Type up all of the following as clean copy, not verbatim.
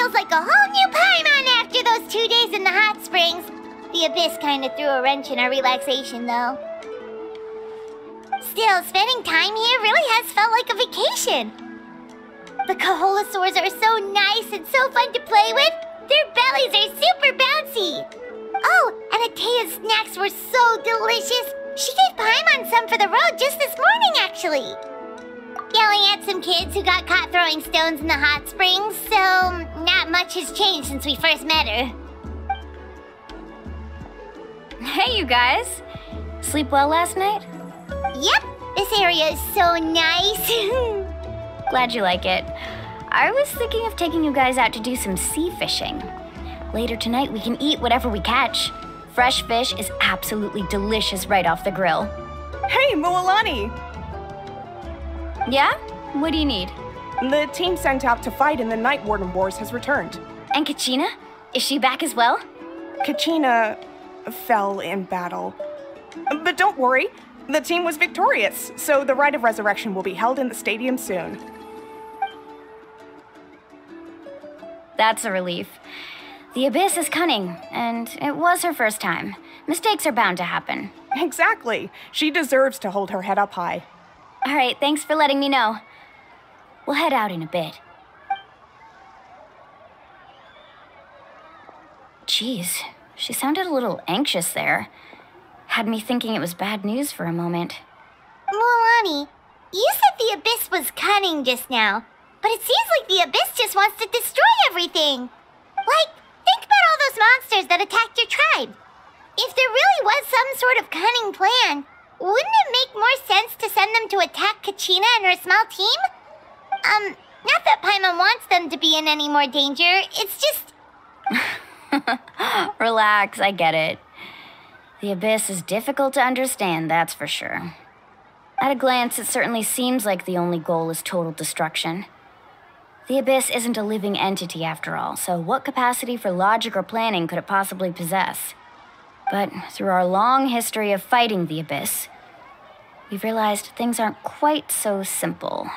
feels like a whole new Paimon after those 2 days in the hot springs. The Abyss kind of threw a wrench in our relaxation, though. Still, spending time here really has felt like a vacation. The Kaholosaurs are so nice and so fun to play with. Their bellies are super bouncy. Oh, and Atea's snacks were so delicious. She gave Paimon some for the road just this morning, actually. Yelling at some kids who got caught throwing stones in the hot springs, so not much has changed since we first met her. Hey, you guys. Sleep well last night? Yep, this area is so nice. Glad you like it. I was thinking of taking you guys out to do some sea fishing. Later tonight, we can eat whatever we catch. Fresh fish is absolutely delicious right off the grill. Hey, Mualani! Yeah? What do you need? The team sent out to fight in the Night Warden Wars has returned. And Kachina? Is she back as well? Kachina fell in battle. But don't worry, the team was victorious, so the Rite of Resurrection will be held in the stadium soon. That's a relief. The Abyss is cunning, and it was her first time. Mistakes are bound to happen. Exactly. She deserves to hold her head up high. All right, thanks for letting me know. We'll head out in a bit. Jeez, she sounded a little anxious there. Had me thinking it was bad news for a moment. Mualani, you said the Abyss was cunning just now, but it seems like the Abyss just wants to destroy everything. Like, think about all those monsters that attacked your tribe. If there really was some sort of cunning plan, wouldn't it make more sense to send them to attack Kachina and her small team? Not that Paimon wants them to be in any more danger, it's just... Relax, I get it. The Abyss is difficult to understand, that's for sure. At a glance, it certainly seems like the only goal is total destruction. The Abyss isn't a living entity after all, so what capacity for logic or planning could it possibly possess? But through our long history of fighting the Abyss, we've realized things aren't quite so simple.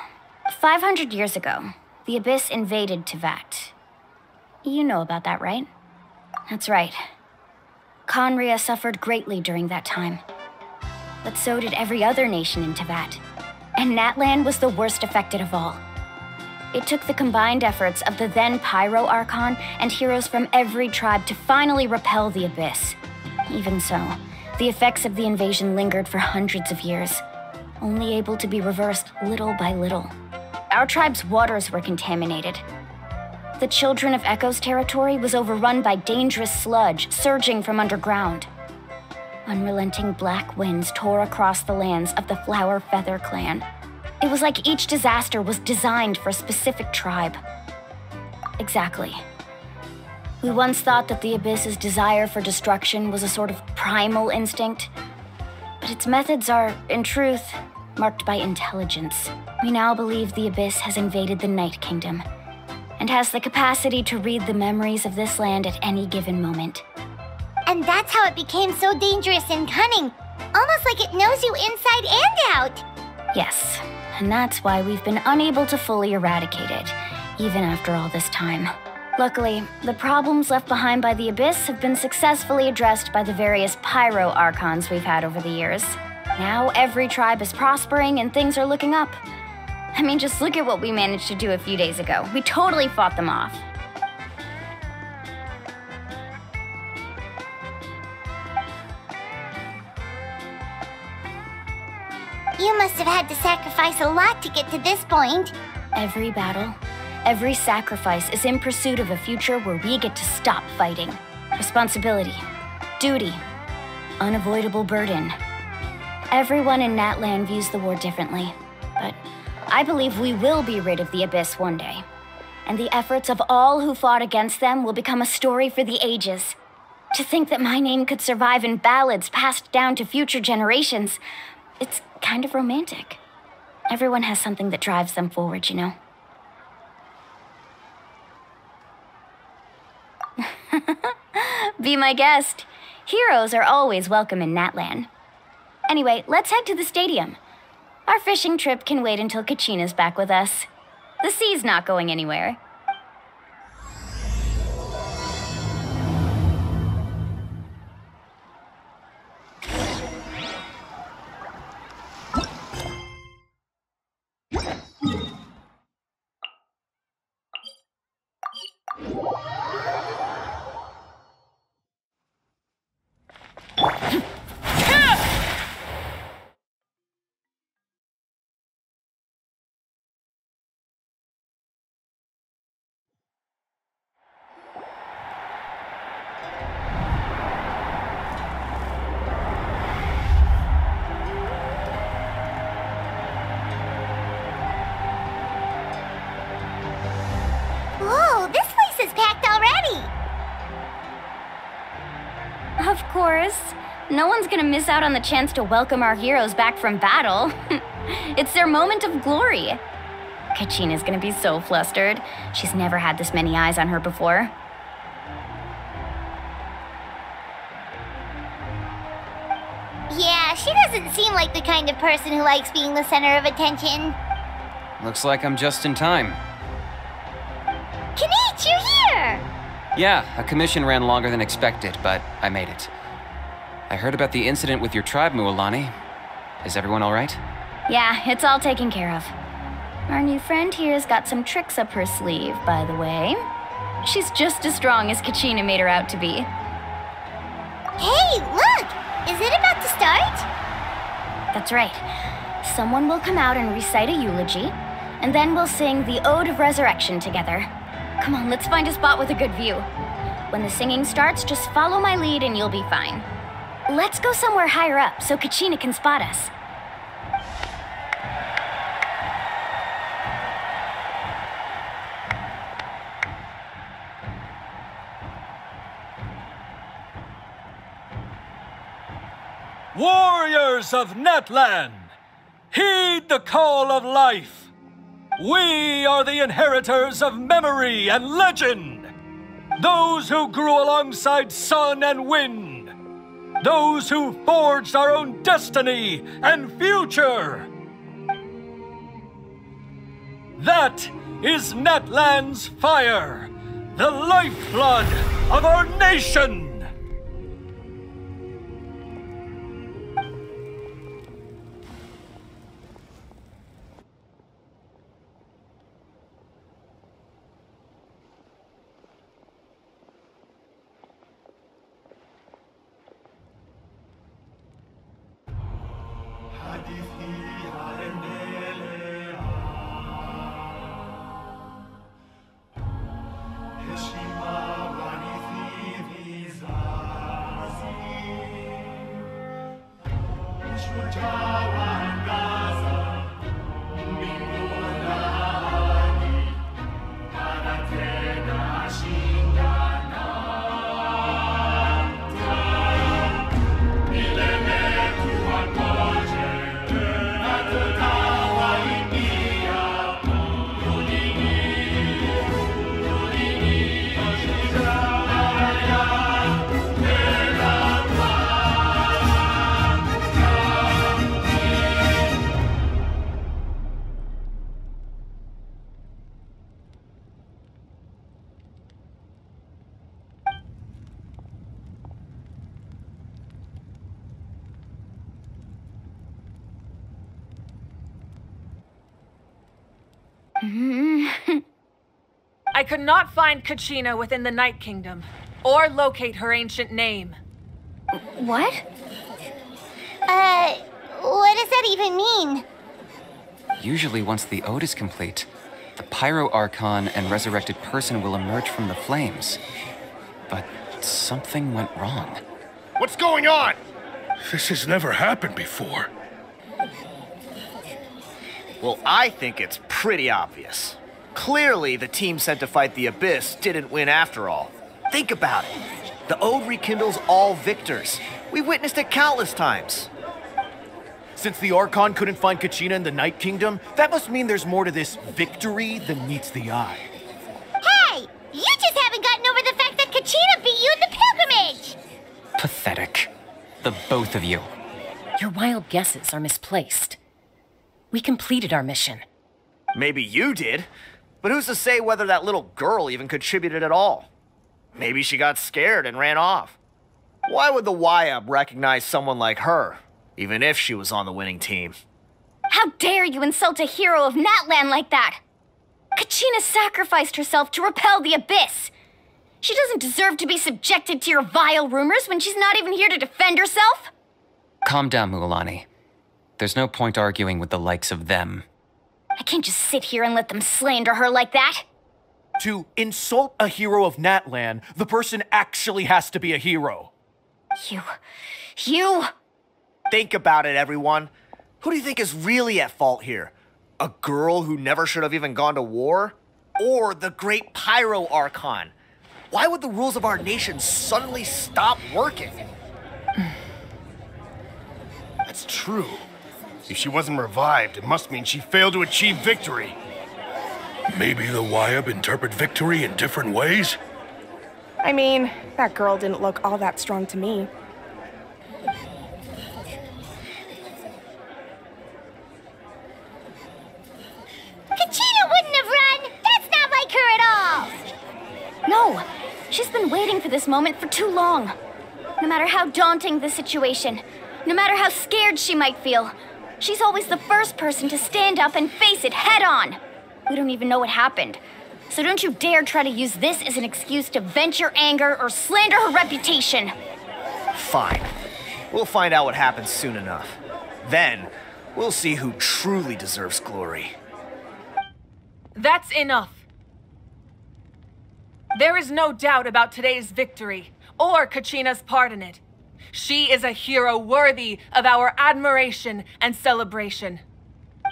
500 years ago, the Abyss invaded Teyvat. You know about that, right? That's right. Conria suffered greatly during that time. But so did every other nation in Teyvat. And Natlan was the worst affected of all. It took the combined efforts of the then Pyro Archon and heroes from every tribe to finally repel the Abyss. Even so, the effects of the invasion lingered for hundreds of years, only able to be reversed little by little. Our tribe's waters were contaminated. The Children of Echo's territory was overrun by dangerous sludge surging from underground. Unrelenting black winds tore across the lands of the Flower Feather clan. It was like each disaster was designed for a specific tribe. Exactly. We once thought that the Abyss's desire for destruction was a sort of primal instinct, but its methods are, in truth, marked by intelligence. We now believe the Abyss has invaded the Night Kingdom, and has the capacity to read the memories of this land at any given moment. And that's how it became so dangerous and cunning, almost like it knows you inside and out. Yes, and that's why we've been unable to fully eradicate it, even after all this time. Luckily, the problems left behind by the Abyss have been successfully addressed by the various Pyro Archons we've had over the years. Now every tribe is prospering and things are looking up. I mean, just look at what we managed to do a few days ago. We totally fought them off. You must have had to sacrifice a lot to get to this point. Every battle, every sacrifice is in pursuit of a future where we get to stop fighting. Responsibility, duty, unavoidable burden. Everyone in Natlan views the war differently, but I believe we will be rid of the Abyss one day. And the efforts of all who fought against them will become a story for the ages. To think that my name could survive in ballads passed down to future generations, it's kind of romantic. Everyone has something that drives them forward, you know? Be my guest. Heroes are always welcome in Natlan. Anyway, let's head to the stadium. Our fishing trip can wait until Kachina's back with us. The sea's not going anywhere. course. No one's gonna miss out on the chance to welcome our heroes back from battle. It's their moment of glory. Kachina's gonna be so flustered. She's never had this many eyes on her before. Yeah, she doesn't seem like the kind of person who likes being the center of attention. Looks like I'm just in time. Kanich, you're here! Yeah, a commission ran longer than expected, but I made it. I heard about the incident with your tribe, Mualani. Is everyone all right? Yeah, it's all taken care of. Our new friend here's got some tricks up her sleeve, by the way. She's just as strong as Kachina made her out to be. Hey, look! Is it about to start? That's right. Someone will come out and recite a eulogy, and then we'll sing the Ode of Resurrection together. Come on, let's find a spot with a good view. When the singing starts, just follow my lead and you'll be fine. Let's go somewhere higher up so Kachina can spot us. Warriors of Natlan, heed the call of life. We are the inheritors of memory and legend. Those who grew alongside sun and wind. Those who forged our own destiny and future. That is Natlan's fire, the lifeblood of our nation. I could not find Kachina within the Night Kingdom, or locate her ancient name. What? What does that even mean? Usually once the ode is complete, the Pyro Archon and resurrected person will emerge from the flames. But something went wrong. What's going on? This has never happened before. Well, I think it's pretty obvious. Clearly, the team sent to fight the Abyss didn't win after all. Think about it. The Ode rekindles all victors. We witnessed it countless times. Since the Archon couldn't find Kachina in the Night Kingdom, that must mean there's more to this victory than meets the eye. Hey! You just haven't gotten over the fact that Kachina beat you in the pilgrimage! Pathetic. The both of you. Your wild guesses are misplaced. We completed our mission. Maybe you did, but who's to say whether that little girl even contributed at all? Maybe she got scared and ran off. Why would the YUB recognize someone like her, even if she was on the winning team? How dare you insult a hero of Natlan like that? Kachina sacrificed herself to repel the Abyss. She doesn't deserve to be subjected to your vile rumors when she's not even here to defend herself. Calm down, Mualani. There's no point arguing with the likes of them. I can't just sit here and let them slander her like that. To insult a hero of Natlan, the person actually has to be a hero. You... Think about it, everyone. Who do you think is really at fault here? A girl who never should have even gone to war? Or the great Pyro Archon? Why would the rules of our nation suddenly stop working? That's true. If she wasn't revived, it must mean she failed to achieve victory. Maybe the Wyab interpret victory in different ways? I mean, that girl didn't look all that strong to me. Kachina wouldn't have run! That's not like her at all! No! She's been waiting for this moment for too long. No matter how daunting the situation, no matter how scared she might feel, she's always the first person to stand up and face it head on. We don't even know what happened. So don't you dare try to use this as an excuse to vent your anger or slander her reputation. Fine. We'll find out what happens soon enough. Then, we'll see who truly deserves glory. That's enough. There is no doubt about today's victory, or Kachina's part in it. She is a hero worthy of our admiration and celebration.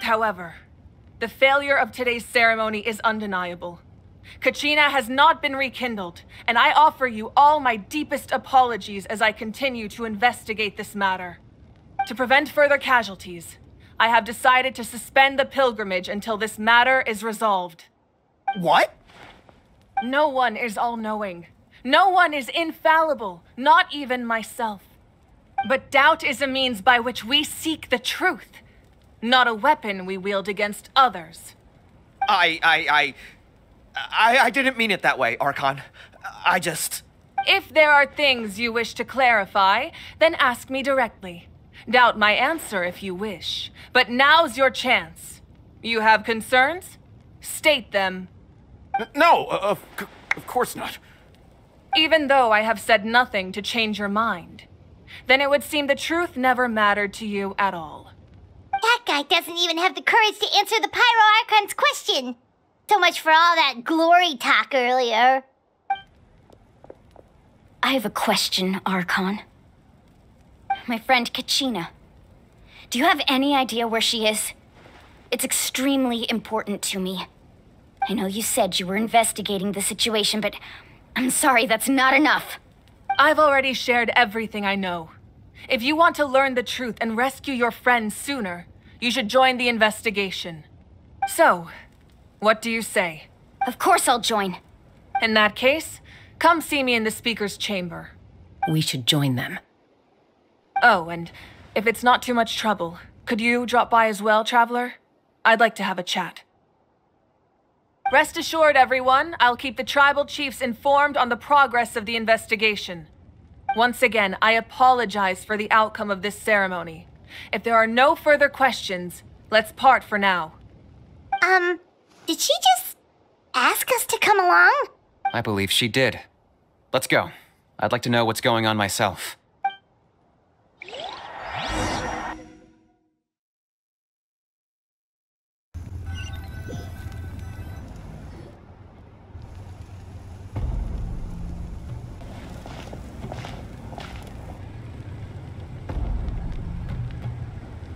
However, the failure of today's ceremony is undeniable. Kachina has not been rekindled, and I offer you all my deepest apologies as I continue to investigate this matter. To prevent further casualties, I have decided to suspend the pilgrimage until this matter is resolved. What? No one is all-knowing. No one is infallible, not even myself. But doubt is a means by which we seek the truth, not a weapon we wield against others. I didn't mean it that way, Archon. I just... If there are things you wish to clarify, then ask me directly. Doubt my answer if you wish. But now's your chance. You have concerns? State them. No, of course not. Even though I have said nothing to change your mind, then it would seem the truth never mattered to you at all. That guy doesn't even have the courage to answer the Pyro Archon's question. So much for all that glory talk earlier. I have a question, Archon. My friend Kachina. Do you have any idea where she is? It's extremely important to me. I know you said you were investigating the situation, but I'm sorry, that's not enough. I've already shared everything I know. If you want to learn the truth and rescue your friend sooner, you should join the investigation. So, what do you say? Of course I'll join. In that case, come see me in the speaker's chamber. We should join them. Oh, and if it's not too much trouble, could you drop by as well, Traveler? I'd like to have a chat. Rest assured, everyone, I'll keep the tribal chiefs informed on the progress of the investigation. Once again, I apologize for the outcome of this ceremony. If there are no further questions, let's part for now. Did she just ask us to come along? I believe she did. Let's go. I'd like to know what's going on myself.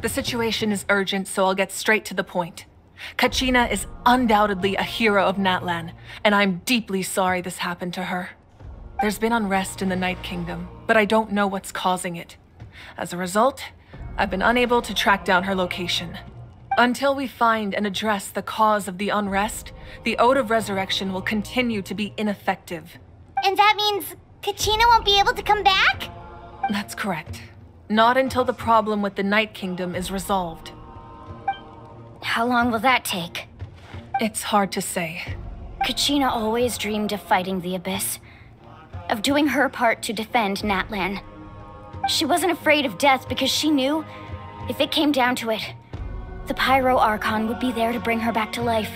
The situation is urgent, so I'll get straight to the point. Kachina is undoubtedly a hero of Natlan, and I'm deeply sorry this happened to her. There's been unrest in the Night Kingdom, but I don't know what's causing it. As a result, I've been unable to track down her location. Until we find and address the cause of the unrest, the Ode of Resurrection will continue to be ineffective. And that means Kachina won't be able to come back? That's correct. Not until the problem with the Night Kingdom is resolved. How long will that take? It's hard to say. Kachina always dreamed of fighting the Abyss, of doing her part to defend Natlan. She wasn't afraid of death because she knew, if it came down to it, the Pyro Archon would be there to bring her back to life.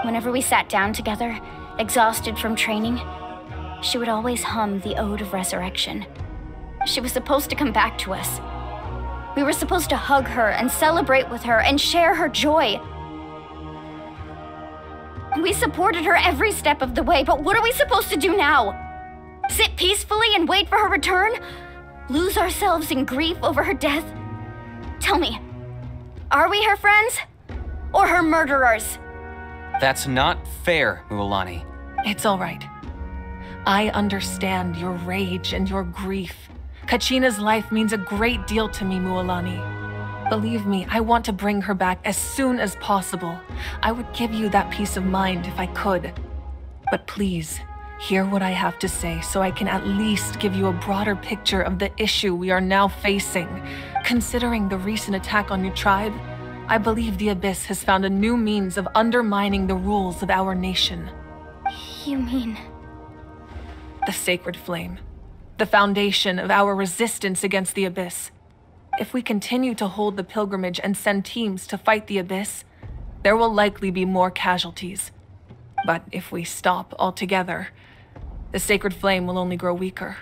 Whenever we sat down together, exhausted from training, she would always hum the Ode of Resurrection. She was supposed to come back to us. We were supposed to hug her and celebrate with her and share her joy. We supported her every step of the way, but what are we supposed to do now? Sit peacefully and wait for her return? Lose ourselves in grief over her death? Tell me, are we her friends? Or her murderers? That's not fair, Mualani. It's all right. I understand your rage and your grief. Kachina's life means a great deal to me, Mualani. Believe me, I want to bring her back as soon as possible. I would give you that peace of mind if I could. But please, hear what I have to say so I can at least give you a broader picture of the issue we are now facing. Considering the recent attack on your tribe, I believe the Abyss has found a new means of undermining the rules of our nation. You mean... The Sacred Flame. The foundation of our resistance against the Abyss. If we continue to hold the pilgrimage and send teams to fight the Abyss, there will likely be more casualties. But if we stop altogether, the Sacred Flame will only grow weaker.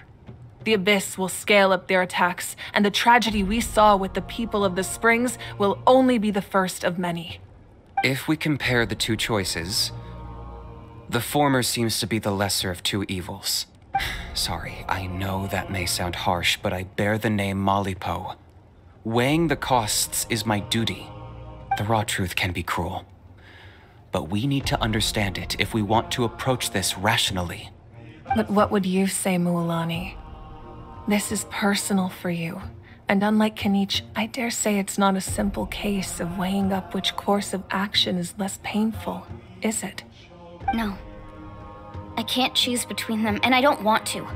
The Abyss will scale up their attacks, and the tragedy we saw with the people of the Springs will only be the first of many. If we compare the two choices, the former seems to be the lesser of two evils. Sorry, I know that may sound harsh, but I bear the name Malipo. Weighing the costs is my duty. The raw truth can be cruel. But we need to understand it if we want to approach this rationally. But what would you say, Mualani? This is personal for you, and unlike Kanich, I dare say it's not a simple case of weighing up which course of action is less painful, is it? No. I can't choose between them, and I don't want to.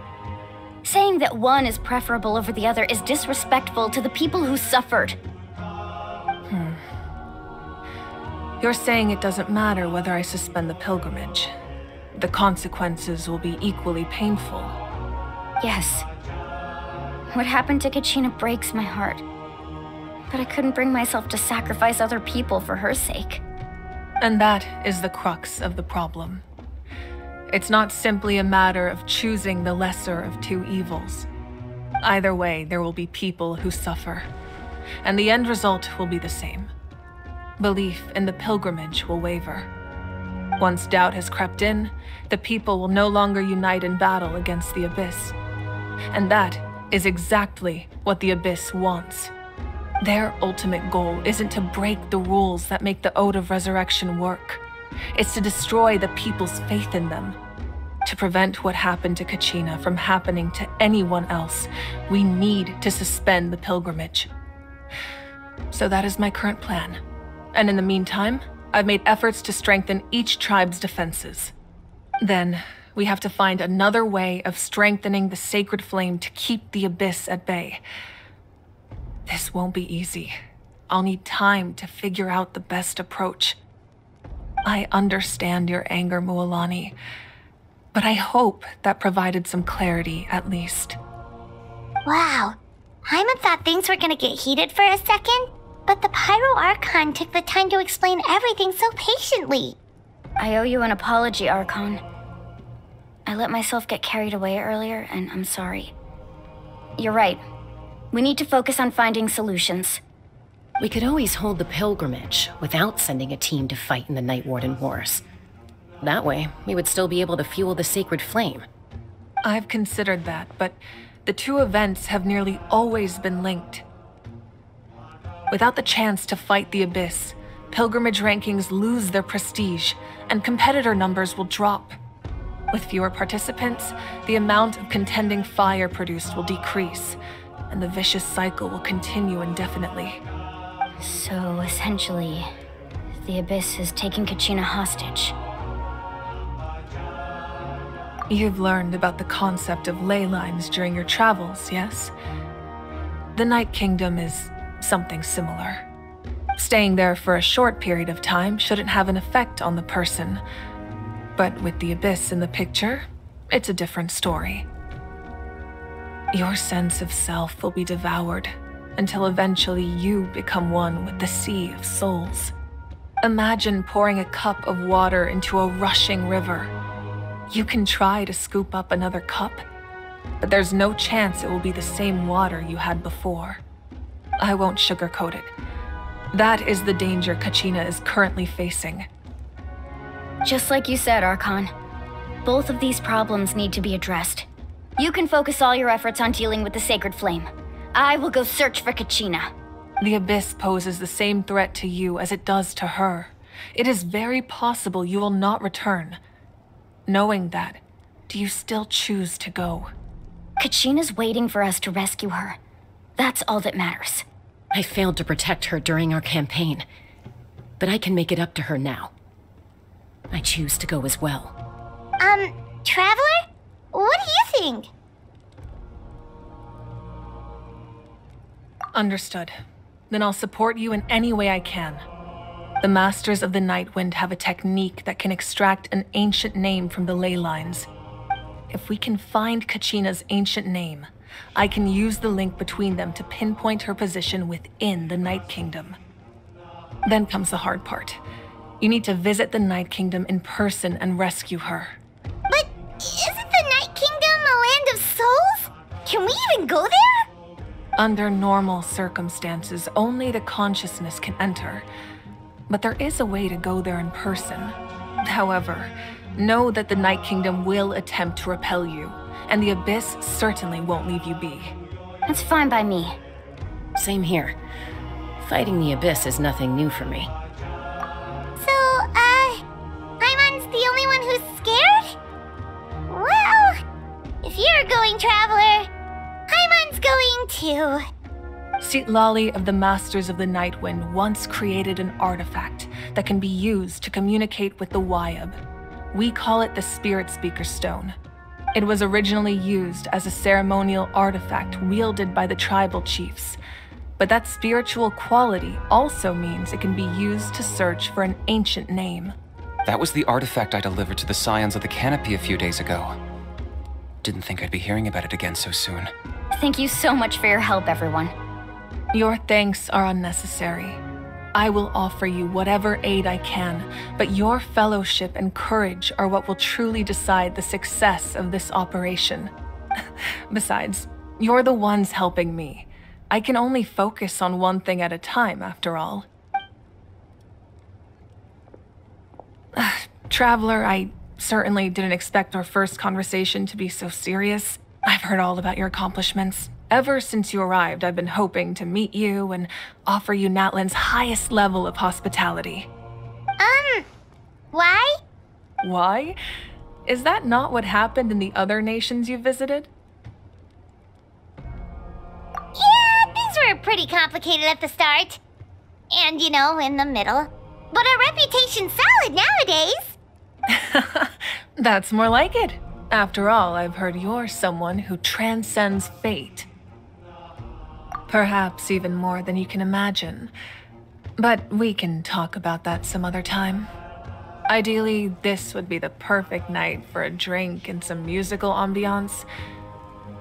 Saying that one is preferable over the other is disrespectful to the people who suffered. You're saying it doesn't matter whether I suspend the pilgrimage. The consequences will be equally painful. Yes. What happened to Kachina breaks my heart. But I couldn't bring myself to sacrifice other people for her sake. And that is the crux of the problem. It's not simply a matter of choosing the lesser of two evils. Either way, there will be people who suffer, and the end result will be the same. Belief in the pilgrimage will waver. Once doubt has crept in, the people will no longer unite in battle against the Abyss. And that is exactly what the Abyss wants. Their ultimate goal isn't to break the rules that make the Ode of Resurrection work. It's to destroy the people's faith in them. To prevent what happened to Kachina from happening to anyone else, we need to suspend the pilgrimage. So that is my current plan. And in the meantime, I've made efforts to strengthen each tribe's defenses. Then, we have to find another way of strengthening the Sacred Flame to keep the Abyss at bay. This won't be easy. I'll need time to figure out the best approach. I understand your anger, Mualani, but I hope that provided some clarity, at least. Wow. Hyman thought things were gonna get heated for a second, but the Pyro Archon took the time to explain everything so patiently. I owe you an apology, Archon. I let myself get carried away earlier, and I'm sorry. You're right. We need to focus on finding solutions. We could always hold the pilgrimage without sending a team to fight in the Night Warden Wars. That way, we would still be able to fuel the Sacred Flame. I've considered that, but the two events have nearly always been linked. Without the chance to fight the Abyss, pilgrimage rankings lose their prestige, and competitor numbers will drop. With fewer participants, the amount of contending fire produced will decrease, and the vicious cycle will continue indefinitely. So, essentially, the Abyss is taking Kachina hostage. You've learned about the concept of ley lines during your travels, yes? The Night Kingdom is something similar. Staying there for a short period of time shouldn't have an effect on the person. But with the Abyss in the picture, it's a different story. Your sense of self will be devoured until eventually you become one with the Sea of Souls. Imagine pouring a cup of water into a rushing river. You can try to scoop up another cup, but there's no chance it will be the same water you had before. I won't sugarcoat it. That is the danger Kachina is currently facing. Just like you said, Archon. Both of these problems need to be addressed. You can focus all your efforts on dealing with the Sacred Flame. I will go search for Kachina. The Abyss poses the same threat to you as it does to her. It is very possible you will not return. Knowing that, do you still choose to go? Kachina's waiting for us to rescue her. That's all that matters. I failed to protect her during our campaign, but I can make it up to her now. I choose to go as well. Traveler? What do you think? Understood. Then I'll support you in any way I can. The Masters of the Nightwind have a technique that can extract an ancient name from the ley lines. If we can find Kachina's ancient name, I can use the link between them to pinpoint her position within the Night Kingdom. Then comes the hard part. You need to visit the Night Kingdom in person and rescue her. But isn't the Night Kingdom a land of souls? Can we even go there? Under normal circumstances, only the consciousness can enter. But there is a way to go there in person. However, know that the Night Kingdom will attempt to repel you, and the Abyss certainly won't leave you be. That's fine by me. Same here. Fighting the Abyss is nothing new for me. So, Paimon's the only one who's scared? Well, if you're going, Traveler, Paimon's going too. Citlali of the Masters of the Nightwind once created an artifact that can be used to communicate with the Wyab. We call it the Spirit Speaker Stone. It was originally used as a ceremonial artifact wielded by the tribal chiefs, but that spiritual quality also means it can be used to search for an ancient name. That was the artifact I delivered to the Scions of the Canopy a few days ago. Didn't think I'd be hearing about it again so soon. Thank you so much for your help, everyone. Your thanks are unnecessary. I will offer you whatever aid I can, but your fellowship and courage are what will truly decide the success of this operation. Besides, you're the ones helping me. I can only focus on one thing at a time, after all. Traveler, I certainly didn't expect our first conversation to be so serious. I've heard all about your accomplishments. Ever since you arrived, I've been hoping to meet you and offer you Natlan's highest level of hospitality. Why? Why? Is that not what happened in the other nations you visited? Yeah, things were pretty complicated at the start. And, in the middle. But our reputation's solid nowadays. That's more like it. After all, I've heard you're someone who transcends fate. Perhaps even more than you can imagine. But we can talk about that some other time. Ideally, this would be the perfect night for a drink and some musical ambiance.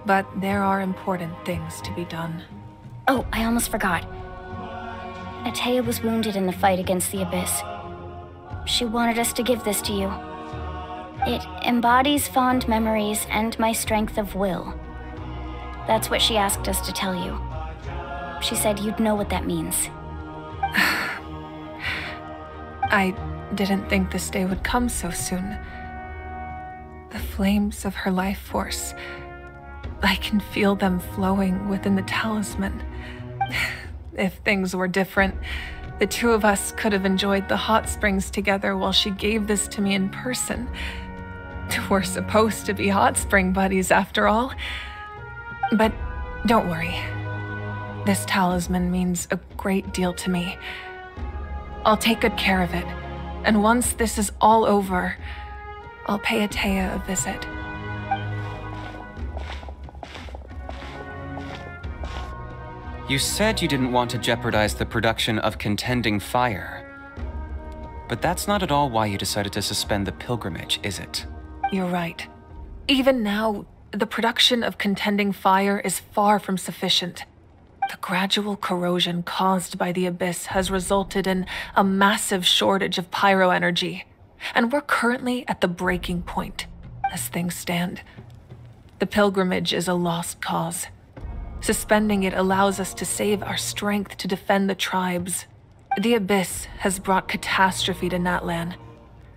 But there are important things to be done. Oh, I almost forgot. Atea was wounded in the fight against the Abyss. She wanted us to give this to you. It embodies fond memories and my strength of will. That's what she asked us to tell you. She said you'd know what that means. I didn't think this day would come so soon. The flames of her life force. I can feel them flowing within the talisman. If things were different, the two of us could have enjoyed the hot springs together while she gave this to me in person. We're supposed to be hot spring buddies after all. But don't worry. This talisman means a great deal to me. I'll take good care of it. And once this is all over, I'll pay Atea a visit. You said you didn't want to jeopardize the production of Contending Fire. But that's not at all why you decided to suspend the pilgrimage, is it? You're right. Even now, the production of Contending Fire is far from sufficient. The gradual corrosion caused by the Abyss has resulted in a massive shortage of pyro energy, and we're currently at the breaking point. As things stand, the pilgrimage is a lost cause. Suspending it allows us to save our strength to defend the tribes. The Abyss has brought catastrophe to Natlan,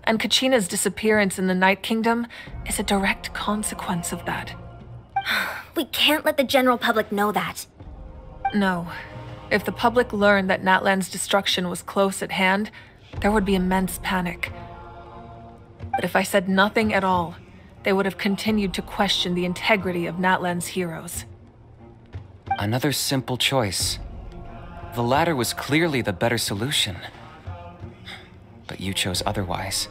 and Kachina's disappearance in the Night Kingdom is a direct consequence of that. We can't let the general public know that. No. If the public learned that Natlan's destruction was close at hand, there would be immense panic. But if I said nothing at all, they would have continued to question the integrity of Natlan's heroes. Another simple choice. The latter was clearly the better solution. But you chose otherwise.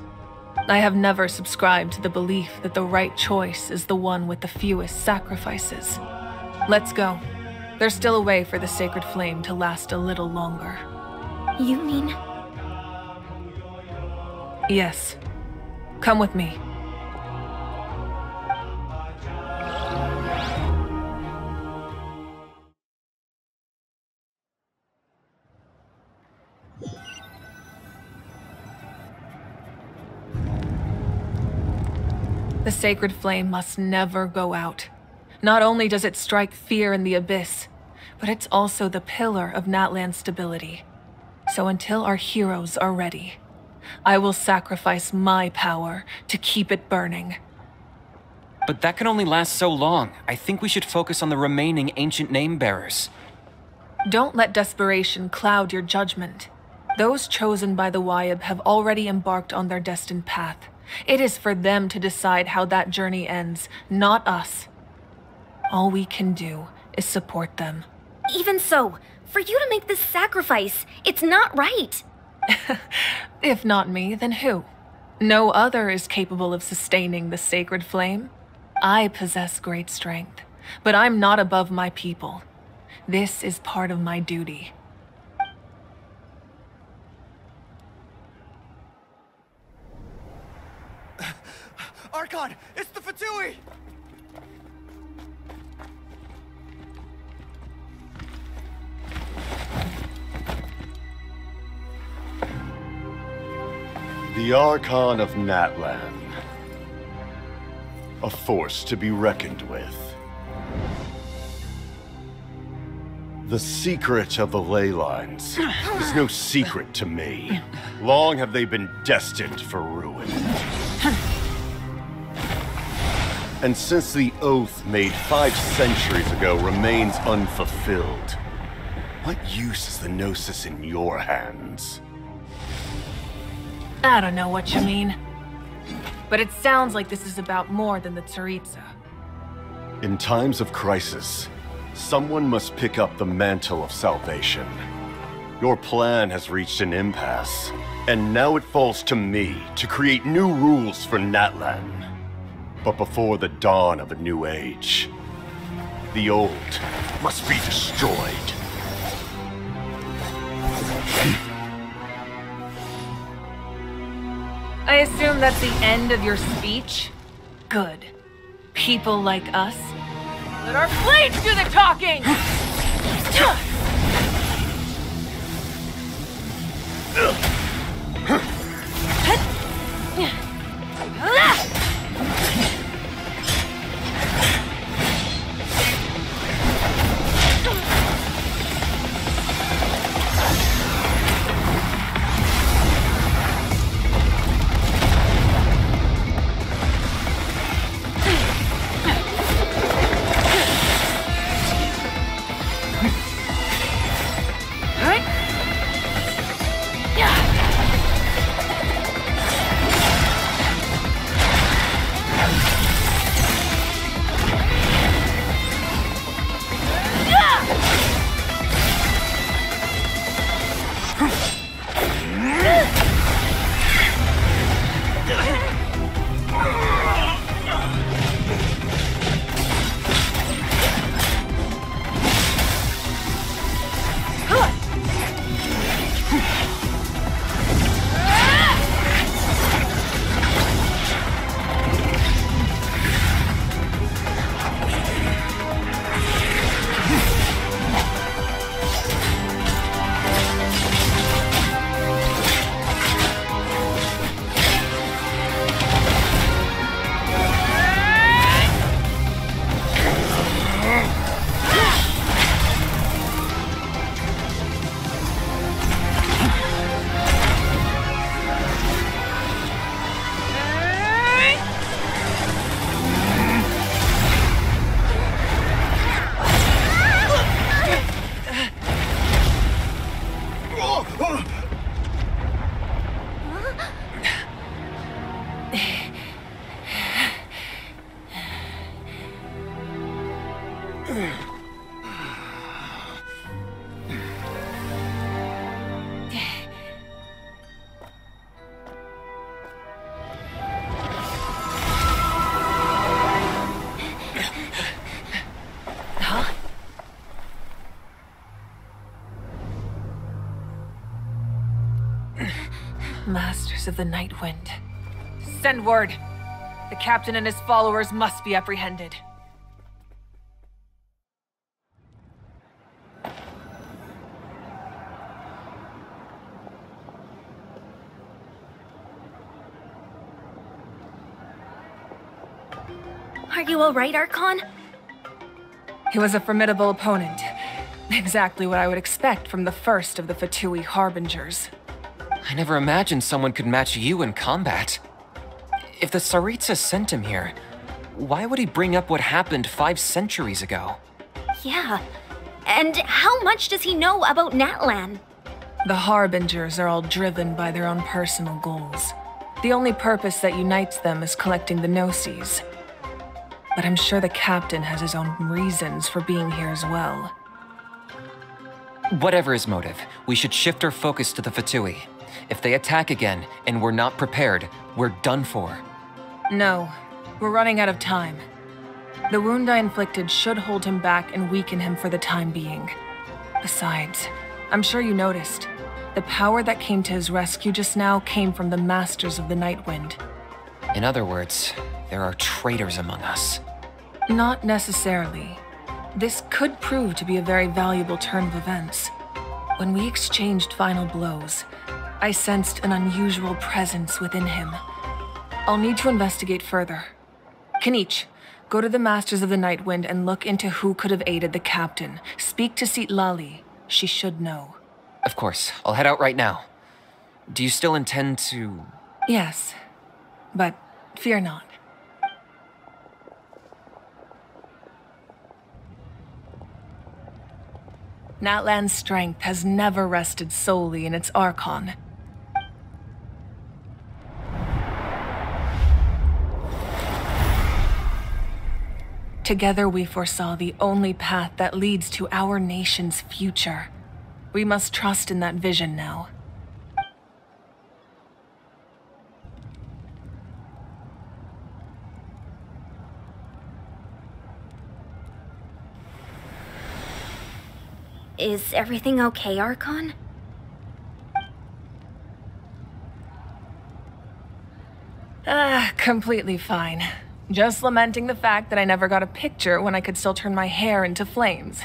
I have never subscribed to the belief that the right choice is the one with the fewest sacrifices. Let's go. There's still a way for the sacred flame to last a little longer. You mean? Yes. Come with me. The sacred flame must never go out. Not only does it strike fear in the abyss, but it's also the pillar of Natlan's stability. So until our heroes are ready, I will sacrifice my power to keep it burning. But that can only last so long. I think we should focus on the remaining ancient name-bearers. Don't let desperation cloud your judgment. Those chosen by the Wayab have already embarked on their destined path. It is for them to decide how that journey ends, not us. All we can do is support them. Even so, for you to make this sacrifice, it's not right. If not me, then who? No other is capable of sustaining the sacred flame. I possess great strength, but I'm not above my people. This is part of my duty. Archon, it's the Fatui! The Archon of Natlan. A force to be reckoned with. The secret of the ley lines is no secret to me. Long have they been destined for ruin. And since the oath made 5 centuries ago remains unfulfilled, what use is the Gnosis in your hands? I don't know what you mean. But it sounds like this is about more than the Tsaritsa. In times of crisis, someone must pick up the mantle of salvation. Your plan has reached an impasse, and now it falls to me to create new rules for Natlan. But before the dawn of a new age, the old must be destroyed. I assume that's the end of your speech? Good. People like us? Let our blades do the talking! Yeah. Voice of the Night Wind. Send word. The captain and his followers must be apprehended. Are you alright, Archon? He was a formidable opponent. Exactly what I would expect from the first of the Fatui Harbingers. I never imagined someone could match you in combat. If the Tsaritsa sent him here, why would he bring up what happened 5 centuries ago? Yeah. And how much does he know about Natlan? The Harbingers are all driven by their own personal goals. The only purpose that unites them is collecting the Gnosis. But I'm sure the captain has his own reasons for being here as well. Whatever his motive, we should shift our focus to the Fatui. If they attack again and we're not prepared, we're done for. No, we're running out of time. The wound I inflicted should hold him back and weaken him for the time being. Besides, I'm sure you noticed, the power that came to his rescue just now came from the Masters of the Night Wind. In other words, there are traitors among us. Not necessarily. This could prove to be a very valuable turn of events. When we exchanged final blows, I sensed an unusual presence within him. I'll need to investigate further. Kenichi, go to the Masters of the Night Wind and look into who could have aided the captain. Speak to Citlali. She should know. Of course, I'll head out right now. Do you still intend to... Yes, but fear not. Natlan's strength has never rested solely in its Archon. Together we foresaw the only path that leads to our nation's future. We must trust in that vision now. Is everything okay, Archon? Completely fine. Just lamenting the fact that I never got a picture when I could still turn my hair into flames.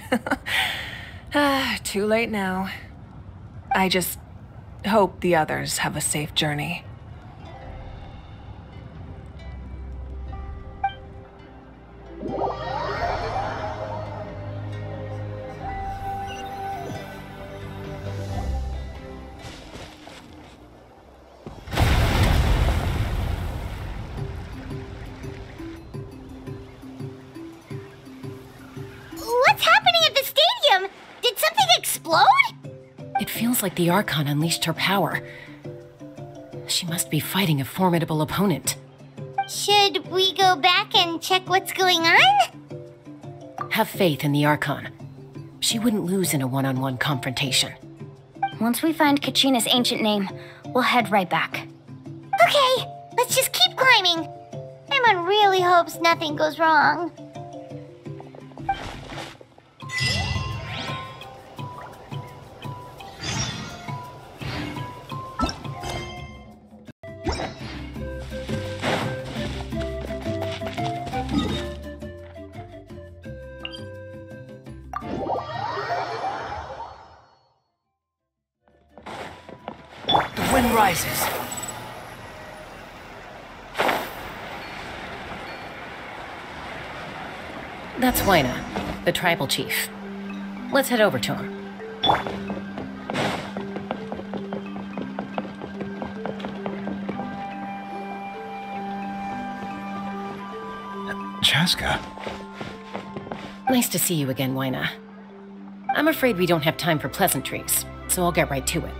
Too late now. I just hope the others have a safe journey. What's happening at the stadium? Did something explode? It feels like the Archon unleashed her power. She must be fighting a formidable opponent. Should we go back and check what's going on? Have faith in the Archon. She wouldn't lose in a one-on-one confrontation. Once we find Kachina's ancient name, we'll head right back. Okay, let's just keep climbing. Paimon really hopes nothing goes wrong. The wind rises. That's Waina, the tribal chief. Let's head over to him. Chaska. Nice to see you again, Waina. I'm afraid we don't have time for pleasantries, so I'll get right to it.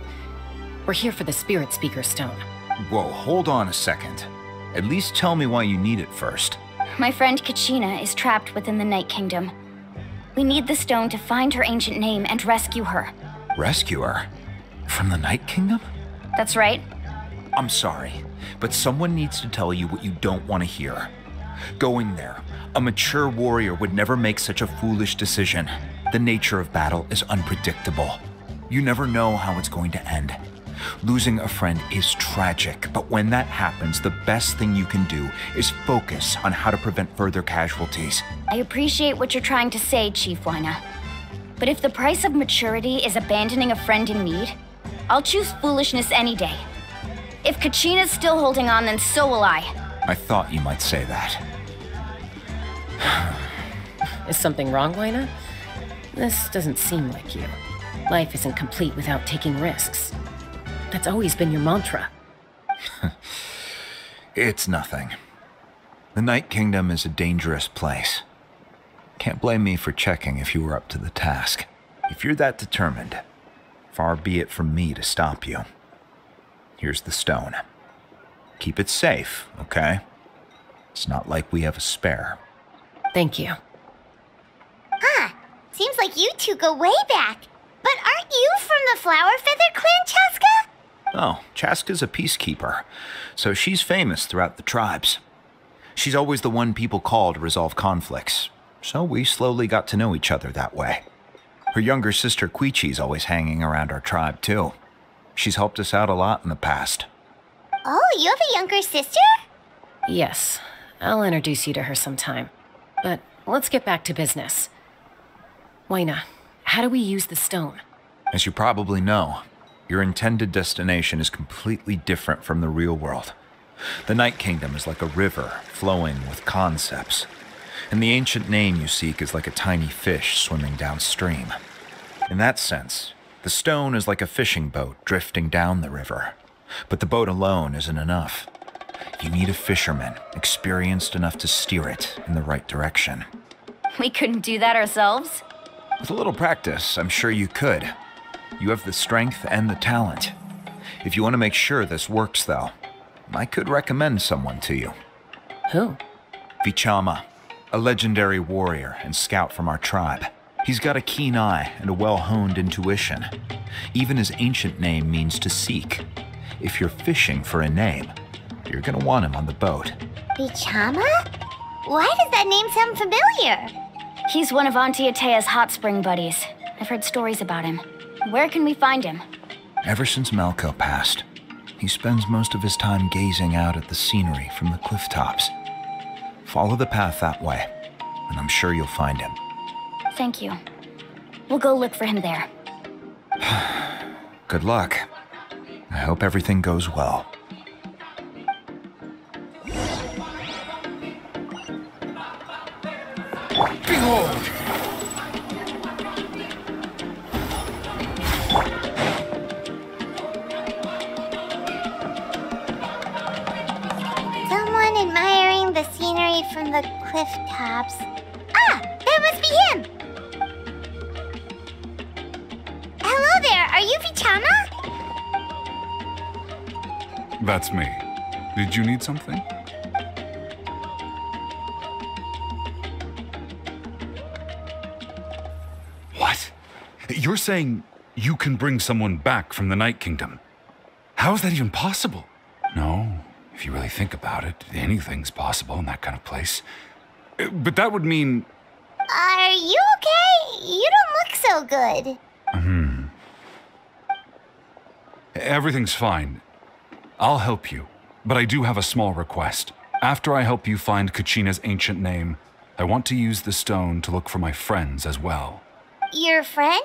We're here for the Spirit Speaker Stone. Whoa, hold on a second. At least tell me why you need it first. My friend Kachina is trapped within the Night Kingdom. We need the stone to find her ancient name and rescue her. Rescue her? From the Night Kingdom? That's right. I'm sorry, but someone needs to tell you what you don't want to hear. Going there, a mature warrior would never make such a foolish decision. The nature of battle is unpredictable. You never know how it's going to end. Losing a friend is tragic, but when that happens, the best thing you can do is focus on how to prevent further casualties. I appreciate what you're trying to say, Chief Wyna. But if the price of maturity is abandoning a friend in need, I'll choose foolishness any day. If Kachina's still holding on, then so will I. I thought you might say that. Is something wrong, Wyna? This doesn't seem like you. Life isn't complete without taking risks. That's always been your mantra. It's nothing. The Night Kingdom is a dangerous place. Can't blame me for checking if you were up to the task. If you're that determined, far be it from me to stop you. Here's the stone. Keep it safe, okay? It's not like we have a spare. Thank you. Huh. Seems like you two go way back. But aren't you from the Flower Feather Clan, Chaska? Oh, Chaska's a peacekeeper, so she's famous throughout the tribes. She's always the one people call to resolve conflicts, so we slowly got to know each other that way. Her younger sister Quichi's always hanging around our tribe, too. She's helped us out a lot in the past. Oh, you have a younger sister? Yes, I'll introduce you to her sometime. But let's get back to business. Wyna, how do we use the stone? As you probably know, your intended destination is completely different from the real world. The Night Kingdom is like a river flowing with concepts, and the ancient name you seek is like a tiny fish swimming downstream. In that sense, the stone is like a fishing boat drifting down the river, but the boat alone isn't enough. You need a fisherman experienced enough to steer it in the right direction. We couldn't do that ourselves? With a little practice, I'm sure you could. You have the strength and the talent. If you want to make sure this works, though, I could recommend someone to you. Who? Vichama, a legendary warrior and scout from our tribe. He's got a keen eye and a well-honed intuition. Even his ancient name means to seek. If you're fishing for a name, you're gonna want him on the boat. Vichama? Why does that name sound familiar? He's one of Auntie Atea's hot spring buddies. I've heard stories about him. Where can we find him? Ever since Malco passed, he spends most of his time gazing out at the scenery from the cliff tops. Follow the path that way, and I'm sure you'll find him. Thank you. We'll go look for him there. Good luck. I hope everything goes well. Behold! Someone admiring the scenery from the cliff tops. Ah! That must be him! Hello there, are you Vichama? That's me. Did you need something? What? You're saying you can bring someone back from the Night Kingdom? How is that even possible? No, if you really think about it, anything's possible in that kind of place. But that would mean... Are you okay? You don't look so good. Everything's fine. I'll help you, but I do have a small request. After I help you find Kachina's ancient name, I want to use the stone to look for my friends as well. Your friend?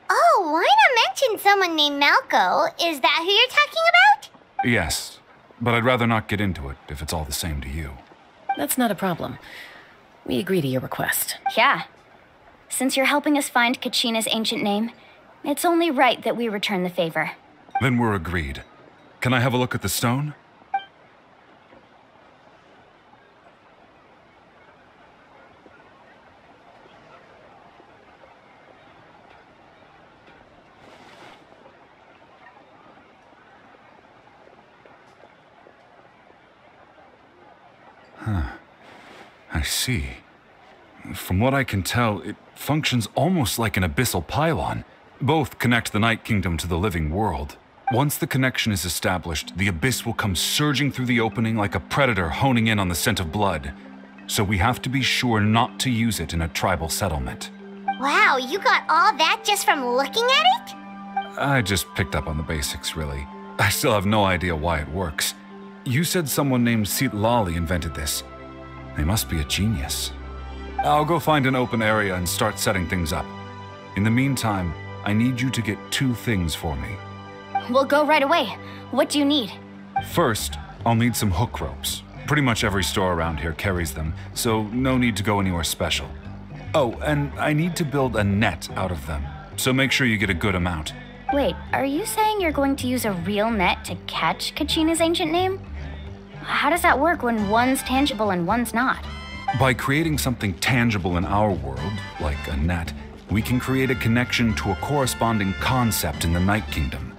Oh, why not mention someone named Malco? Is that who you're talking about? Yes, but I'd rather not get into it if it's all the same to you. That's not a problem. We agree to your request. Yeah. Since you're helping us find Kachina's ancient name, it's only right that we return the favor. Then we're agreed. Can I have a look at the stone? I see. From what I can tell, it functions almost like an abyssal pylon. Both connect the Night Kingdom to the living world. Once the connection is established, the abyss will come surging through the opening like a predator honing in on the scent of blood. So we have to be sure not to use it in a tribal settlement. Wow, you got all that just from looking at it? I just picked up on the basics, really. I still have no idea why it works. You said someone named Lali invented this. They must be a genius. I'll go find an open area and start setting things up. In the meantime, I need you to get 2 things for me. We'll go right away. What do you need? First, I'll need some hook ropes. Pretty much every store around here carries them, so no need to go anywhere special. Oh, and I need to build a net out of them, so make sure you get a good amount. Wait, are you saying you're going to use a real net to catch Kachina's ancient name? How does that work when one's tangible and one's not? By creating something tangible in our world, like a net, we can create a connection to a corresponding concept in the Night Kingdom.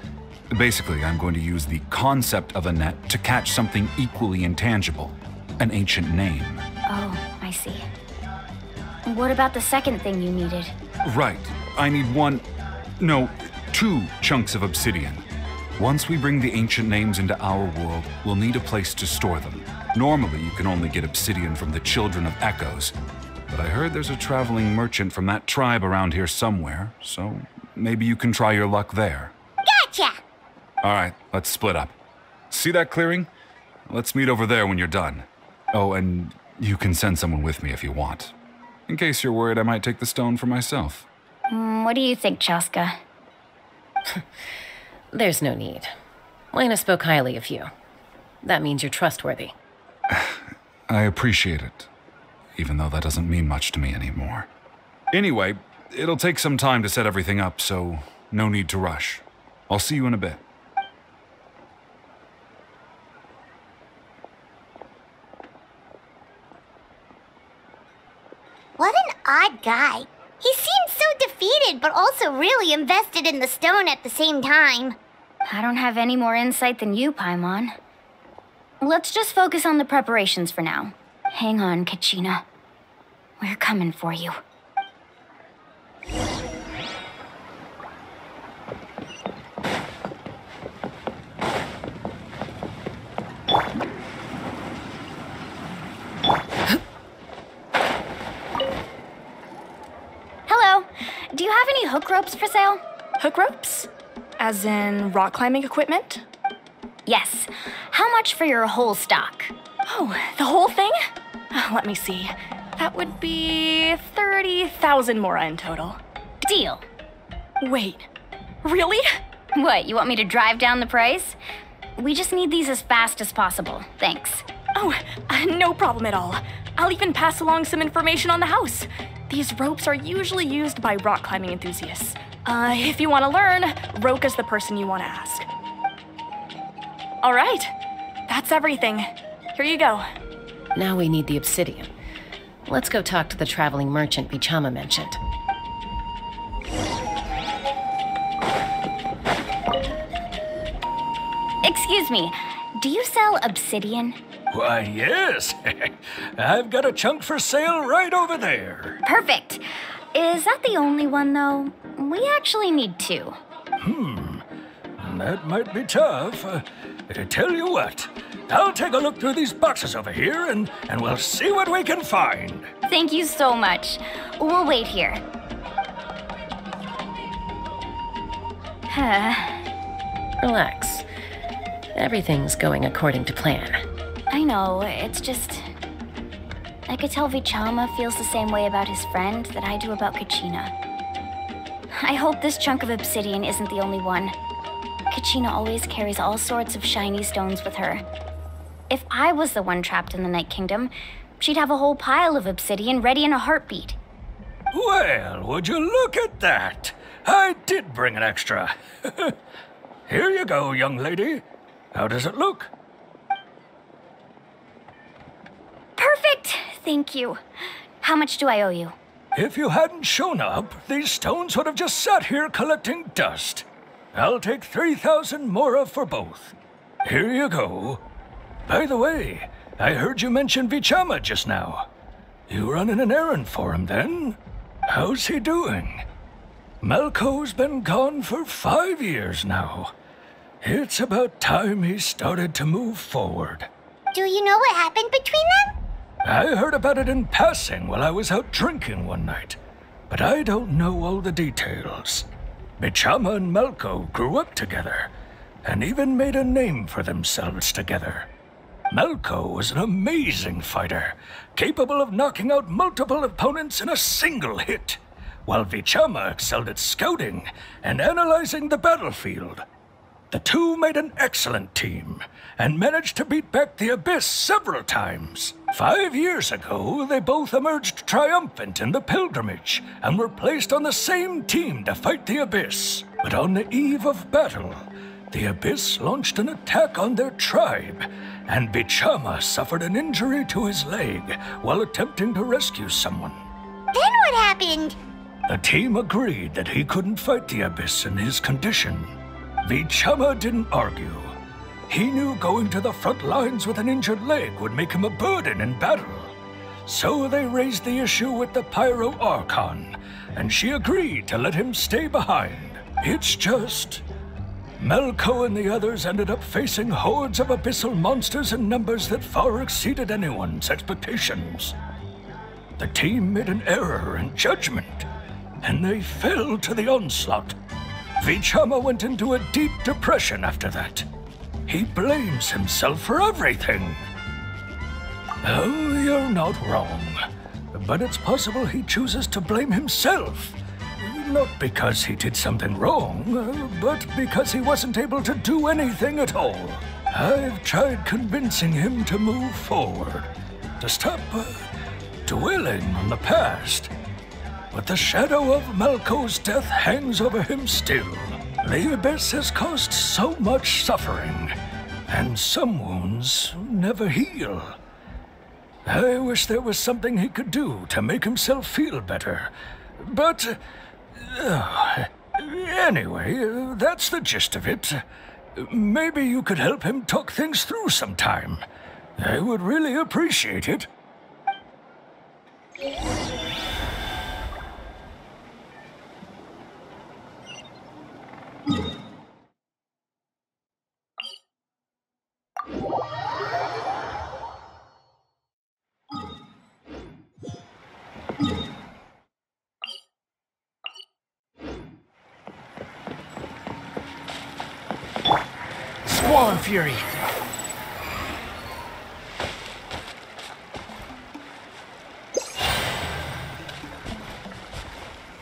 Basically, I'm going to use the concept of a net to catch something equally intangible, an ancient name. Oh, I see. What about the second thing you needed? Right. I need 2 chunks of obsidian. Once we bring the ancient names into our world, we'll need a place to store them. Normally, you can only get obsidian from the Children of Echoes, but I heard there's a traveling merchant from that tribe around here somewhere, so maybe you can try your luck there. Gotcha! All right, let's split up. See that clearing? Let's meet over there when you're done. Oh, and you can send someone with me if you want. In case you're worried I might take the stone for myself. What do you think, Chaska? There's no need. Lena spoke highly of you. That means you're trustworthy. I appreciate it, even though that doesn't mean much to me anymore. Anyway, it'll take some time to set everything up, so no need to rush. I'll see you in a bit. What an odd guy. He seems so defeated, but also really invested in the stone at the same time. I don't have any more insight than you, Paimon. Let's just focus on the preparations for now. Hang on, Kachina. We're coming for you. Hello. Do you have any hook ropes for sale? Hook ropes? As in rock climbing equipment? Yes. How much for your whole stock? Oh, the whole thing? Let me see. That would be 30,000 mora in total. Deal. Wait, really? What, you want me to drive down the price? We just need these as fast as possible. Thanks. Oh, no problem at all. I'll even pass along some information on the house. These ropes are usually used by rock climbing enthusiasts. If you want to learn, Roka's the person you want to ask. All right, that's everything. Here you go. Now we need the obsidian. Let's go talk to the traveling merchant Vichama mentioned. Excuse me, do you sell obsidian? Why, yes. I've got a chunk for sale right over there. Perfect. Is that the only one, though? We actually need 2. That might be tough. Tell you what, I'll take a look through these boxes over here and we'll see what we can find. Thank you so much. We'll wait here. Relax. Everything's going according to plan. I know, it's just... I could tell Vichama feels the same way about his friend that I do about Kachina. I hope this chunk of obsidian isn't the only one. Kachina always carries all sorts of shiny stones with her. If I was the one trapped in the Night Kingdom, she'd have a whole pile of obsidian ready in a heartbeat. Well, would you look at that? I did bring an extra. Here you go, young lady. How does it look? Perfect! Thank you. How much do I owe you? If you hadn't shown up, these stones would have just sat here collecting dust. I'll take 3,000 mora for both. Here you go. By the way, I heard you mention Vichama just now. You running an errand for him then? How's he doing? Malco's been gone for 5 years now. It's about time he started to move forward. Do you know what happened between them? I heard about it in passing while I was out drinking one night, but I don't know all the details. Vichama and Malko grew up together, and even made a name for themselves together. Malko was an amazing fighter, capable of knocking out multiple opponents in a single hit, while Vichama excelled at scouting and analyzing the battlefield. The two made an excellent team, and managed to beat back the Abyss several times. 5 years ago, they both emerged triumphant in the pilgrimage, and were placed on the same team to fight the Abyss. But on the eve of battle, the Abyss launched an attack on their tribe, and Vichama suffered an injury to his leg while attempting to rescue someone. Then what happened? The team agreed that he couldn't fight the Abyss in his condition. Vichama didn't argue. He knew going to the front lines with an injured leg would make him a burden in battle. So they raised the issue with the Pyro Archon, and she agreed to let him stay behind. It's just... Malko and the others ended up facing hordes of abyssal monsters in numbers that far exceeded anyone's expectations. The team made an error in judgment, and they fell to the onslaught. Vichama went into a deep depression after that. He blames himself for everything. Oh, you're not wrong. But it's possible he chooses to blame himself. Not because he did something wrong, but because he wasn't able to do anything at all. I've tried convincing him to move forward, to stop dwelling on the past. But the shadow of Malko's death hangs over him still. The Abyss has caused so much suffering, and some wounds never heal. I wish there was something he could do to make himself feel better. But... anyway, that's the gist of it. Maybe you could help him talk things through sometime. I would really appreciate it. Squall Fury!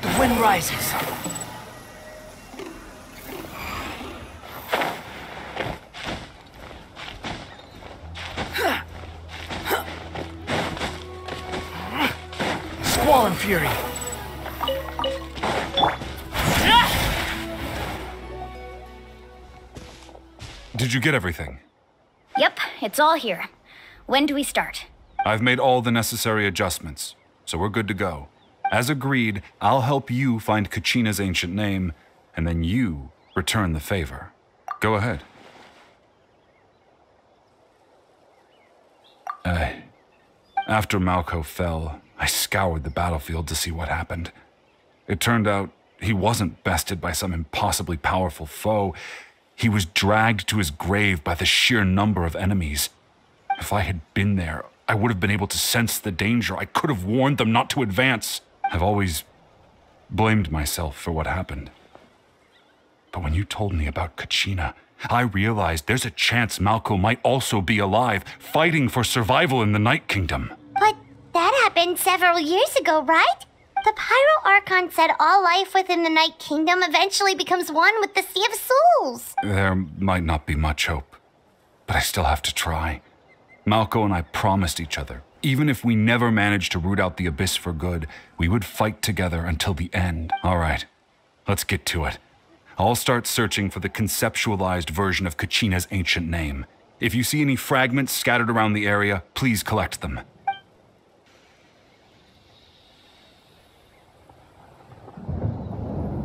The wind rises. Squall Fury! Did you get everything? Yep, it's all here. When do we start? I've made all the necessary adjustments, so we're good to go. As agreed, I'll help you find Kachina's ancient name, and then you return the favor. Go ahead. After Malko fell, I scoured the battlefield to see what happened. It turned out he wasn't bested by some impossibly powerful foe. He was dragged to his grave by the sheer number of enemies. If I had been there, I would have been able to sense the danger. I could have warned them not to advance. I've always blamed myself for what happened. But when you told me about Kachina, I realized there's a chance Malko might also be alive, fighting for survival in the Night Kingdom. But that happened several years ago, right? The Pyro Archon said all life within the Night Kingdom eventually becomes one with the Sea of Souls. There might not be much hope, but I still have to try. Malko and I promised each other, even if we never managed to root out the Abyss for good, we would fight together until the end. All right, let's get to it. I'll start searching for the conceptualized version of Kachina's ancient name. If you see any fragments scattered around the area, please collect them.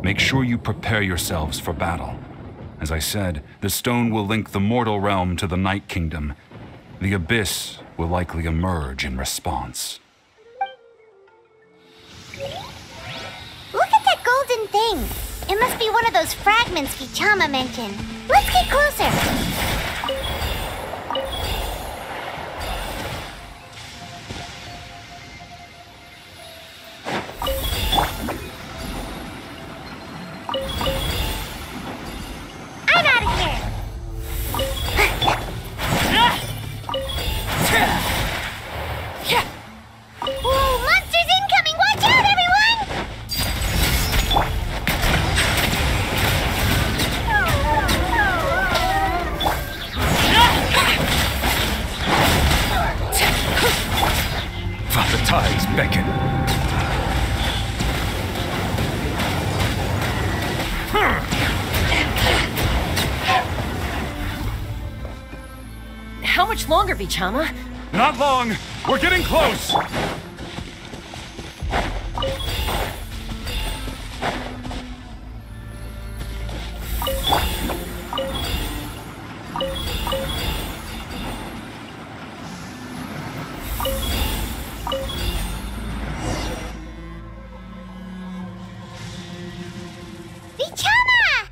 Make sure you prepare yourselves for battle. As I said, the stone will link the mortal realm to the Night Kingdom. The Abyss will likely emerge in response. Look at that golden thing. It must be one of those fragments Vichama mentioned. Let's get closer. Whoa, monsters incoming! Watch out, everyone! The tides beckon. How much longer, Vichama? Not long. We're getting close. Vichama!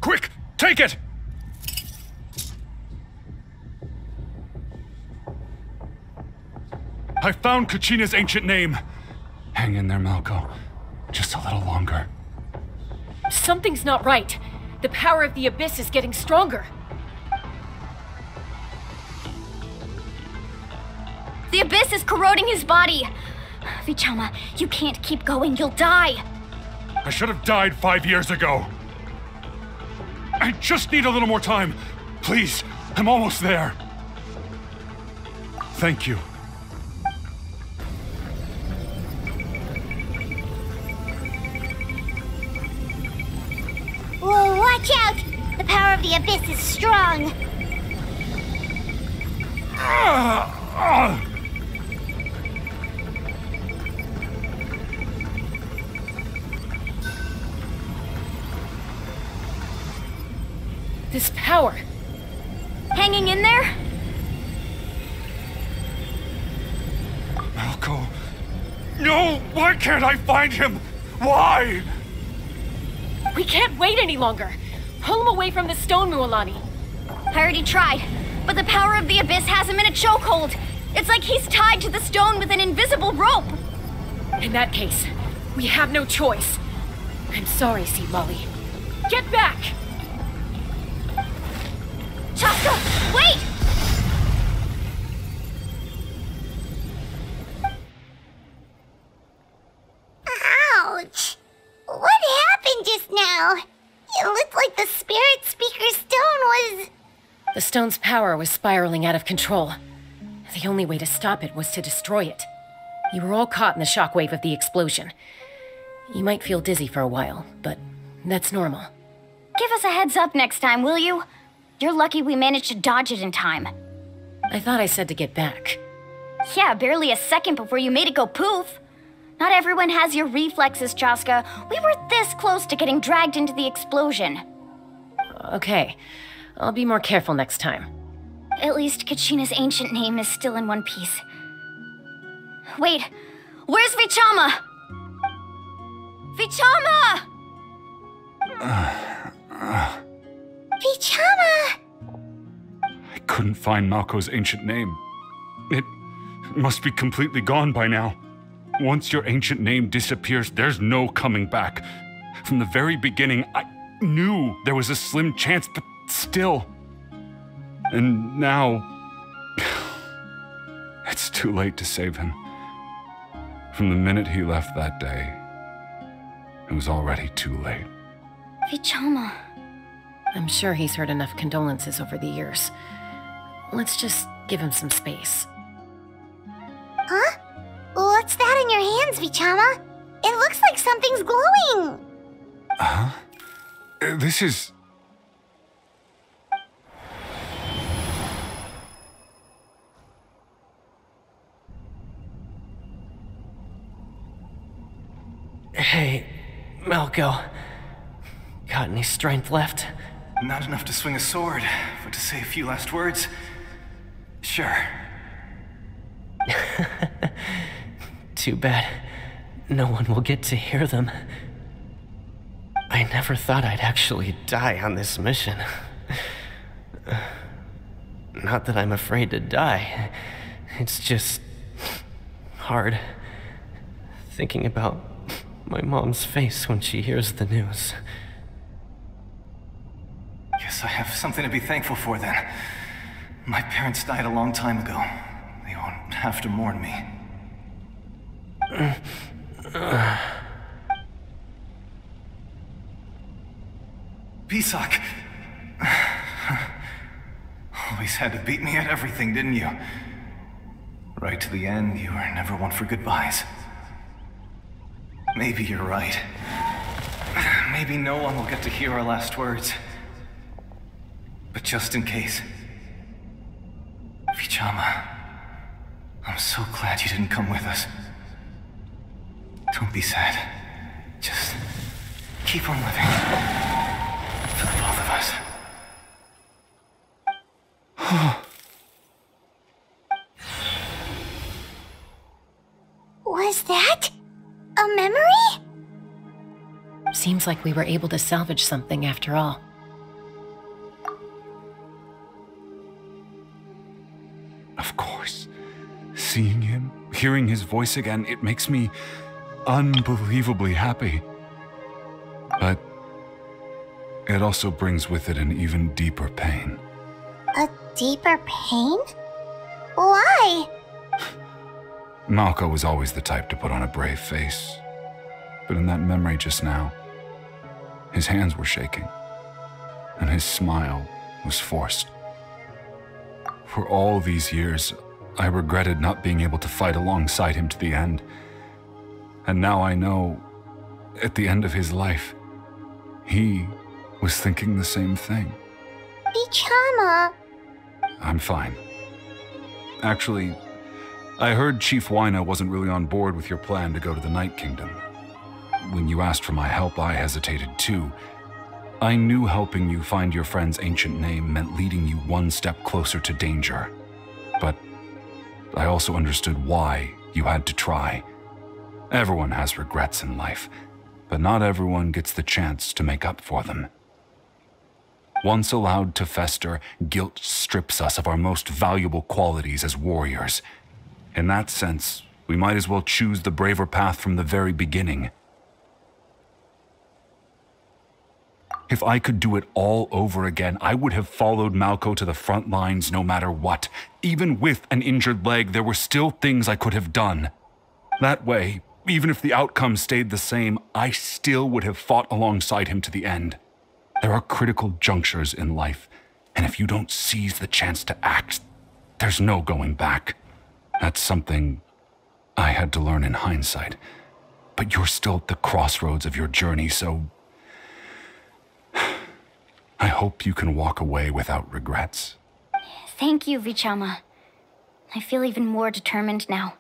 Quick, take it! I found Kachina's ancient name. Hang in there, Malco. Just a little longer. Something's not right. The power of the Abyss is getting stronger. The Abyss is corroding his body. Vichama, you can't keep going. You'll die. I should have died 5 years ago. I just need a little more time. Please, I'm almost there. Thank you. Whoa, watch out! The power of the Abyss is strong. This power. Hanging in there? Malco. No! Why can't I find him? Why? We can't wait any longer. Pull him away from the stone, Mualani. I already tried, but the power of the Abyss has him in a chokehold. It's like he's tied to the stone with an invisible rope. In that case, we have no choice. I'm sorry, Sea Molly. Get back! Chaska, wait! Ouch! What happened just now? It looked like the Spirit Speaker's stone was... The stone's power was spiraling out of control. The only way to stop it was to destroy it. You were all caught in the shockwave of the explosion. You might feel dizzy for a while, but that's normal. Give us a heads up next time, will you? You're lucky we managed to dodge it in time. I thought I said to get back. Yeah, barely a second before you made it go poof. Not everyone has your reflexes, Chaska. We were this close to getting dragged into the explosion. Okay, I'll be more careful next time. At least Kachina's ancient name is still in one piece. Wait, where's Vichama? Vichama! Vichama! I couldn't find Malco's ancient name. It must be completely gone by now. Once your ancient name disappears, there's no coming back. From the very beginning, I knew there was a slim chance, but still. And now... it's too late to save him. From the minute he left that day, it was already too late. Vichama. I'm sure he's heard enough condolences over the years. Let's just give him some space. Huh? What's that in your hands, Vichama? It looks like something's glowing. Huh? This is... Hey, Malco. Got any strength left? Not enough to swing a sword, but to say a few last words? Sure. Too bad no one will get to hear them. I never thought I'd actually die on this mission. Not that I'm afraid to die. It's just hard thinking about my mom's face when she hears the news. guess I have something to be thankful for then. My parents died a long time ago. They won't have to mourn me. Pisak! Always had to beat me at everything, didn't you? Right to the end, you were never one for goodbyes. Maybe you're right. Maybe no one will get to hear our last words. But just in case... Vichama, I'm so glad you didn't come with us. Don't be sad. Just keep on living. For the both of us. Was that a memory? Seems like we were able to salvage something after all. Of course. Seeing him, hearing his voice again, it makes me unbelievably happy. But it also brings with it an even deeper pain. A deeper pain? Why? Malko was always the type to put on a brave face. But in that memory just now, his hands were shaking, and his smile was forced. For all these years, I regretted not being able to fight alongside him to the end. And now I know, at the end of his life, he was thinking the same thing. Vichama. I'm fine. Actually, I heard Chief Wyna wasn't really on board with your plan to go to the Night Kingdom. When you asked for my help, I hesitated too. I knew helping you find your friend's ancient name meant leading you one step closer to danger. But I also understood why you had to try. Everyone has regrets in life, but not everyone gets the chance to make up for them. Once allowed to fester, guilt strips us of our most valuable qualities as warriors. In that sense, we might as well choose the braver path from the very beginning. If I could do it all over again, I would have followed Malko to the front lines no matter what. Even with an injured leg, there were still things I could have done. That way, even if the outcome stayed the same, I still would have fought alongside him to the end. There are critical junctures in life, and if you don't seize the chance to act, there's no going back. That's something I had to learn in hindsight. But you're still at the crossroads of your journey, so I hope you can walk away without regrets. Thank you, Vichama. I feel even more determined now.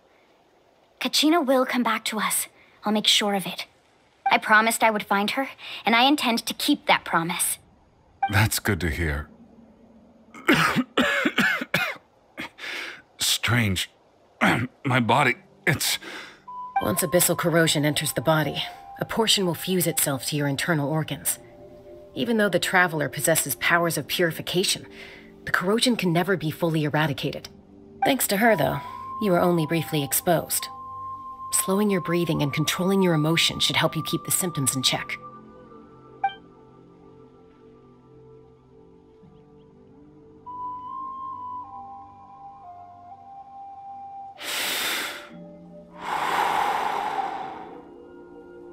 Kachina will come back to us. I'll make sure of it. I promised I would find her, and I intend to keep that promise. That's good to hear. Strange. My body, it's... Once abyssal corrosion enters the body, a portion will fuse itself to your internal organs. Even though the Traveler possesses powers of purification, the corrosion can never be fully eradicated. Thanks to her, though, you were only briefly exposed. Slowing your breathing and controlling your emotions should help you keep the symptoms in check.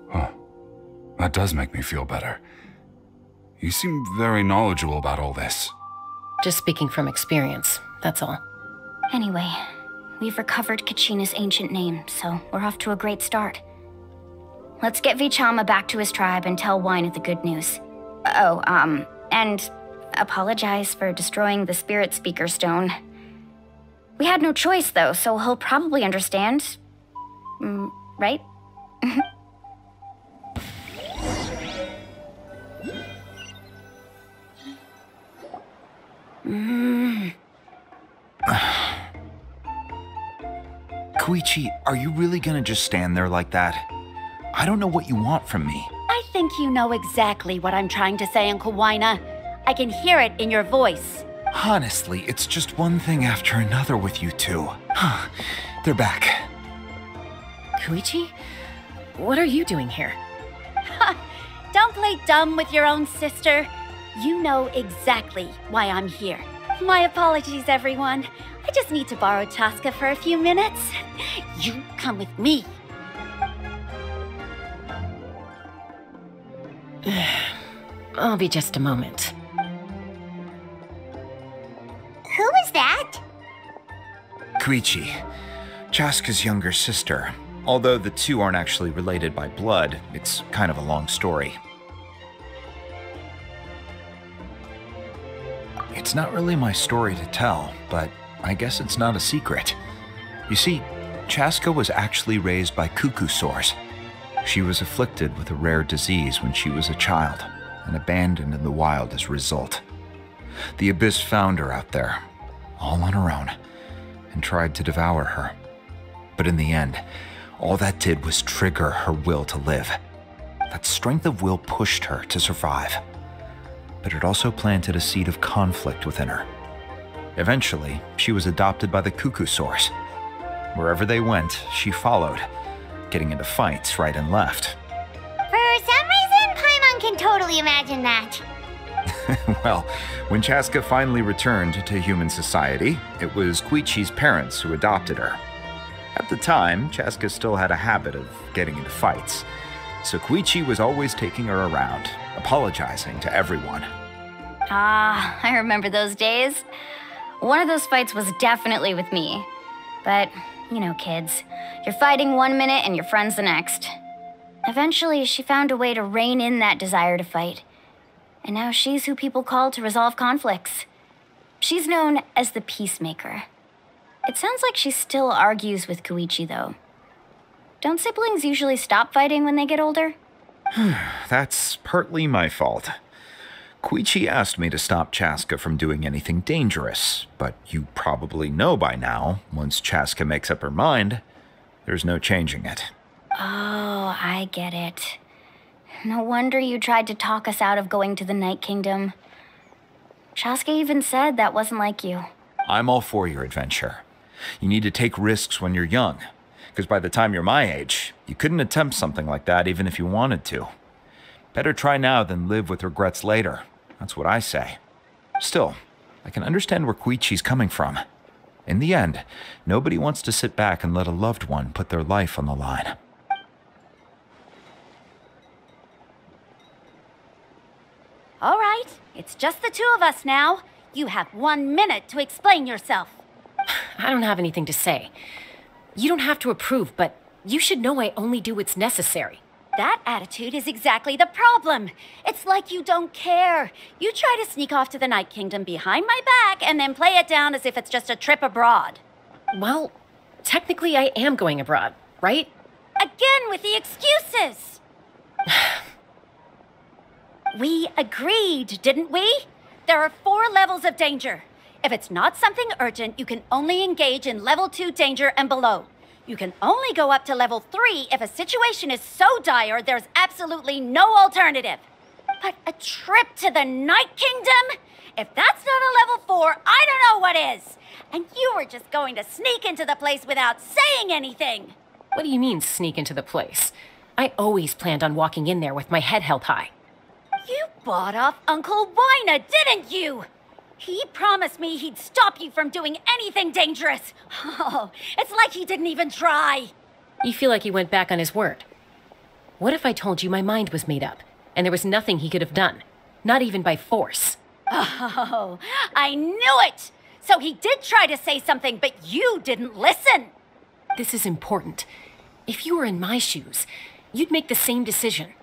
Huh. That does make me feel better. You seem very knowledgeable about all this. Just speaking from experience, that's all. Anyway, we've recovered Kachina's ancient name, so we're off to a great start. Let's get Vichama back to his tribe and tell Wyna the good news. And apologize for destroying the Spirit Speaker Stone. We had no choice, though, so he'll probably understand. Right? Koichi, are you really gonna just stand there like that? I don't know what you want from me. I think you know exactly what I'm trying to say, Uncle Wyna. I can hear it in your voice. Honestly, it's just one thing after another with you two. They're back. Koichi? What are you doing here? Don't play dumb with your own sister. You know exactly why I'm here. My apologies, everyone. I just need to borrow Chaska for a few minutes. You come with me. I'll be just a moment. Who is that? Koichi, Chaska's younger sister. Although the two aren't actually related by blood, it's kind of a long story. It's not really my story to tell, but I guess it's not a secret. You see, Chaska was actually raised by cuckoo sores. She was afflicted with a rare disease when she was a child and abandoned in the wild as a result. The Abyss found her out there, all on her own, and tried to devour her. But in the end, all that did was trigger her will to live. That strength of will pushed her to survive. But it also planted a seed of conflict within her. Eventually, she was adopted by the cuckoo sores. Wherever they went, she followed, getting into fights right and left. For some reason, Paimon can totally imagine that. Well, when Chaska finally returned to human society, it was Koichi's parents who adopted her. At the time, Chaska still had a habit of getting into fights, so Koichi was always taking her around, apologizing to everyone. Ah, I remember those days. One of those fights was definitely with me. But, you know, kids, you're fighting one minute and your friend's the next. Eventually, she found a way to rein in that desire to fight. And now she's who people call to resolve conflicts. She's known as the Peacemaker. It sounds like she still argues with Koichi, though. Don't siblings usually stop fighting when they get older? That's partly my fault. Koichi asked me to stop Chaska from doing anything dangerous, but you probably know by now, once Chaska makes up her mind, there's no changing it. Oh, I get it. No wonder you tried to talk us out of going to the Night Kingdom. Chaska even said that wasn't like you. I'm all for your adventure. You need to take risks when you're young, because by the time you're my age, you couldn't attempt something like that even if you wanted to. Better try now than live with regrets later. That's what I say. Still, I can understand where Koichi's coming from. In the end, nobody wants to sit back and let a loved one put their life on the line. All right, it's just the two of us now. You have 1 minute to explain yourself. I don't have anything to say. You don't have to approve, but you should know I only do what's necessary. That attitude is exactly the problem. It's like you don't care. You try to sneak off to the Night Kingdom behind my back and then play it down as if it's just a trip abroad. Well, technically I am going abroad, right? Again with the excuses. We agreed, didn't we? There are 4 levels of danger. If it's not something urgent, you can only engage in level 2 danger and below. You can only go up to level 3 if a situation is so dire there's absolutely no alternative. But a trip to the Night Kingdom? If that's not a level 4, I don't know what is. And you were just going to sneak into the place without saying anything. What do you mean, sneak into the place? I always planned on walking in there with my head held high. You bought off Uncle Wina, didn't you? He promised me he'd stop you from doing anything dangerous. Oh, it's like he didn't even try. You feel like he went back on his word. What if I told you my mind was made up, and there was nothing he could have done? Not even by force. Oh, I knew it! So he did try to say something, but you didn't listen. This is important. If you were in my shoes, you'd make the same decision.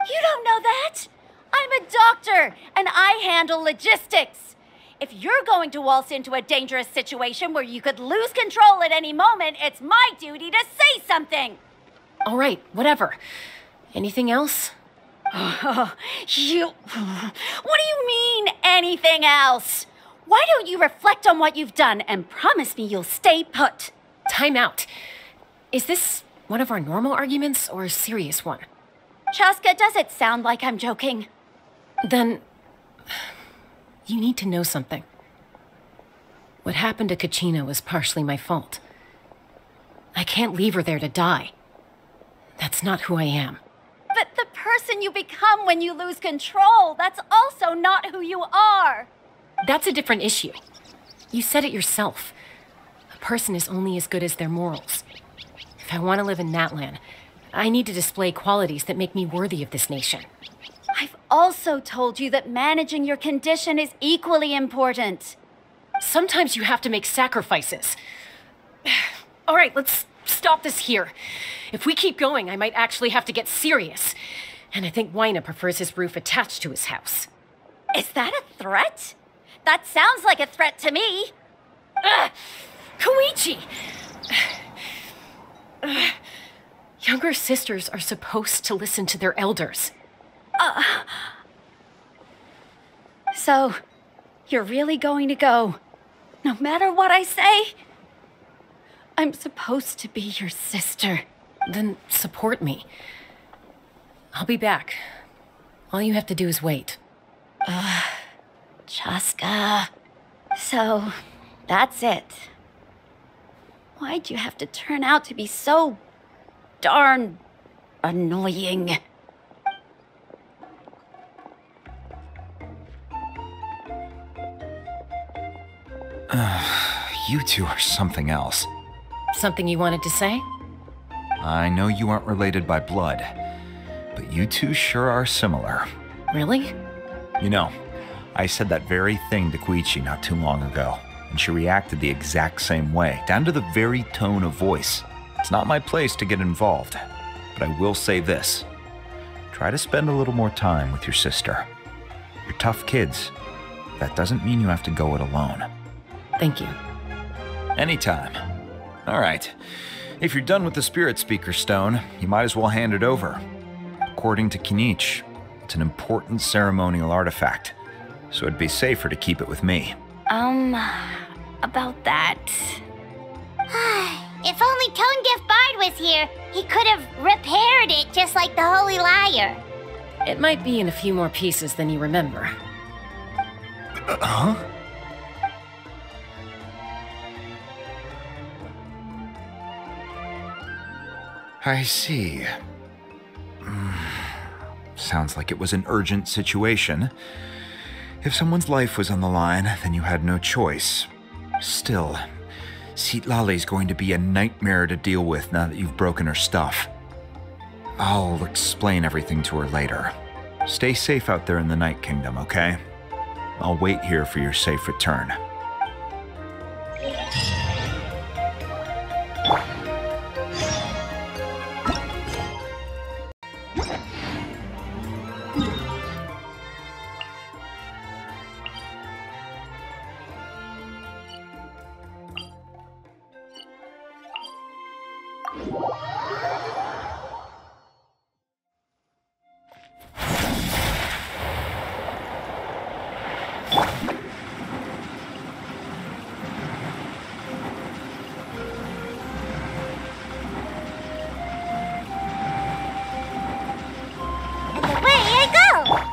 You don't know that? I'm a doctor, and I handle logistics. If you're going to waltz into a dangerous situation where you could lose control at any moment, it's my duty to say something. All right, whatever. Anything else? What do you mean, anything else? Why don't you reflect on what you've done and promise me you'll stay put? Time out. Is this one of our normal arguments or a serious one? Chaska, does it sound like I'm joking? Then you need to know something. What happened to Kachina was partially my fault. I can't leave her there to die. That's not who I am. But the person you become when you lose control, that's also so not who you are. That's a different issue. You said it yourself. A person is only as good as their morals. If I want to live in Natlan, I need to display qualities that make me worthy of this nation. I've also told you that managing your condition is equally important. Sometimes you have to make sacrifices. All right, let's stop this here. If we keep going, I might actually have to get serious. And I think Wyna prefers his roof attached to his house. Is that a threat? That sounds like a threat to me. Koichi! Younger sisters are supposed to listen to their elders. So, you're really going to go, no matter what I say? I'm supposed to be your sister. Then support me. I'll be back. All you have to do is wait. Chaska. So, that's it. Why'd you have to turn out to be so darn annoying? You two are something else. Something you wanted to say? I know you aren't related by blood, but you two sure are similar. Really? You know, I said that very thing to Koichi not too long ago, and she reacted the exact same way, down to the very tone of voice. It's not my place to get involved, but I will say this. Try to spend a little more time with your sister. You're tough kids. That doesn't mean you have to go it alone. Thank you. Anytime. All right. If you're done with the Spirit Speaker Stone, you might as well hand it over. According to Kinich, it's an important ceremonial artifact, so it'd be safer to keep it with me. About that. If only Tone Deaf Bard was here, he could have repaired it just like the Holy Liar. It might be in a few more pieces than you remember. Huh? I see. Sounds like it was an urgent situation. If someone's life was on the line, then you had no choice. Still, Citlali's going to be a nightmare to deal with now that you've broken her stuff. I'll explain everything to her later. Stay safe out there in the Night Kingdom, okay? I'll wait here for your safe return.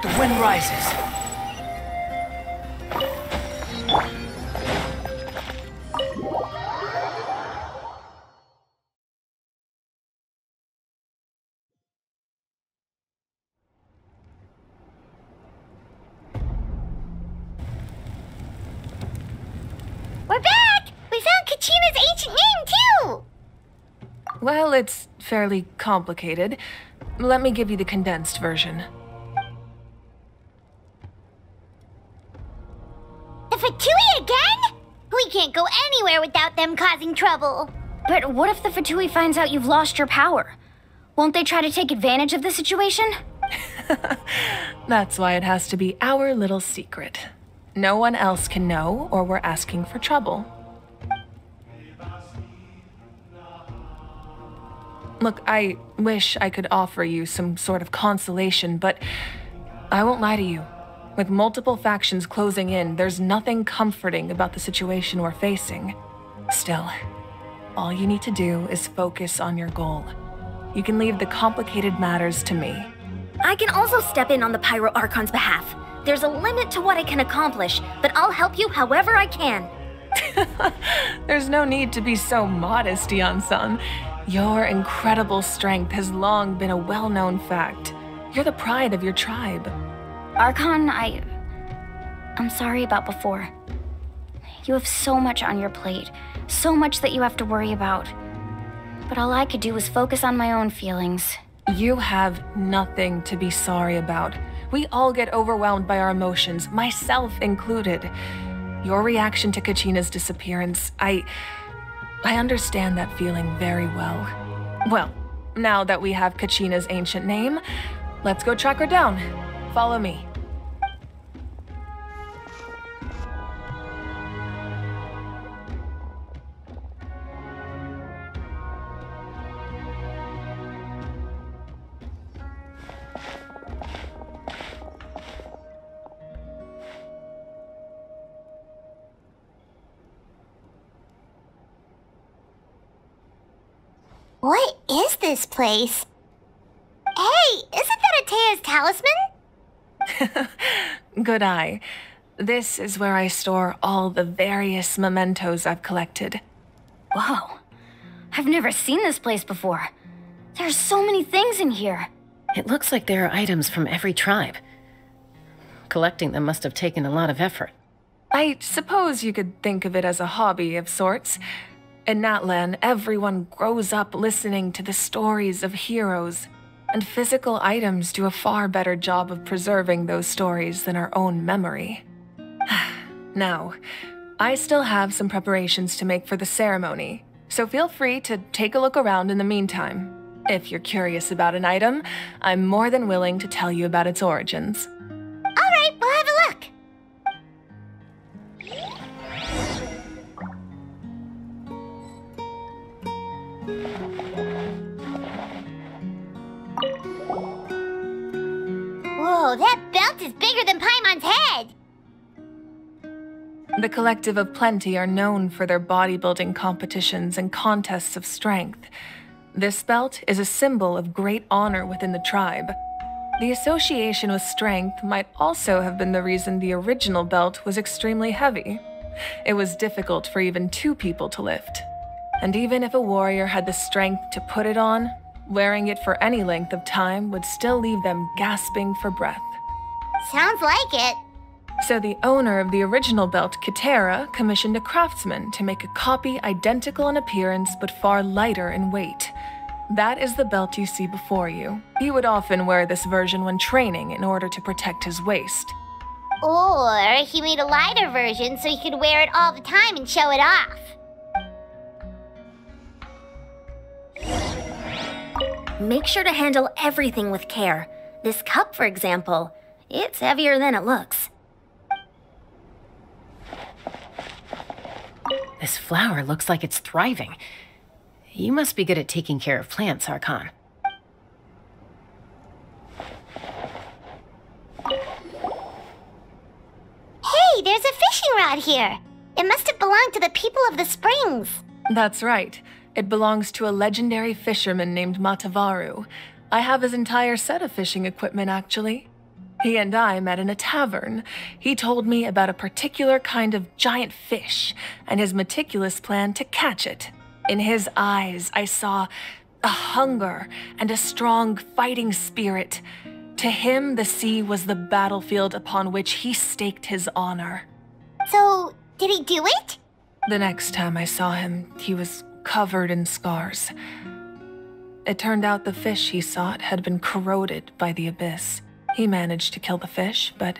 The wind rises. We're back! We found Kachina's ancient name, too! Well, it's fairly complicated. Let me give you the condensed version. The Fatui again? We can't go anywhere without them causing trouble. But what if the Fatui finds out you've lost your power? Won't they try to take advantage of the situation? That's why it has to be our little secret. No one else can know, or we're asking for trouble. Look, I wish I could offer you some sort of consolation, but I won't lie to you. With multiple factions closing in, there's nothing comforting about the situation we're facing. Still, all you need to do is focus on your goal. You can leave the complicated matters to me. I can also step in on the Pyro Archon's behalf. There's a limit to what I can accomplish, but I'll help you however I can. There's no need to be so modest, Yan-san. Your incredible strength has long been a well-known fact. You're the pride of your tribe. Archon, I'm sorry about before. You have so much on your plate, so much that you have to worry about. But all I could do was focus on my own feelings. You have nothing to be sorry about. We all get overwhelmed by our emotions, myself included. Your reaction to Kachina's disappearance, I understand that feeling very well. Well, now that we have Kachina's ancient name, let's go track her down. Follow me. What is this place? Hey, isn't that Atea's talisman? Good eye. This is where I store all the various mementos I've collected. Whoa. I've never seen this place before. There's so many things in here. It looks like there are items from every tribe. Collecting them must have taken a lot of effort. I suppose you could think of it as a hobby of sorts. In Natlan, everyone grows up listening to the stories of heroes, and physical items do a far better job of preserving those stories than our own memory. Now, I still have some preparations to make for the ceremony, so feel free to take a look around in the meantime. If you're curious about an item, I'm more than willing to tell you about its origins. All right, we'll have a look. Whoa, that belt is bigger than Paimon's head! The Collective of Plenty are known for their bodybuilding competitions and contests of strength. This belt is a symbol of great honor within the tribe. The association with strength might also have been the reason the original belt was extremely heavy. It was difficult for even 2 people to lift. And even if a warrior had the strength to put it on, wearing it for any length of time would still leave them gasping for breath. Sounds like it. So the owner of the original belt, Kitera, commissioned a craftsman to make a copy identical in appearance but far lighter in weight. That is the belt you see before you. He would often wear this version when training in order to protect his waist. Or he made a lighter version so he could wear it all the time and show it off. Make sure to handle everything with care. This cup, for example, it's heavier than it looks. This flower looks like it's thriving. You must be good at taking care of plants, Archon. Hey, there's a fishing rod here. It must have belonged to the people of the springs. That's right. It belongs to a legendary fisherman named Matavaru. I have his entire set of fishing equipment, actually. He and I met in a tavern. He told me about a particular kind of giant fish and his meticulous plan to catch it. In his eyes, I saw a hunger and a strong fighting spirit. To him, the sea was the battlefield upon which he staked his honor. So, did he do it? The next time I saw him, he was covered in scars. It turned out the fish he sought had been corroded by the abyss. He managed to kill the fish, but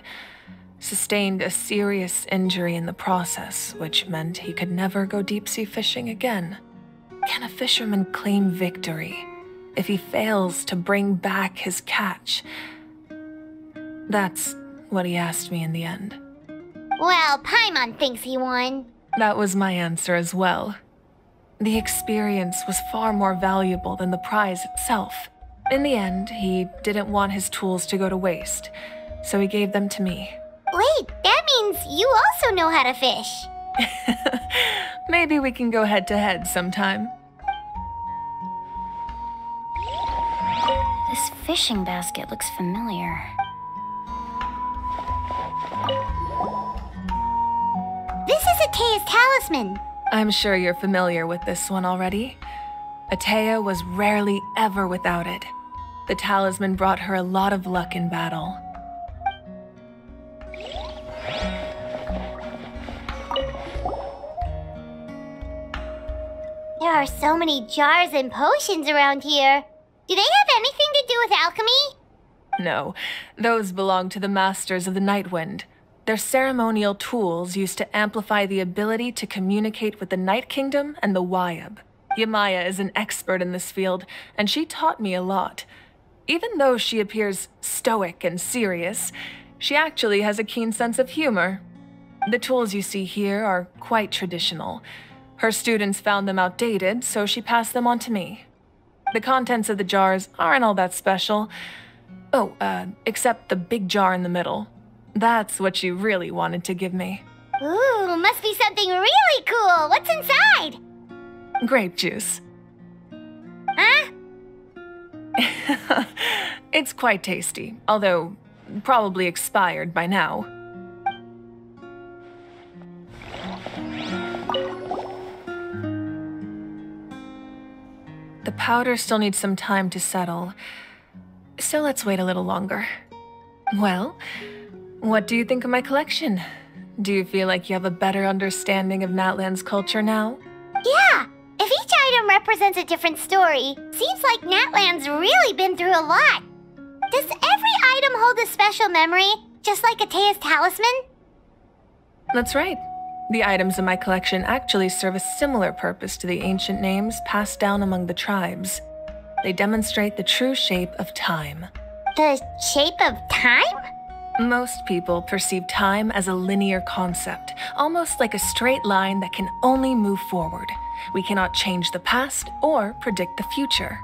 sustained a serious injury in the process, which meant he could never go deep-sea fishing again. Can a fisherman claim victory if he fails to bring back his catch? That's what he asked me in the end. Well, Paimon thinks he won. That was my answer as well. The experience was far more valuable than the prize itself. In the end, he didn't want his tools to go to waste, so he gave them to me. Wait, that means you also know how to fish. Maybe we can go head-to-head sometime. This fishing basket looks familiar. This is Atea's talisman. I'm sure you're familiar with this one already. Atea was rarely ever without it. The talisman brought her a lot of luck in battle. are so many jars and potions around here. Do they have anything to do with alchemy? No, those belong to the Masters of the Nightwind. They're ceremonial tools used to amplify the ability to communicate with the Night Kingdom and the Wyab. Yamaya is an expert in this field, and she taught me a lot. Even though she appears stoic and serious, she actually has a keen sense of humor. The tools you see here are quite traditional. Her students found them outdated, so she passed them on to me. The contents of the jars aren't all that special. Oh, except the big jar in the middle. That's what she really wanted to give me. Ooh, must be something really cool. What's inside? Grape juice. Huh? It's quite tasty, although probably expired by now. The powder still needs some time to settle, so let's wait a little longer. Well, what do you think of my collection? Do you feel like you have a better understanding of Natlan's culture now? Yeah! If each item represents a different story, seems like Natlan's really been through a lot. Does every item hold a special memory, just like Atea's talisman? That's right. The items in my collection actually serve a similar purpose to the ancient names passed down among the tribes. They demonstrate the true shape of time. The shape of time? Most people perceive time as a linear concept, almost like a straight line that can only move forward. We cannot change the past or predict the future.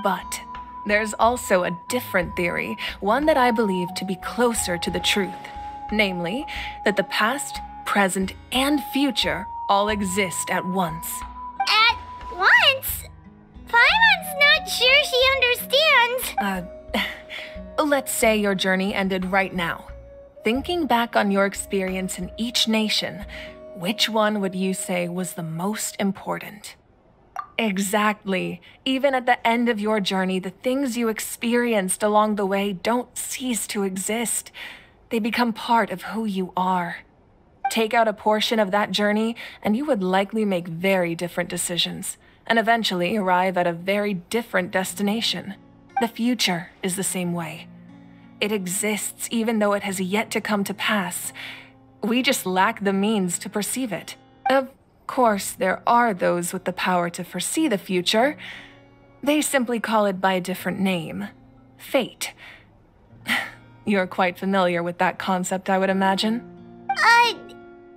But there's also a different theory, one that I believe to be closer to the truth. Namely, that the past, present, and future all exist at once. At once? Paimon's not sure she understands. Let's say your journey ended right now. Thinking back on your experience in each nation, which one would you say was the most important? Exactly. Even at the end of your journey, the things you experienced along the way don't cease to exist. They become part of who you are. Take out a portion of that journey, and you would likely make very different decisions, and eventually arrive at a very different destination. The future is the same way. It exists even though it has yet to come to pass. We just lack the means to perceive it. Of course, there are those with the power to foresee the future. They simply call it by a different name. Fate. You're quite familiar with that concept, I would imagine.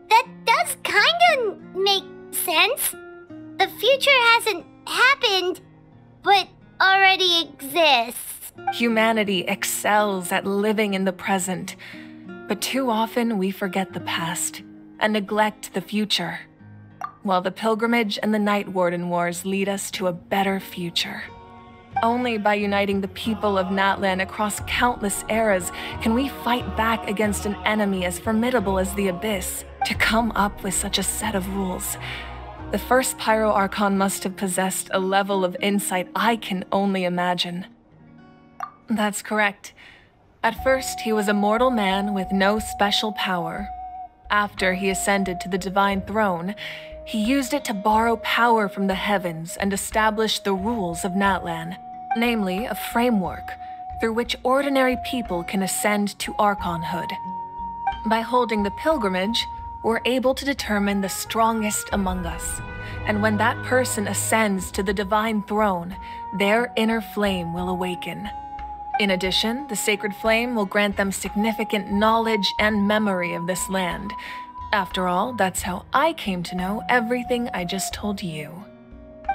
That does kinda make sense. The future hasn't happened, but already exists. Humanity excels at living in the present, but too often we forget the past and neglect the future, while the pilgrimage and the Night Warden Wars lead us to a better future. Only by uniting the people of Natlan across countless eras can we fight back against an enemy as formidable as the Abyss. To come up with such a set of rules, the first Pyro Archon must have possessed a level of insight I can only imagine. That's correct. At first, he was a mortal man with no special power. After he ascended to the Divine Throne, he used it to borrow power from the heavens and establish the rules of Natlan, namely a framework through which ordinary people can ascend to Archonhood. By holding the pilgrimage, we're able to determine the strongest among us, and when that person ascends to the Divine Throne, their inner flame will awaken. In addition, the sacred flame will grant them significant knowledge and memory of this land. After all, that's how I came to know everything I just told you.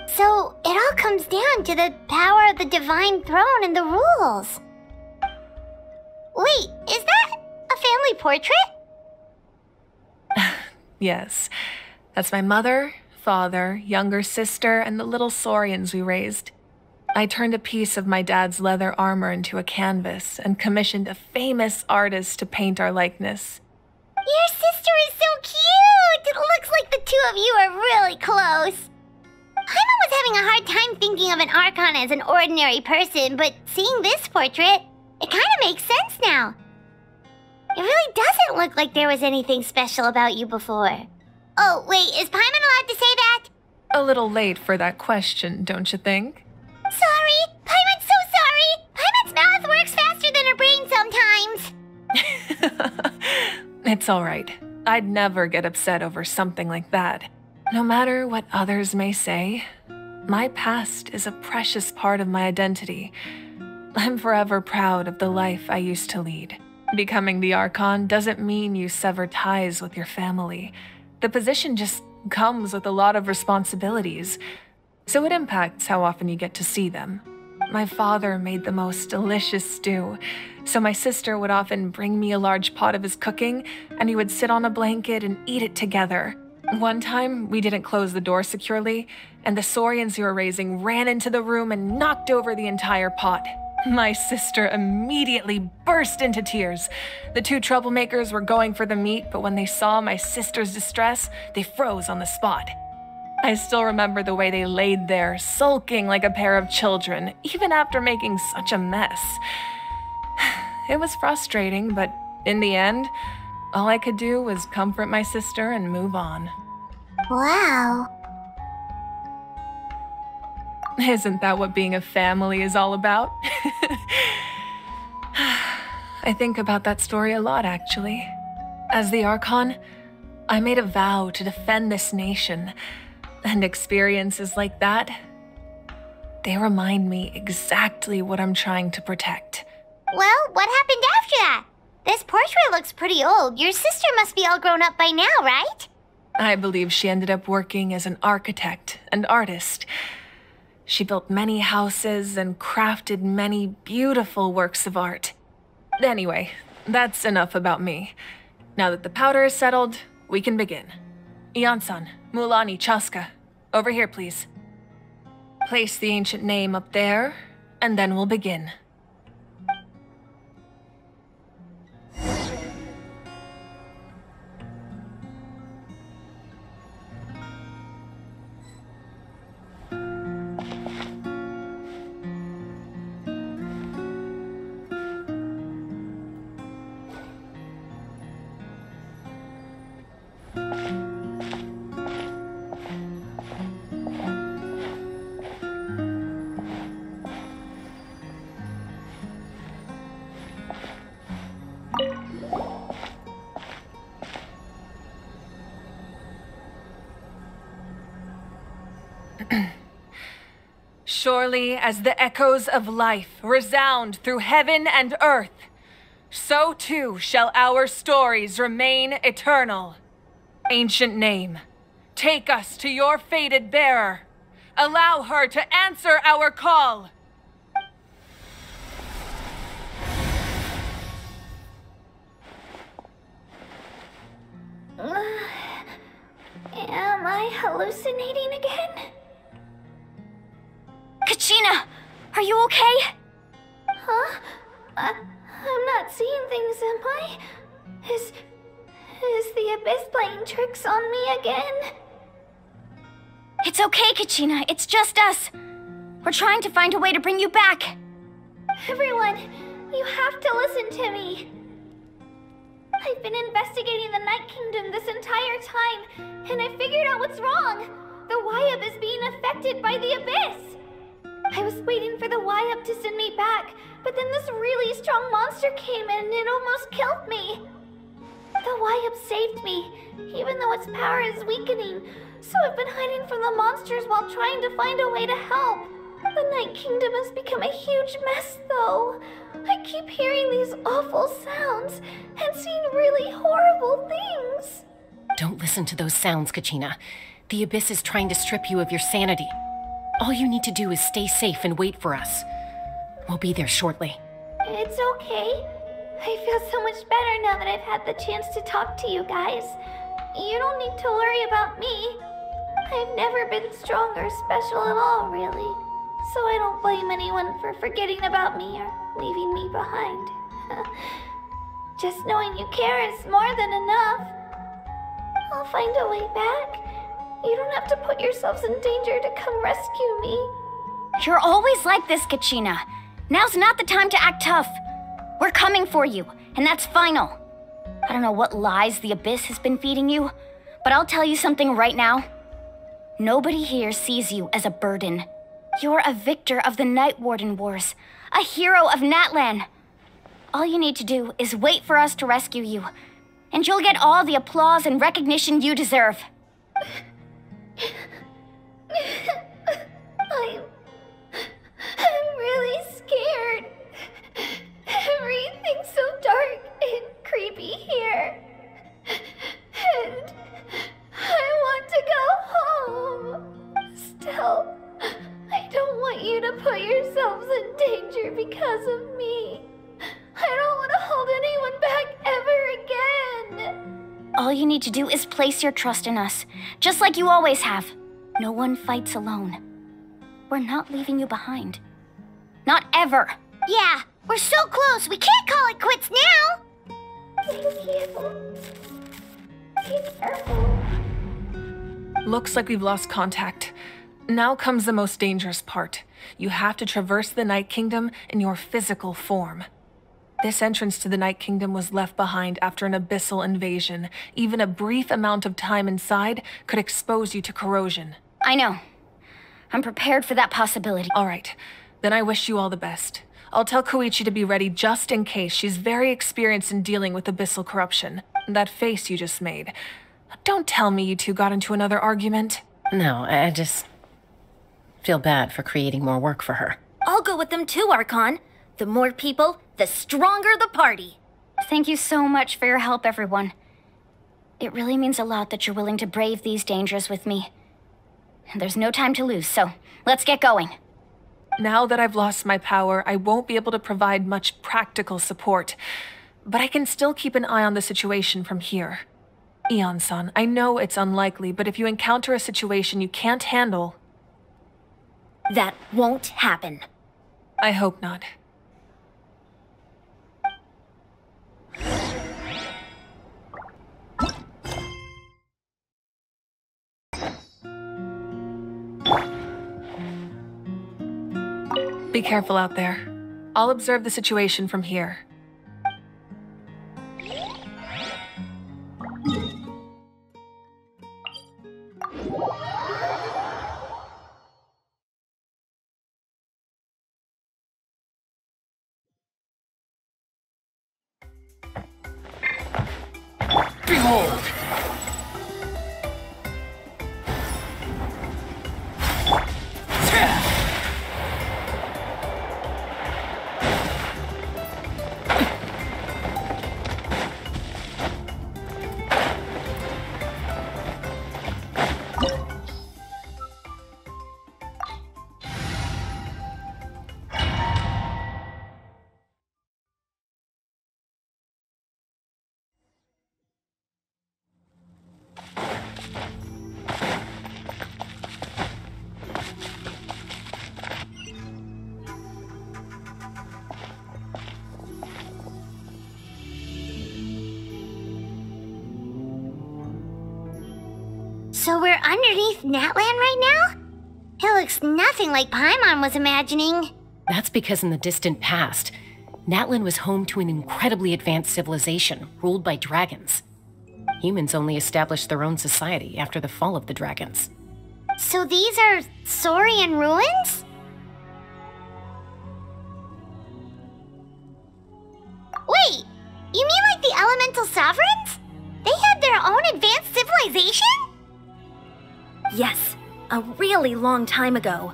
So, it all comes down to the power of the Divine Throne and the rules. Wait, is that a family portrait? Yes, that's my mother, father, younger sister, and the little saurians we raised. I turned a piece of my dad's leather armor into a canvas and commissioned a famous artist to paint our likeness. Your sister is so cute! It looks like the two of you are really close. Paimon was having a hard time thinking of an Archon as an ordinary person, but seeing this portrait, it kind of makes sense now. It really doesn't look like there was anything special about you before. Oh, wait, is Paimon allowed to say that? A little late for that question, don't you think? Sorry! Paimon's so sorry! Paimon's mouth works faster than her brain sometimes! It's alright. I'd never get upset over something like that. No matter what others may say, my past is a precious part of my identity. I'm forever proud of the life I used to lead. Becoming the Archon doesn't mean you sever ties with your family. The position just comes with a lot of responsibilities, so it impacts how often you get to see them. My father made the most delicious stew, so my sister would often bring me a large pot of his cooking, and we would sit on a blanket and eat it together. One time, we didn't close the door securely, and the Saurians who were raising ran into the room and knocked over the entire pot. My sister immediately burst into tears. The two troublemakers were going for the meat, but when they saw my sister's distress, they froze on the spot. I still remember the way they laid there, sulking like a pair of children, even after making such a mess. It was frustrating, but in the end, all I could do was comfort my sister and move on. Wow. Isn't that what being a family is all about? I think about that story a lot, actually. As the Archon, I made a vow to defend this nation, and experiences like that, they remind me exactly what I'm trying to protect. Well, what happened after that? This portrait looks pretty old. Your sister must be all grown up by now, right? I believe she ended up working as an architect and artist. She built many houses and crafted many beautiful works of art. Anyway, that's enough about me. Now that the powder is settled, we can begin. Ian-san, Mulani, Chaska, over here, please. Place the ancient name up there, and then we'll begin. Surely as the echoes of life resound through heaven and earth, so too shall our stories remain eternal. Ancient name, take us to your fated bearer. Allow her to answer our call. Am I hallucinating again? Kachina, are you okay? Huh? I'm not seeing things, am I? Is the Abyss playing tricks on me again? It's okay, Kachina. It's just us. We're trying to find a way to bring you back. Everyone, you have to listen to me. I've been investigating the Night Kingdom this entire time, and I figured out what's wrong. The Wyab is being affected by the Abyss. I was waiting for the Wyab to send me back, but then this really strong monster came in and it almost killed me. The Wyab saved me, even though its power is weakening, so I've been hiding from the monsters while trying to find a way to help. The Night Kingdom has become a huge mess, though. I keep hearing these awful sounds and seeing really horrible things. Don't listen to those sounds, Kachina. The Abyss is trying to strip you of your sanity. All you need to do is stay safe and wait for us. We'll be there shortly. It's okay. I feel so much better now that I've had the chance to talk to you guys. You don't need to worry about me. I've never been strong or special at all, really. So I don't blame anyone for forgetting about me or leaving me behind. Just knowing you care is more than enough. I'll find a way back. You don't have to put yourselves in danger to come rescue me. You're always like this, Kachina. Now's not the time to act tough. We're coming for you, and that's final. I don't know what lies the Abyss has been feeding you, but I'll tell you something right now. Nobody here sees you as a burden. You're a victor of the Night Warden Wars, a hero of Natlan. All you need to do is wait for us to rescue you, and you'll get all the applause and recognition you deserve. I'm really scared. Everything's so dark and creepy here. And I want to go home. Still, I don't want you to put yourselves in danger because of me. I don't want to hold anyone back ever again. All you need to do is place your trust in us, just like you always have. No one fights alone. We're not leaving you behind. Not ever. Yeah, we're so close. We can't call it quits now. Thank you. Be careful. Looks like we've lost contact. Now comes the most dangerous part. You have to traverse the Night Kingdom in your physical form. This entrance to the Night Kingdom was left behind after an abyssal invasion. Even a brief amount of time inside could expose you to corrosion. I know. I'm prepared for that possibility. All right. Then I wish you all the best. I'll tell Koichi to be ready just in case. She's very experienced in dealing with abyssal corruption. That face you just made. Don't tell me you two got into another argument. No, I just feel bad for creating more work for her. I'll go with them too, Archon. The more people, the stronger the party. Thank you so much for your help, everyone. It really means a lot that you're willing to brave these dangers with me. There's no time to lose, so let's get going. Now that I've lost my power, I won't be able to provide much practical support. But I can still keep an eye on the situation from here. Eon-san, I know it's unlikely, but if you encounter a situation you can't handle... That won't happen. I hope not. Be careful out there. I'll observe the situation from here. Behold! So we're underneath Natlan right now? It looks nothing like Paimon was imagining. That's because in the distant past, Natlan was home to an incredibly advanced civilization ruled by dragons. Humans only established their own society after the fall of the dragons. So these are Saurian ruins? Wait, you mean like the elemental sovereigns? They had their own advanced civilization? Yes, a really long time ago.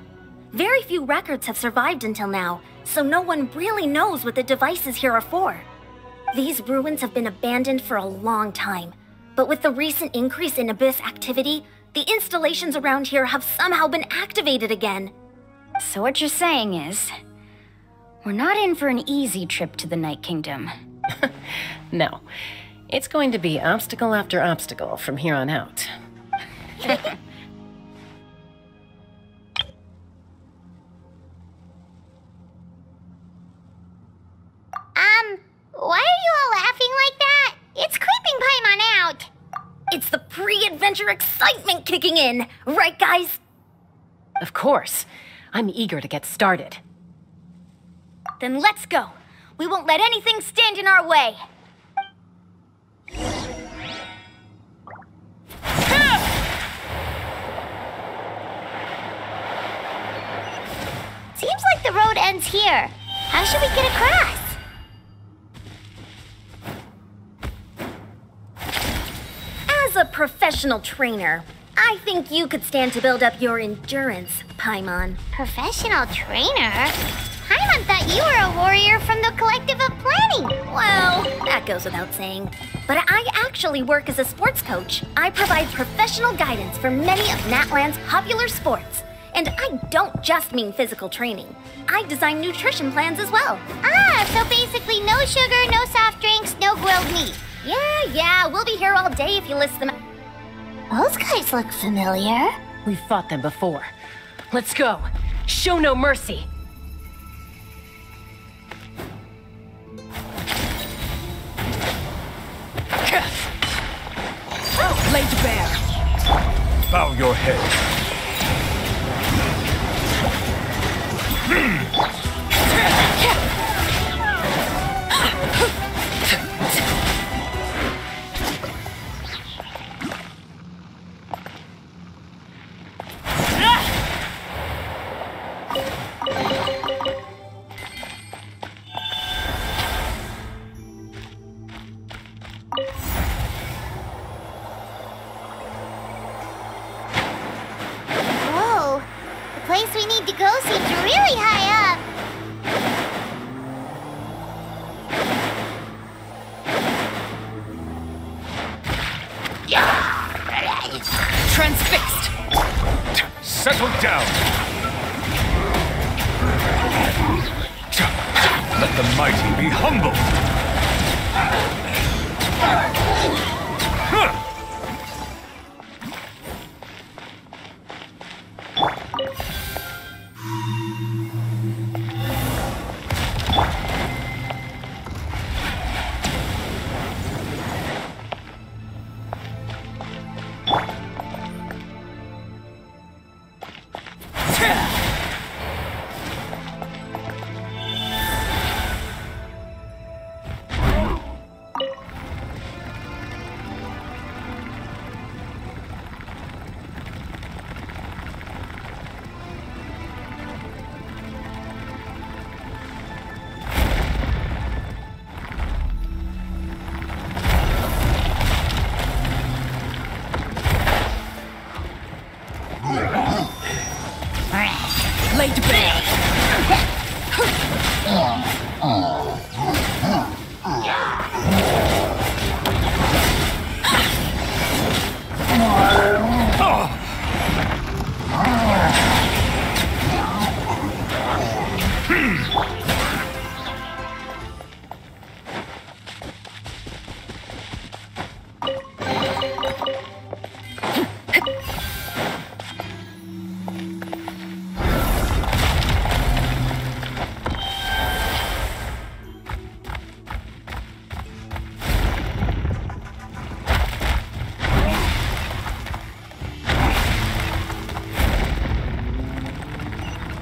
Very few records have survived until now, so no one really knows what the devices here are for. These ruins have been abandoned for a long time, but with the recent increase in Abyss activity, the installations around here have somehow been activated again. So what you're saying is, we're not in for an easy trip to the Night Kingdom. No, it's going to be obstacle after obstacle from here on out. Why are you all laughing like that? It's creeping Paimon out. It's the pre-adventure excitement kicking in, right guys? Of course. I'm eager to get started. Then let's go. We won't let anything stand in our way. road ends here. How should we get across? As a professional trainer, I think you could stand to build up your endurance, Paimon. Professional trainer? Paimon thought you were a warrior from the Collective of Planning. Well, that goes without saying. But I actually work as a sports coach. I provide professional guidance for many of Natlan's popular sports. And I don't just mean physical training. I design nutrition plans as well. Ah, so basically no sugar, no soft drinks, no grilled meat. Yeah, we'll be here all day if you list them. Those guys look familiar. We've fought them before. Let's go. Show no mercy. Laid bare. Bow your head. Whoa, the place we need to go seems really high up. Transfixed. Settle down. Let the mighty be humble. Laid bare.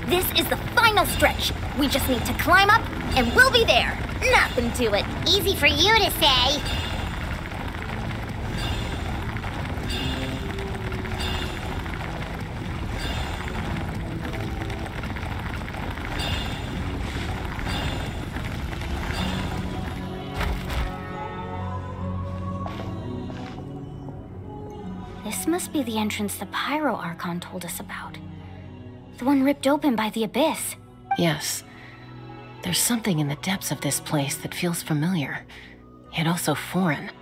This is the final stretch. We just need to climb up, and we'll be there. Nothing to it. Easy for you to say. This must be the entrance the Pyro Archon told us about. The one ripped open by the Abyss. Yes. There's something in the depths of this place that feels familiar, yet also foreign.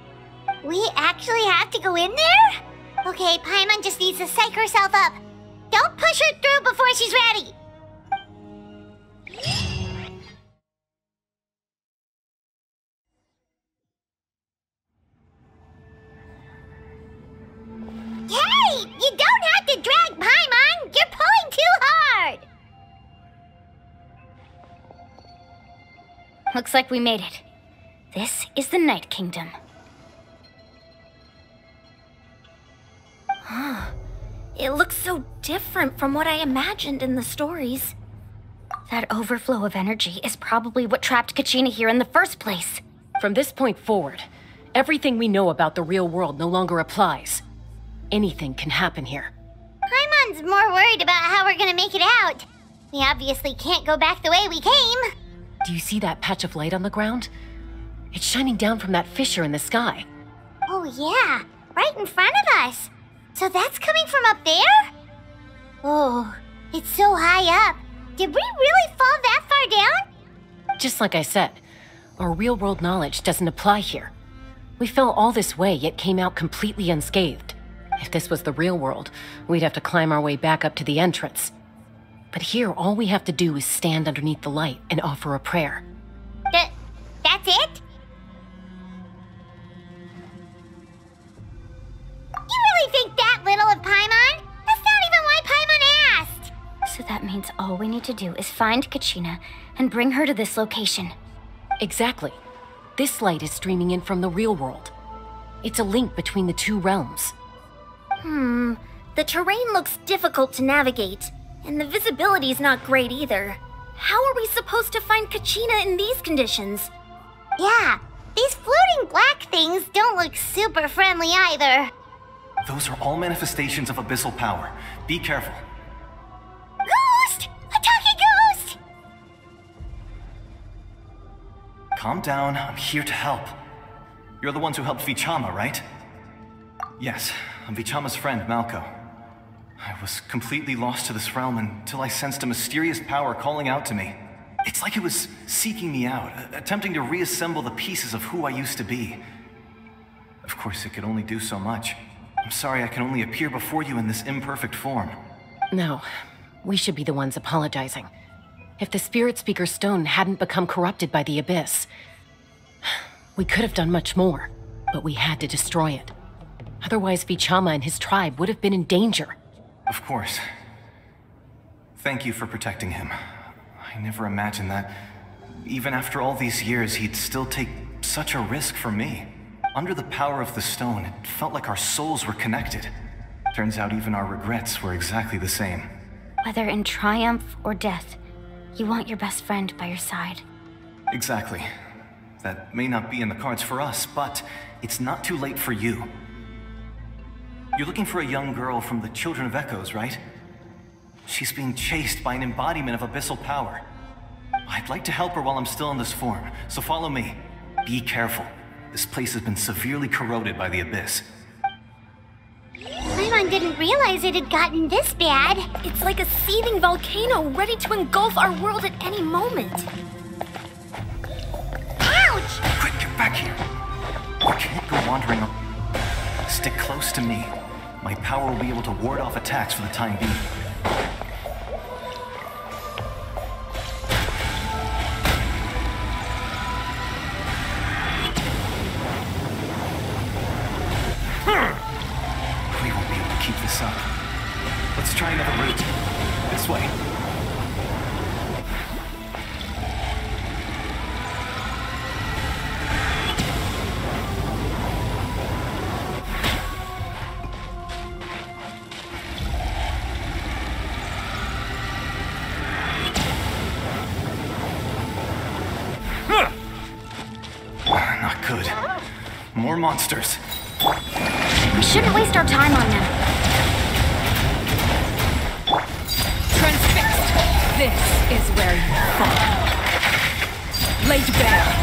We actually have to go in there? Okay, Paimon just needs to psych herself up. Don't push her through before she's ready. Hey! You don't have to drag Paimon! You're pulling too hard! Looks like we made it. This is the Night Kingdom. It looks so different from what I imagined in the stories. That overflow of energy is probably what trapped Kachina here in the first place. From this point forward, everything we know about the real world no longer applies. Anything can happen here. Paimon's more worried about how we're gonna make it out. We obviously can't go back the way we came. Do you see that patch of light on the ground? It's shining down from that fissure in the sky. Oh yeah, right in front of us. So that's coming from up there? Oh, it's so high up. Did we really fall that far down? Just like I said, our real-world knowledge doesn't apply here. We fell all this way, yet came out completely unscathed. If this was the real world, we'd have to climb our way back up to the entrance. But here, all we have to do is stand underneath the light and offer a prayer. That's it? You really think that little of Paimon? That's not even why Paimon asked! So that means all we need to do is find Kachina and bring her to this location. Exactly. This light is streaming in from the real world. It's a link between the two realms. The terrain looks difficult to navigate, and the visibility's not great either. How are we supposed to find Kachina in these conditions? Yeah, these floating black things don't look super friendly either. Those are all manifestations of abyssal power. Be careful. Ghost! A talking ghost! Calm down, I'm here to help. You're the ones who helped Vichama, right? Yes, I'm Vichama's friend, Malko. I was completely lost to this realm until I sensed a mysterious power calling out to me. It's like it was seeking me out, attempting to reassemble the pieces of who I used to be. Of course, it could only do so much. I'm sorry I can only appear before you in this imperfect form. No, we should be the ones apologizing. If the Spirit Speaker Stone hadn't become corrupted by the Abyss, we could have done much more, but we had to destroy it. Otherwise, Vichama and his tribe would have been in danger. Of course. Thank you for protecting him. I never imagined that, even after all these years, he'd still take such a risk for me. Under the power of the stone, it felt like our souls were connected. Turns out even our regrets were exactly the same. Whether in triumph or death, you want your best friend by your side. Exactly. That may not be in the cards for us, but it's not too late for you. You're looking for a young girl from the Children of Echoes, right? She's being chased by an embodiment of abyssal power. I'd like to help her while I'm still in this form, so follow me. Be careful. This place has been severely corroded by the Abyss. Paimon didn't realize it had gotten this bad. It's like a seething volcano ready to engulf our world at any moment. Ouch! Quick, get back here. You can't go wandering. Stick close to me. My power will be able to ward off attacks for the time being. We won't be able to keep this up. Let's try another route. This way. Not good. More monsters. We shouldn't waste our time on them. Transfixed. This is where you fall. Laid bare.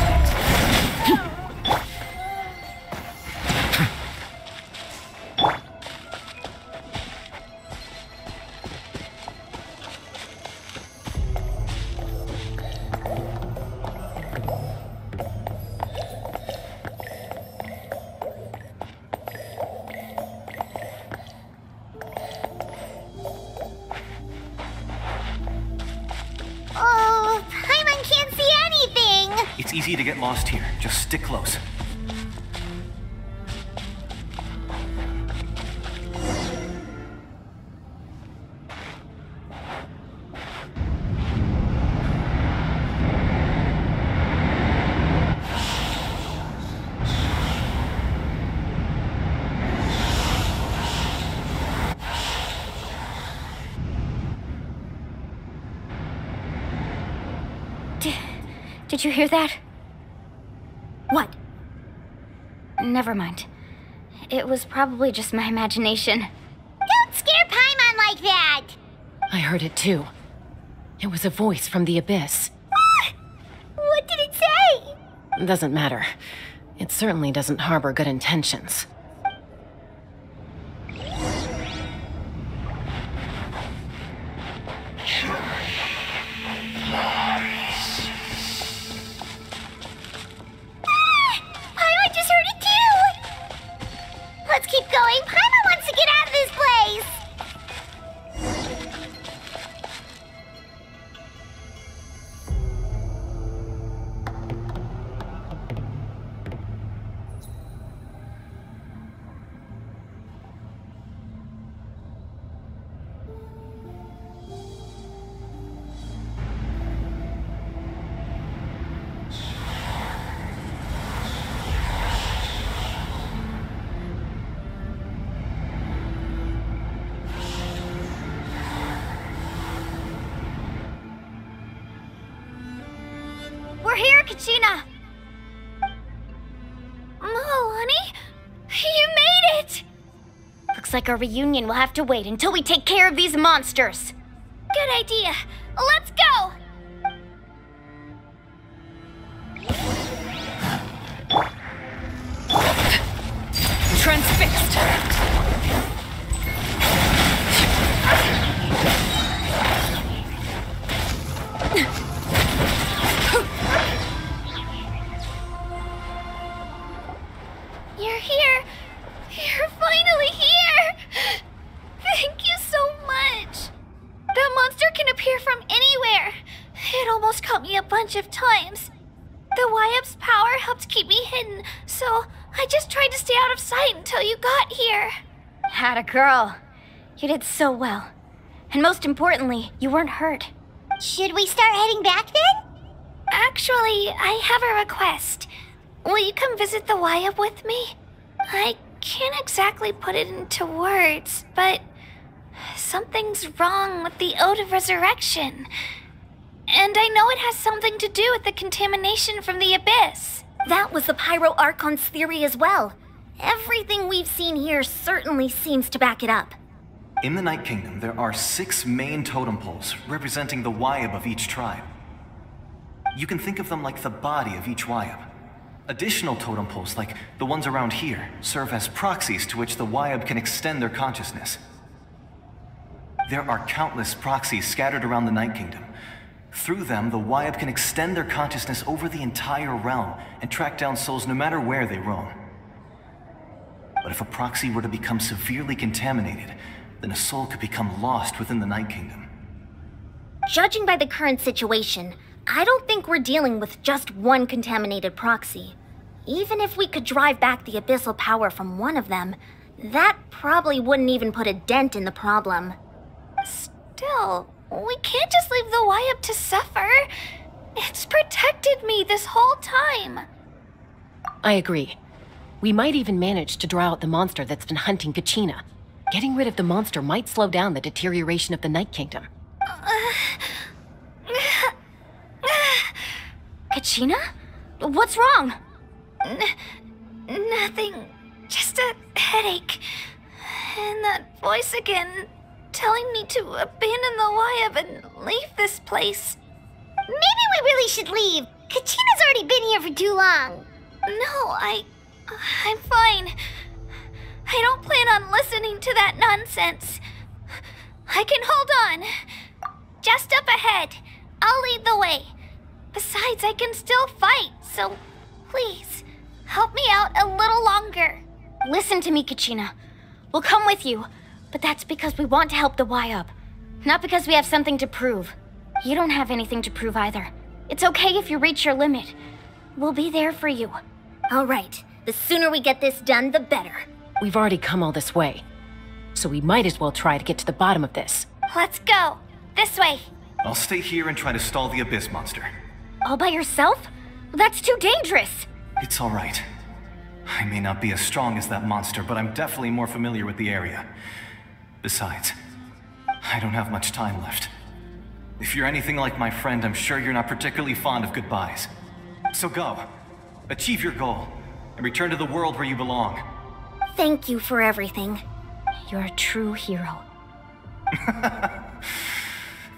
Oh, Paimon can't see anything! It's easy to get lost here. Just stick close. Did you hear that? What? Never mind. It was probably just my imagination. Don't scare Paimon like that! I heard it too. It was a voice from the Abyss. What did it say? Doesn't matter. It certainly doesn't harbor good intentions. Paimon just heard it too! Let's keep going. Paimon wants to get out of this place! We're here, Kachina! Honey? You made it! Looks like our reunion will have to wait until we take care of these monsters. Good idea. Let's go! Transfixed. You're here. You're finally here. Thank you so much. That monster can appear from anywhere. It almost caught me a bunch of times. The Wyap's power helped keep me hidden, so I just tried to stay out of sight until you got here. Atta girl. You did so well. And most importantly, you weren't hurt. Should we start heading back then? Actually, I have a request. Will you come visit the Wyap with me? I can't exactly put it into words, but something's wrong with the Ode of Resurrection. And I know it has something to do with the contamination from the Abyss. That was the Pyro Archon's theory as well. Everything we've seen here certainly seems to back it up. In the Night Kingdom, there are 6 main totem poles representing the Wyap of each tribe. You can think of them like the body of each Wyap. Additional totem poles, like the ones around here, serve as proxies to which the Wyap can extend their consciousness. There are countless proxies scattered around the Night Kingdom. Through them, the Wyap can extend their consciousness over the entire realm and track down souls no matter where they roam. But if a proxy were to become severely contaminated, then a soul could become lost within the Night Kingdom. Judging by the current situation, I don't think we're dealing with just one contaminated proxy. Even if we could drive back the abyssal power from one of them, that probably wouldn't even put a dent in the problem. Still, we can't just leave the Wyap to suffer. It's protected me this whole time. I agree. We might even manage to draw out the monster that's been hunting Kachina. Getting rid of the monster might slow down the deterioration of the Night Kingdom. Kachina? What's wrong? Nothing. Just a headache. And that voice again, telling me to abandon the Wyap and leave this place. Maybe we really should leave. Kachina's already been here for too long. No, I'm fine. I don't plan on listening to that nonsense. I can hold on. Just up ahead. I'll lead the way. Besides, I can still fight, so please, help me out a little longer. Listen to me, Kachina. We'll come with you, but that's because we want to help the Wyap, not because we have something to prove. You don't have anything to prove either. It's okay if you reach your limit. We'll be there for you. All right. The sooner we get this done, the better. We've already come all this way, so we might as well try to get to the bottom of this. Let's go. This way. I'll stay here and try to stall the Abyss monster. All by yourself? That's too dangerous. It's all right. I may not be as strong as that monster, but I'm definitely more familiar with the area. Besides, I don't have much time left. If you're anything like my friend, I'm sure you're not particularly fond of goodbyes. So go. Achieve your goal, and return to the world where you belong. Thank you for everything. You're a true hero.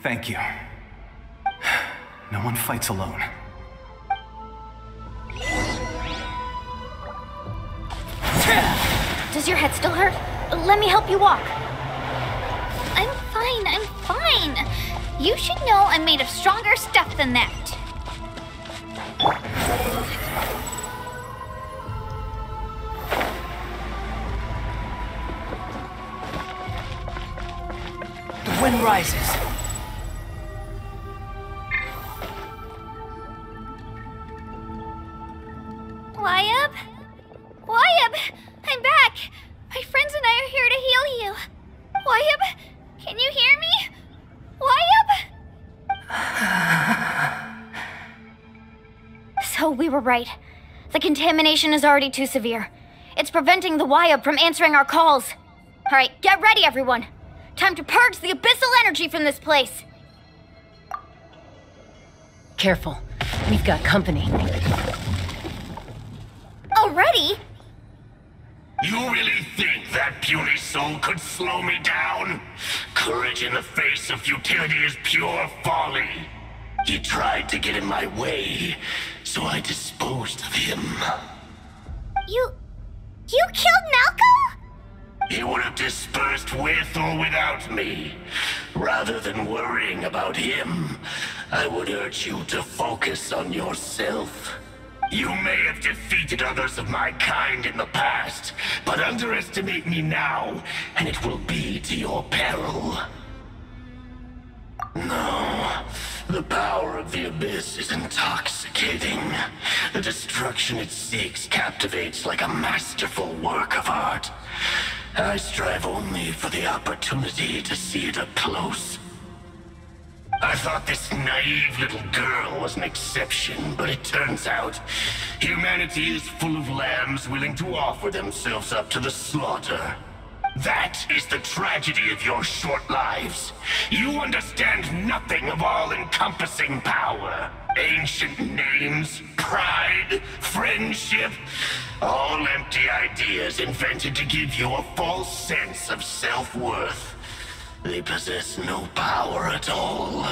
Thank you. No one fights alone. Does your head still hurt? Let me help you walk. I'm fine. You should know I'm made of stronger stuff than that. The wind rises. Wyabb! I'm back! My friends and I are here to heal you. Wyabb, can you hear me? Wyabb? So we were right. The contamination is already too severe. It's preventing the Wyabb from answering our calls. All right, get ready, everyone. Time to purge the abyssal energy from this place. Careful. We've got company. Already? You really think that puny soul could slow me down? Courage in the face of futility is pure folly. He tried to get in my way, so I disposed of him. You killed Malco? He would have dispersed with or without me. Rather than worrying about him, I would urge you to focus on yourself. You may have defeated others of my kind in the past, but underestimate me now, and it will be to your peril. No, the power of the Abyss is intoxicating. The destruction it seeks captivates like a masterful work of art. I strive only for the opportunity to see it up close. I thought this naive little girl was an exception, but it turns out humanity is full of lambs willing to offer themselves up to the slaughter. That is the tragedy of your short lives. You understand nothing of all-encompassing power. Ancient names, pride, friendship, all empty ideas invented to give you a false sense of self-worth. They possess no power at all.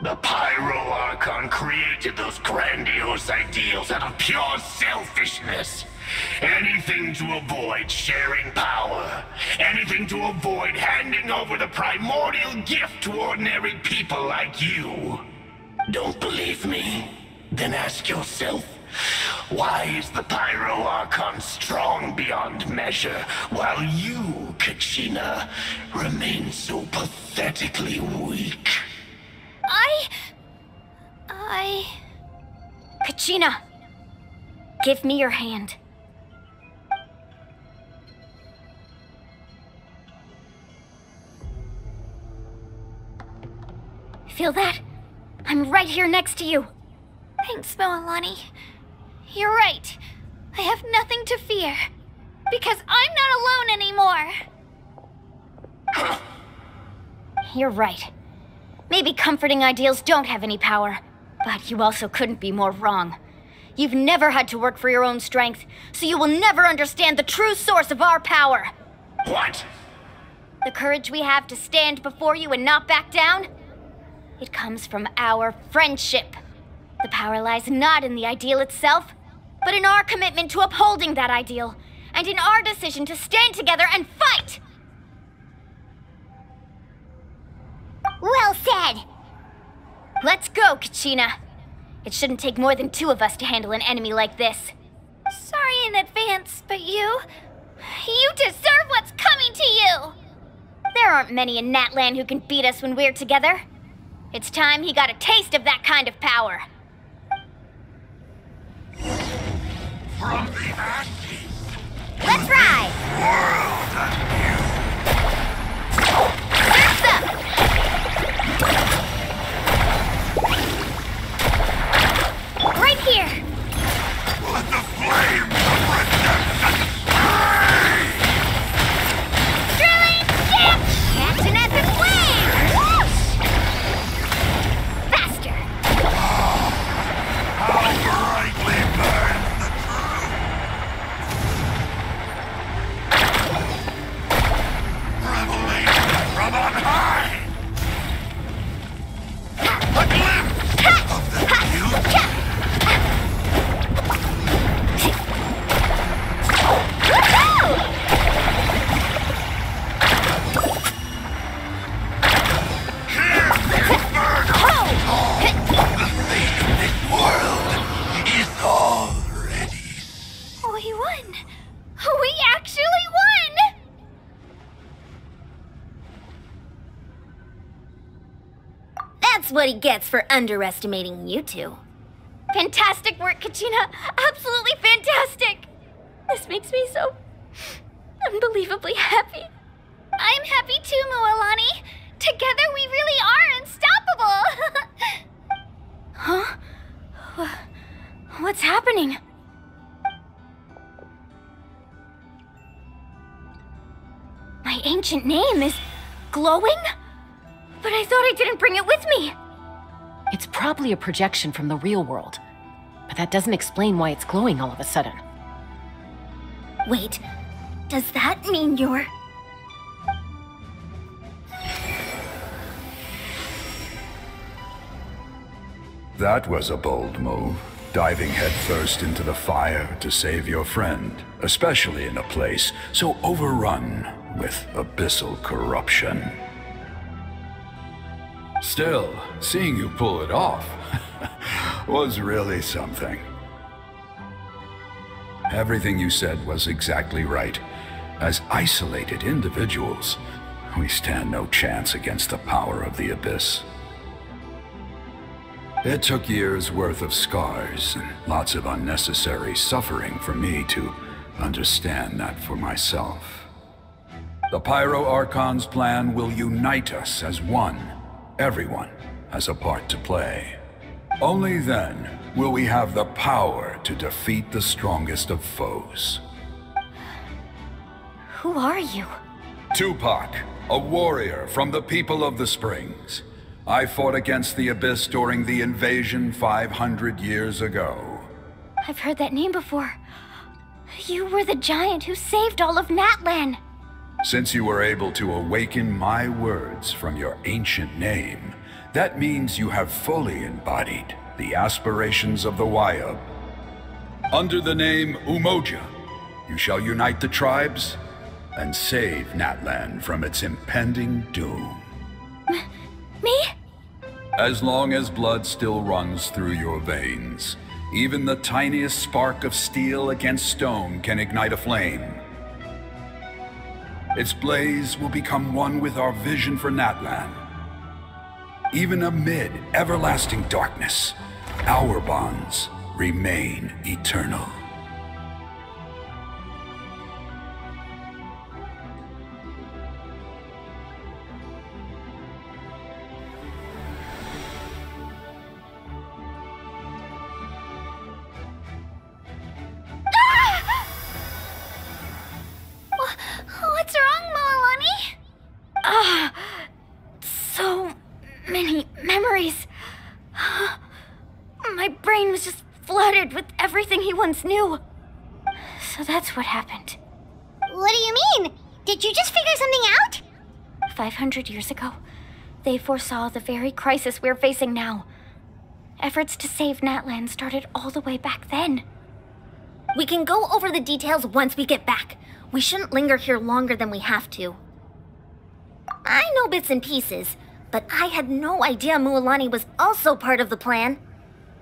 The Pyro Archon created those grandiose ideals out of pure selfishness. Anything to avoid sharing power. Anything to avoid handing over the primordial gift to ordinary people like you. Don't believe me? Then ask yourself, why is the Pyro Archon strong beyond measure, while you, Kachina, remain so pathetically weak? Kachina, give me your hand. Feel that? I'm right here next to you. Thanks, Moalani. You're right. I have nothing to fear. Because I'm not alone anymore. You're right. Maybe comforting ideals don't have any power, but you also couldn't be more wrong. You've never had to work for your own strength, so you will never understand the true source of our power. What? The courage we have to stand before you and not back down? It comes from our friendship. The power lies not in the ideal itself, but in our commitment to upholding that ideal, and in our decision to stand together and fight! Well said! Let's go, Kachina. It shouldn't take more than 2 of us to handle an enemy like this. Sorry in advance, but you deserve what's coming to you! There aren't many in Natlan who can beat us when we're together. It's time he got a taste of that kind of power. From the ashes! Let's ride! Surf's up! Right here! Let the flames of redemption spray! Drilling ship! Action as a flame! Whoosh! Faster! How brightly burns the truth! That's what he gets for underestimating you two. Fantastic work, Kachina! Absolutely fantastic! This makes me so unbelievably happy. I'm happy too, Mualani. Together we really are unstoppable! Huh? What's happening? My ancient name is glowing? But I thought I didn't bring it with me. It's probably a projection from the real world. But that doesn't explain why it's glowing all of a sudden. Wait, does that mean you're... That was a bold move, diving headfirst into the fire to save your friend, especially in a place so overrun with abyssal corruption. Still, seeing you pull it off was really something. Everything you said was exactly right. As isolated individuals, we stand no chance against the power of the Abyss. It took years' worth of scars and lots of unnecessary suffering for me to understand that for myself. The Pyro Archon's plan will unite us as one. Everyone has a part to play. Only then will we have the power to defeat the strongest of foes. Who are you? Tupac, a warrior from the people of the Springs. I fought against the Abyss during the invasion 500 years ago. I've heard that name before. You were the giant who saved all of Natlan. Since you were able to awaken my words from your ancient name, that means you have fully embodied the aspirations of the Wayub. Under the name Umoja, you shall unite the tribes and save Natlan from its impending doom. Me? As long as blood still runs through your veins, even the tiniest spark of steel against stone can ignite a flame. Its blaze will become one with our vision for Natlan. Even amid everlasting darkness, our bonds remain eternal. What's wrong, Mualani? So many memories. My brain was just flooded with everything he once knew. So that's what happened. What do you mean? Did you just figure something out? 500 years ago, they foresaw the very crisis we're facing now. Efforts to save Natlan started all the way back then. We can go over the details once we get back. We shouldn't linger here longer than we have to. I know bits and pieces, but I had no idea Mualani was also part of the plan.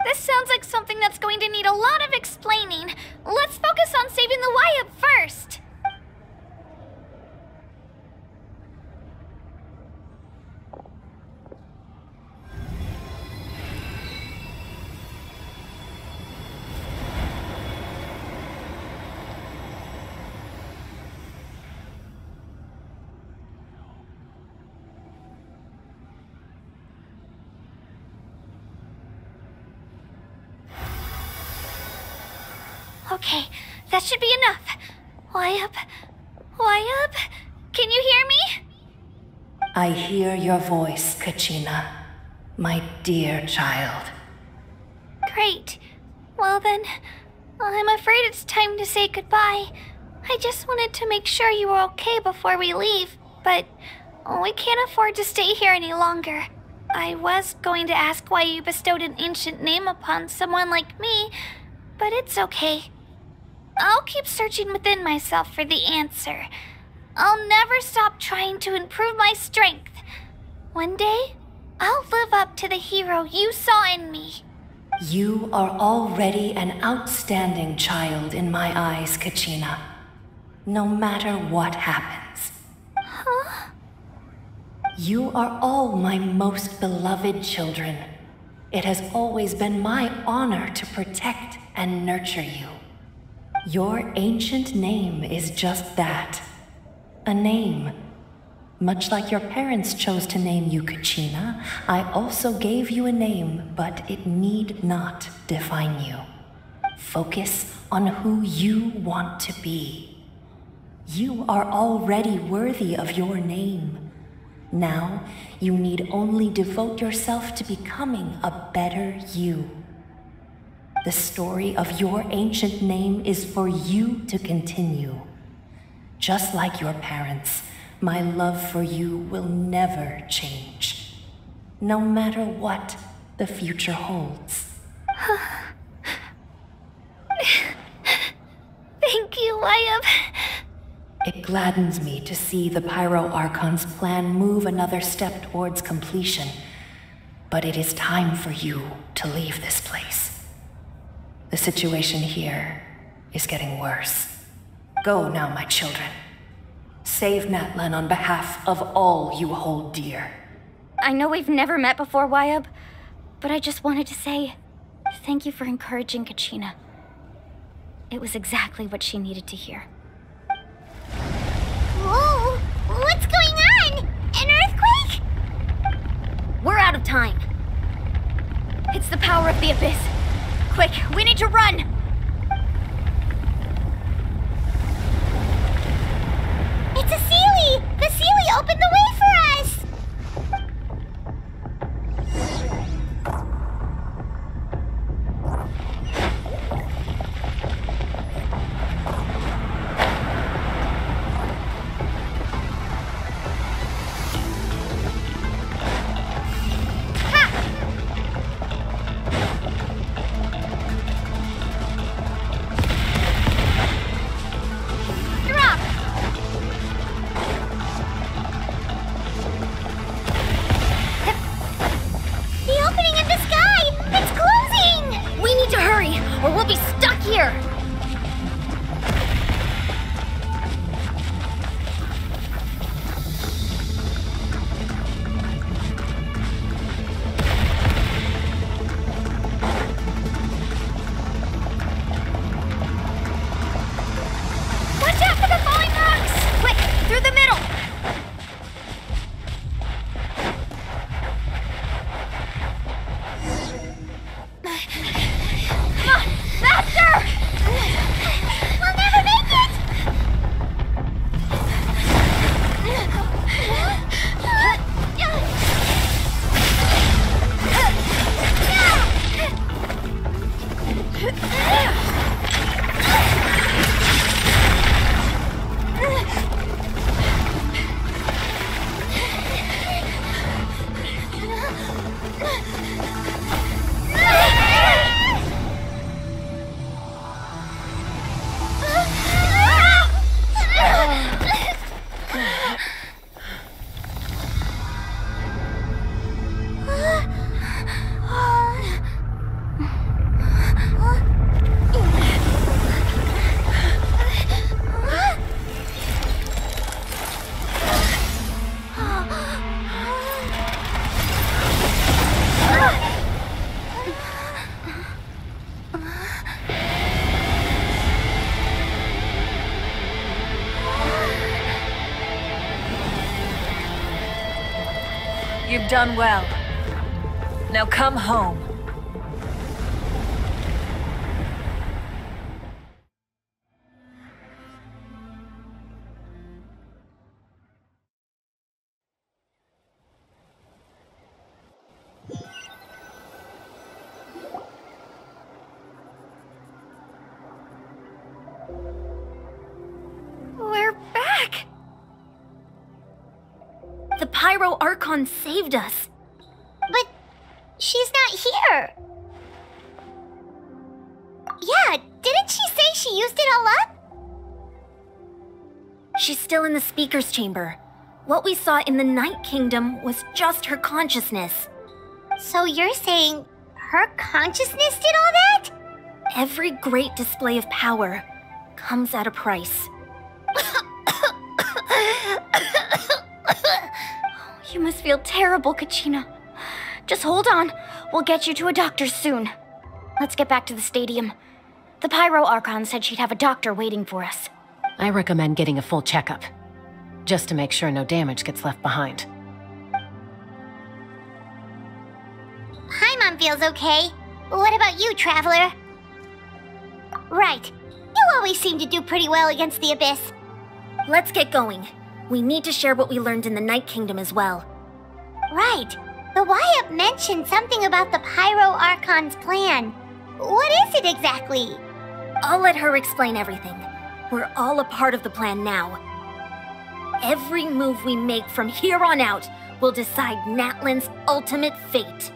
This sounds like something that's going to need a lot of explaining. Let's focus on saving the Wayub first. Okay, that should be enough. Wayub? Wayub? Can you hear me? I hear your voice, Kachina. My dear child. Great. Well then, I'm afraid it's time to say goodbye. I just wanted to make sure you were okay before we leave, but we can't afford to stay here any longer. I was going to ask why you bestowed an ancient name upon someone like me, but it's okay. I'll keep searching within myself for the answer. I'll never stop trying to improve my strength. One day, I'll live up to the hero you saw in me. You are already an outstanding child in my eyes, Kachina. No matter what happens. Huh? You are all my most beloved children. It has always been my honor to protect and nurture you. Your ancient name is just that. A name. Much like your parents chose to name you Kachina, I also gave you a name, but it need not define you. Focus on who you want to be. You are already worthy of your name. Now, you need only devote yourself to becoming a better you. The story of your ancient name is for you to continue. Just like your parents, my love for you will never change. No matter what the future holds. Thank you, Wyatt. It gladdens me to see the Pyro Archon's plan move another step towards completion. But it is time for you to leave this place. The situation here is getting worse. Go now, my children. Save Natlan on behalf of all you hold dear. I know we've never met before, Wyatt, but I just wanted to say thank you for encouraging Kachina. It was exactly what she needed to hear. Whoa! What's going on? An earthquake? We're out of time. It's the power of the Abyss. Quick, we need to run! It's a Seelie! The Seelie opened the way for us! You've done well. Now come home. We're back! The Pyro Archon saved us. But she's not here. Yeah, didn't she say she used it all up? She's still in the Speaker's Chamber. What we saw in the Night Kingdom was just her consciousness. So you're saying her consciousness did all that? Every great display of power comes at a price. You must feel terrible, Kachina. Just hold on. We'll get you to a doctor soon. Let's get back to the stadium. The Pyro Archon said she'd have a doctor waiting for us. I recommend getting a full checkup, just to make sure no damage gets left behind. Paimon feels okay. What about you, Traveler? Right. You always seem to do pretty well against the Abyss. Let's get going. We need to share what we learned in the Night Kingdom as well. Right. The Wyatt mentioned something about the Pyro Archon's plan. What is it exactly? I'll let her explain everything. We're all a part of the plan now. Every move we make from here on out will decide Natlan's ultimate fate.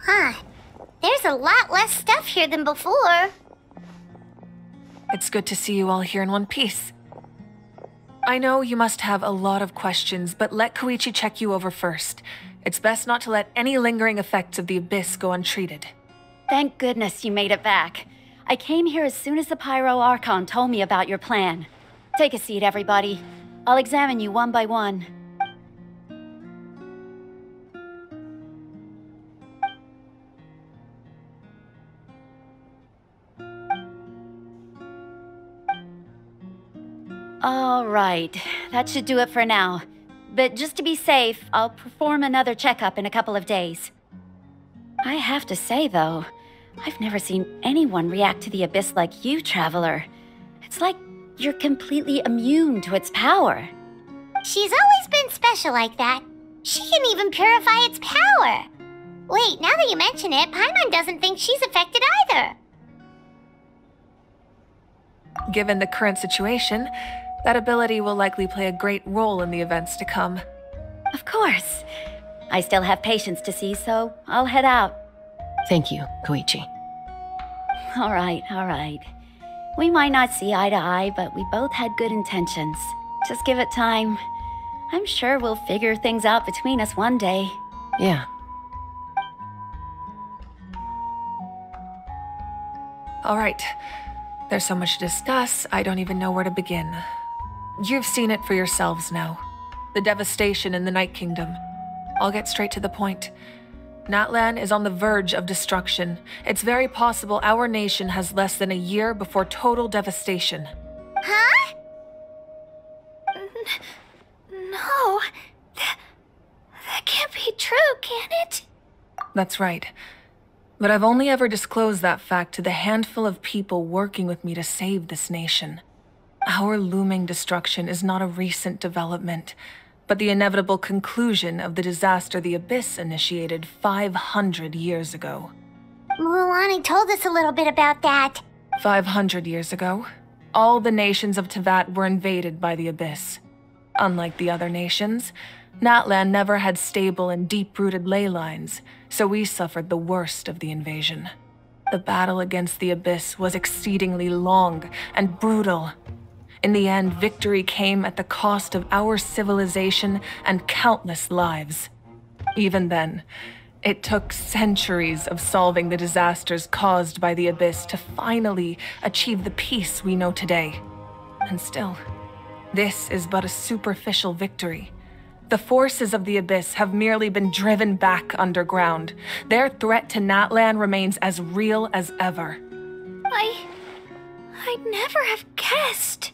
Huh. There's a lot less stuff here than before. It's good to see you all here in one piece. I know you must have a lot of questions, but let Koichi check you over first. It's best not to let any lingering effects of the Abyss go untreated. Thank goodness you made it back. I came here as soon as the Pyro Archon told me about your plan. Take a seat, everybody. I'll examine you one by one. All right, that should do it for now. But just to be safe, I'll perform another checkup in a couple of days. I have to say, though, I've never seen anyone react to the Abyss like you, Traveler. It's like you're completely immune to its power. She's always been special like that. She can even purify its power. Wait, now that you mention it, Paimon doesn't think she's affected either. Given the current situation, that ability will likely play a great role in the events to come. Of course. I still have patients to see, so I'll head out. Thank you, Koichi. All right. We might not see eye to eye, but we both had good intentions. Just give it time. I'm sure we'll figure things out between us one day. Yeah. All right. There's so much to discuss, I don't even know where to begin. You've seen it for yourselves now. The devastation in the Night Kingdom. I'll get straight to the point. Natlan is on the verge of destruction. It's very possible our nation has less than a year before total devastation. Huh? No. That can't be true, can it? That's right. But I've only ever disclosed that fact to the handful of people working with me to save this nation. Our looming destruction is not a recent development, but the inevitable conclusion of the disaster the Abyss initiated 500 years ago. Mualani told us a little bit about that. 500 years ago, all the nations of Teyvat were invaded by the Abyss. Unlike the other nations, Natlan never had stable and deep-rooted ley lines, so we suffered the worst of the invasion. The battle against the Abyss was exceedingly long and brutal. In the end, victory came at the cost of our civilization and countless lives. Even then, it took centuries of solving the disasters caused by the Abyss to finally achieve the peace we know today. And still, this is but a superficial victory. The forces of the Abyss have merely been driven back underground. Their threat to Natlan remains as real as ever. I'd never have guessed.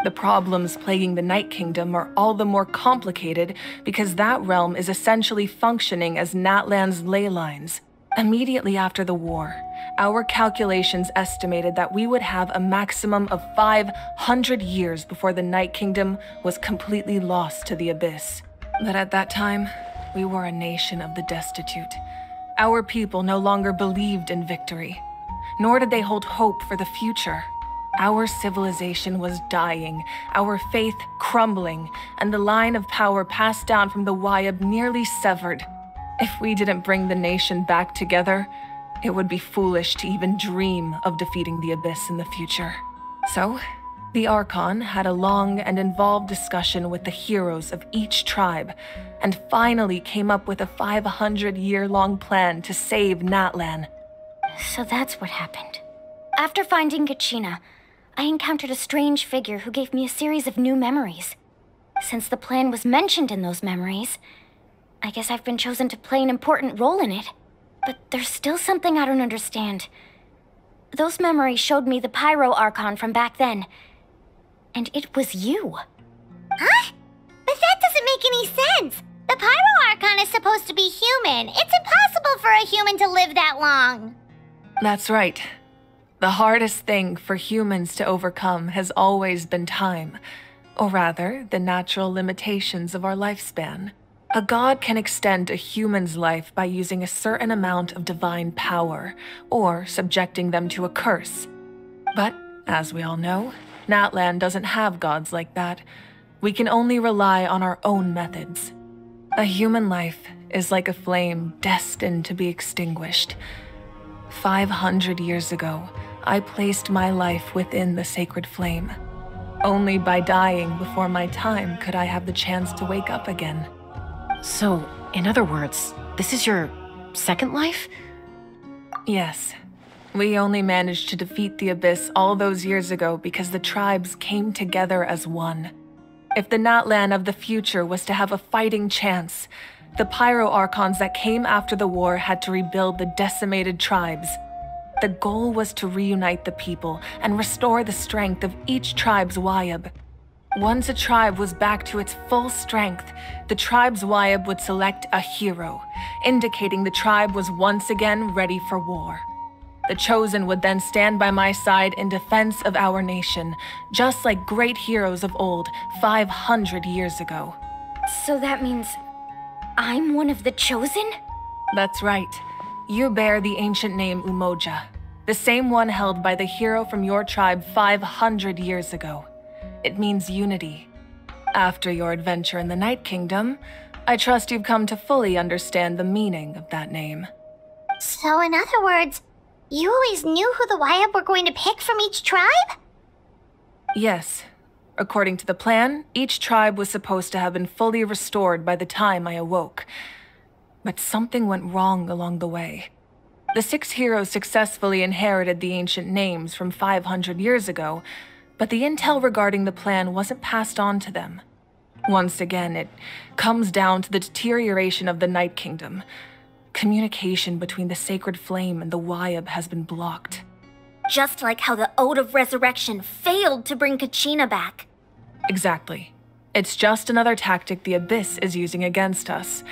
The problems plaguing the Night Kingdom are all the more complicated because that realm is essentially functioning as Natlan's ley lines. Immediately after the war, our calculations estimated that we would have a maximum of 500 years before the Night Kingdom was completely lost to the Abyss. But at that time, we were a nation of the destitute. Our people no longer believed in victory, nor did they hold hope for the future. Our civilization was dying, our faith crumbling, and the line of power passed down from the Wyab nearly severed. If we didn't bring the nation back together, it would be foolish to even dream of defeating the Abyss in the future. So, the Archon had a long and involved discussion with the heroes of each tribe, and finally came up with a 500-year-long plan to save Natlan. So that's what happened. After finding Kachina, I encountered a strange figure who gave me a series of new memories. Since the plan was mentioned in those memories, I guess I've been chosen to play an important role in it. But there's still something I don't understand. Those memories showed me the Pyro Archon from back then. And it was you. Huh? But that doesn't make any sense. The Pyro Archon is supposed to be human. It's impossible for a human to live that long. That's right. The hardest thing for humans to overcome has always been time. Or rather, the natural limitations of our lifespan. A god can extend a human's life by using a certain amount of divine power, or subjecting them to a curse. But, as we all know, Natlan doesn't have gods like that. We can only rely on our own methods. A human life is like a flame destined to be extinguished. 500 years ago, I placed my life within the sacred flame. Only by dying before my time could I have the chance to wake up again. So, in other words, this is your second life? Yes. We only managed to defeat the Abyss all those years ago because the tribes came together as one. If the Natlan of the future was to have a fighting chance, the Pyro Archons that came after the war had to rebuild the decimated tribes. The goal was to reunite the people and restore the strength of each tribe's Wyab. Once a tribe was back to its full strength, the tribe's Wyab would select a hero, indicating the tribe was once again ready for war. The Chosen would then stand by my side in defense of our nation, just like great heroes of old 500 years ago. So that means I'm one of the Chosen? That's right. You bear the ancient name Umoja, the same one held by the hero from your tribe 500 years ago. It means unity. After your adventure in the Night Kingdom, I trust you've come to fully understand the meaning of that name. So in other words, you always knew who the Wyab were going to pick from each tribe? Yes. According to the plan, each tribe was supposed to have been fully restored by the time I awoke. But something went wrong along the way. The 6 heroes successfully inherited the ancient names from 500 years ago, but the intel regarding the plan wasn't passed on to them. Once again, it comes down to the deterioration of the Night Kingdom. Communication between the Sacred Flame and the Wyab has been blocked. Just like how the Ode of Resurrection failed to bring Kachina back. Exactly. It's just another tactic the Abyss is using against us.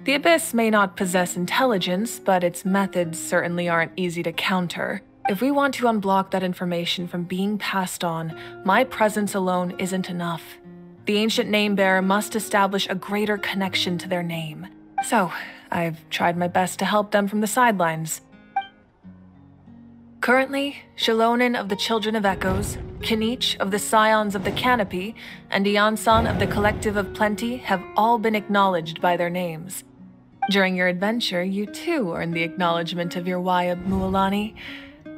The Abyss may not possess intelligence, but its methods certainly aren't easy to counter. If we want to unblock that information from being passed on, my presence alone isn't enough. The ancient name-bearer must establish a greater connection to their name. So, I've tried my best to help them from the sidelines. Currently, Shilonin of the Children of Echoes, Kinich of the Scions of the Canopy, and Iansan of the Collective of Plenty have all been acknowledged by their names. During your adventure, you too earned the acknowledgement of your Wyab, Mualani.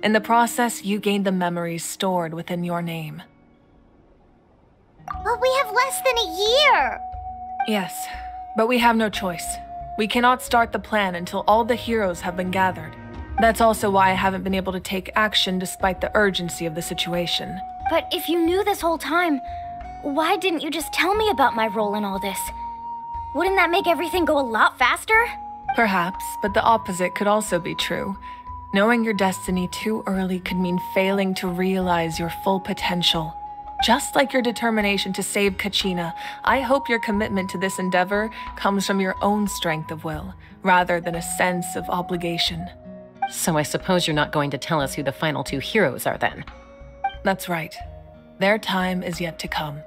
In the process, you gained the memories stored within your name. But we have less than a year! Yes, but we have no choice. We cannot start the plan until all the heroes have been gathered. That's also why I haven't been able to take action despite the urgency of the situation. But if you knew this whole time, why didn't you just tell me about my role in all this? Wouldn't that make everything go a lot faster? Perhaps, but the opposite could also be true. Knowing your destiny too early could mean failing to realize your full potential. Just like your determination to save Kachina, I hope your commitment to this endeavor comes from your own strength of will, rather than a sense of obligation. So I suppose you're not going to tell us who the final two heroes are then? That's right. Their time is yet to come.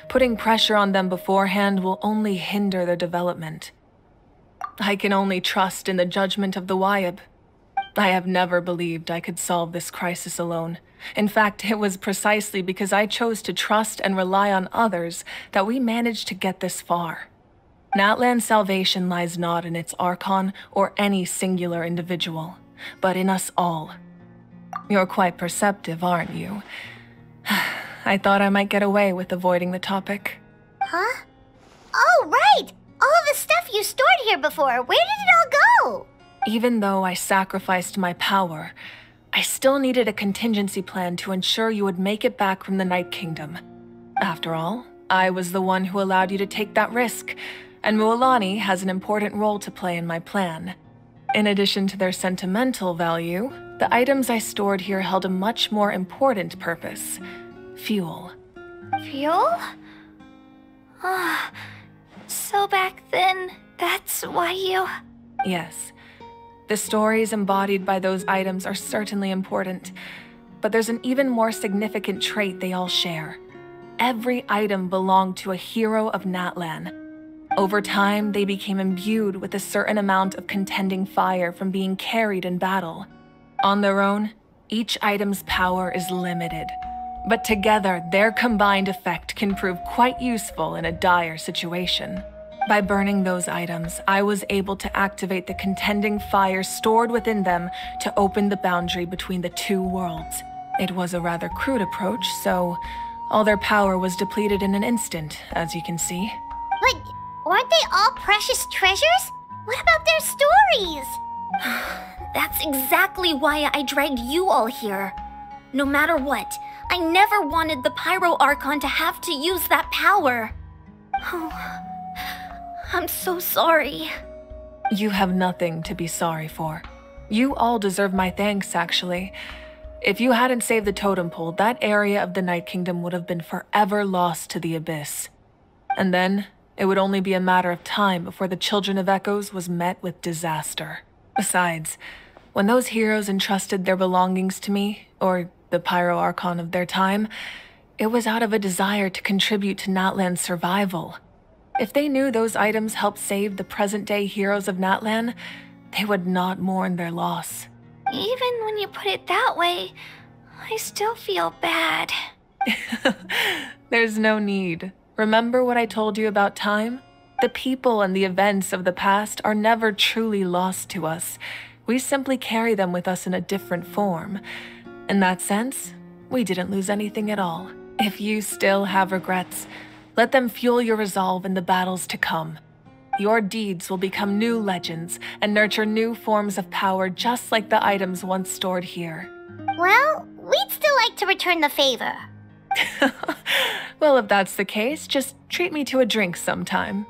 Putting pressure on them beforehand will only hinder their development. I can only trust in the judgment of the Wyab. I have never believed I could solve this crisis alone. In fact, it was precisely because I chose to trust and rely on others that we managed to get this far. Natlan's salvation lies not in its Archon or any singular individual, but in us all. You're quite perceptive, aren't you? I thought I might get away with avoiding the topic. Huh? Oh, right! All of the stuff you stored here before, where did it all go? Even though I sacrificed my power, I still needed a contingency plan to ensure you would make it back from the Night Kingdom. After all, I was the one who allowed you to take that risk, and Mualani has an important role to play in my plan. In addition to their sentimental value, the items I stored here held a much more important purpose: fuel. Fuel? So back then, that's why you... Yes. The stories embodied by those items are certainly important, but there's an even more significant trait they all share. Every item belonged to a hero of Natlan. Over time, they became imbued with a certain amount of contending fire from being carried in battle. On their own, each item's power is limited, but together, their combined effect can prove quite useful in a dire situation. By burning those items, I was able to activate the contending fire stored within them to open the boundary between the two worlds. It was a rather crude approach, so all their power was depleted in an instant, as you can see. But weren't they all precious treasures? What about their stories? That's exactly why I dragged you all here. No matter what, I never wanted the Pyro Archon to have to use that power. Oh, I'm so sorry. You have nothing to be sorry for. You all deserve my thanks, actually. If you hadn't saved the totem pole, that area of the Night Kingdom would have been forever lost to the Abyss. And then, it would only be a matter of time before the Children of Echoes was met with disaster. Besides, when those heroes entrusted their belongings to me, or the Pyro Archon of their time, it was out of a desire to contribute to Natlan's survival. If they knew those items helped save the present-day heroes of Natlan, they would not mourn their loss. Even when you put it that way, I still feel bad. There's no need. Remember what I told you about time? The people and the events of the past are never truly lost to us. We simply carry them with us in a different form. In that sense, we didn't lose anything at all. If you still have regrets, let them fuel your resolve in the battles to come. Your deeds will become new legends and nurture new forms of power just like the items once stored here. Well, we'd still like to return the favor. Well, if that's the case, just treat me to a drink sometime.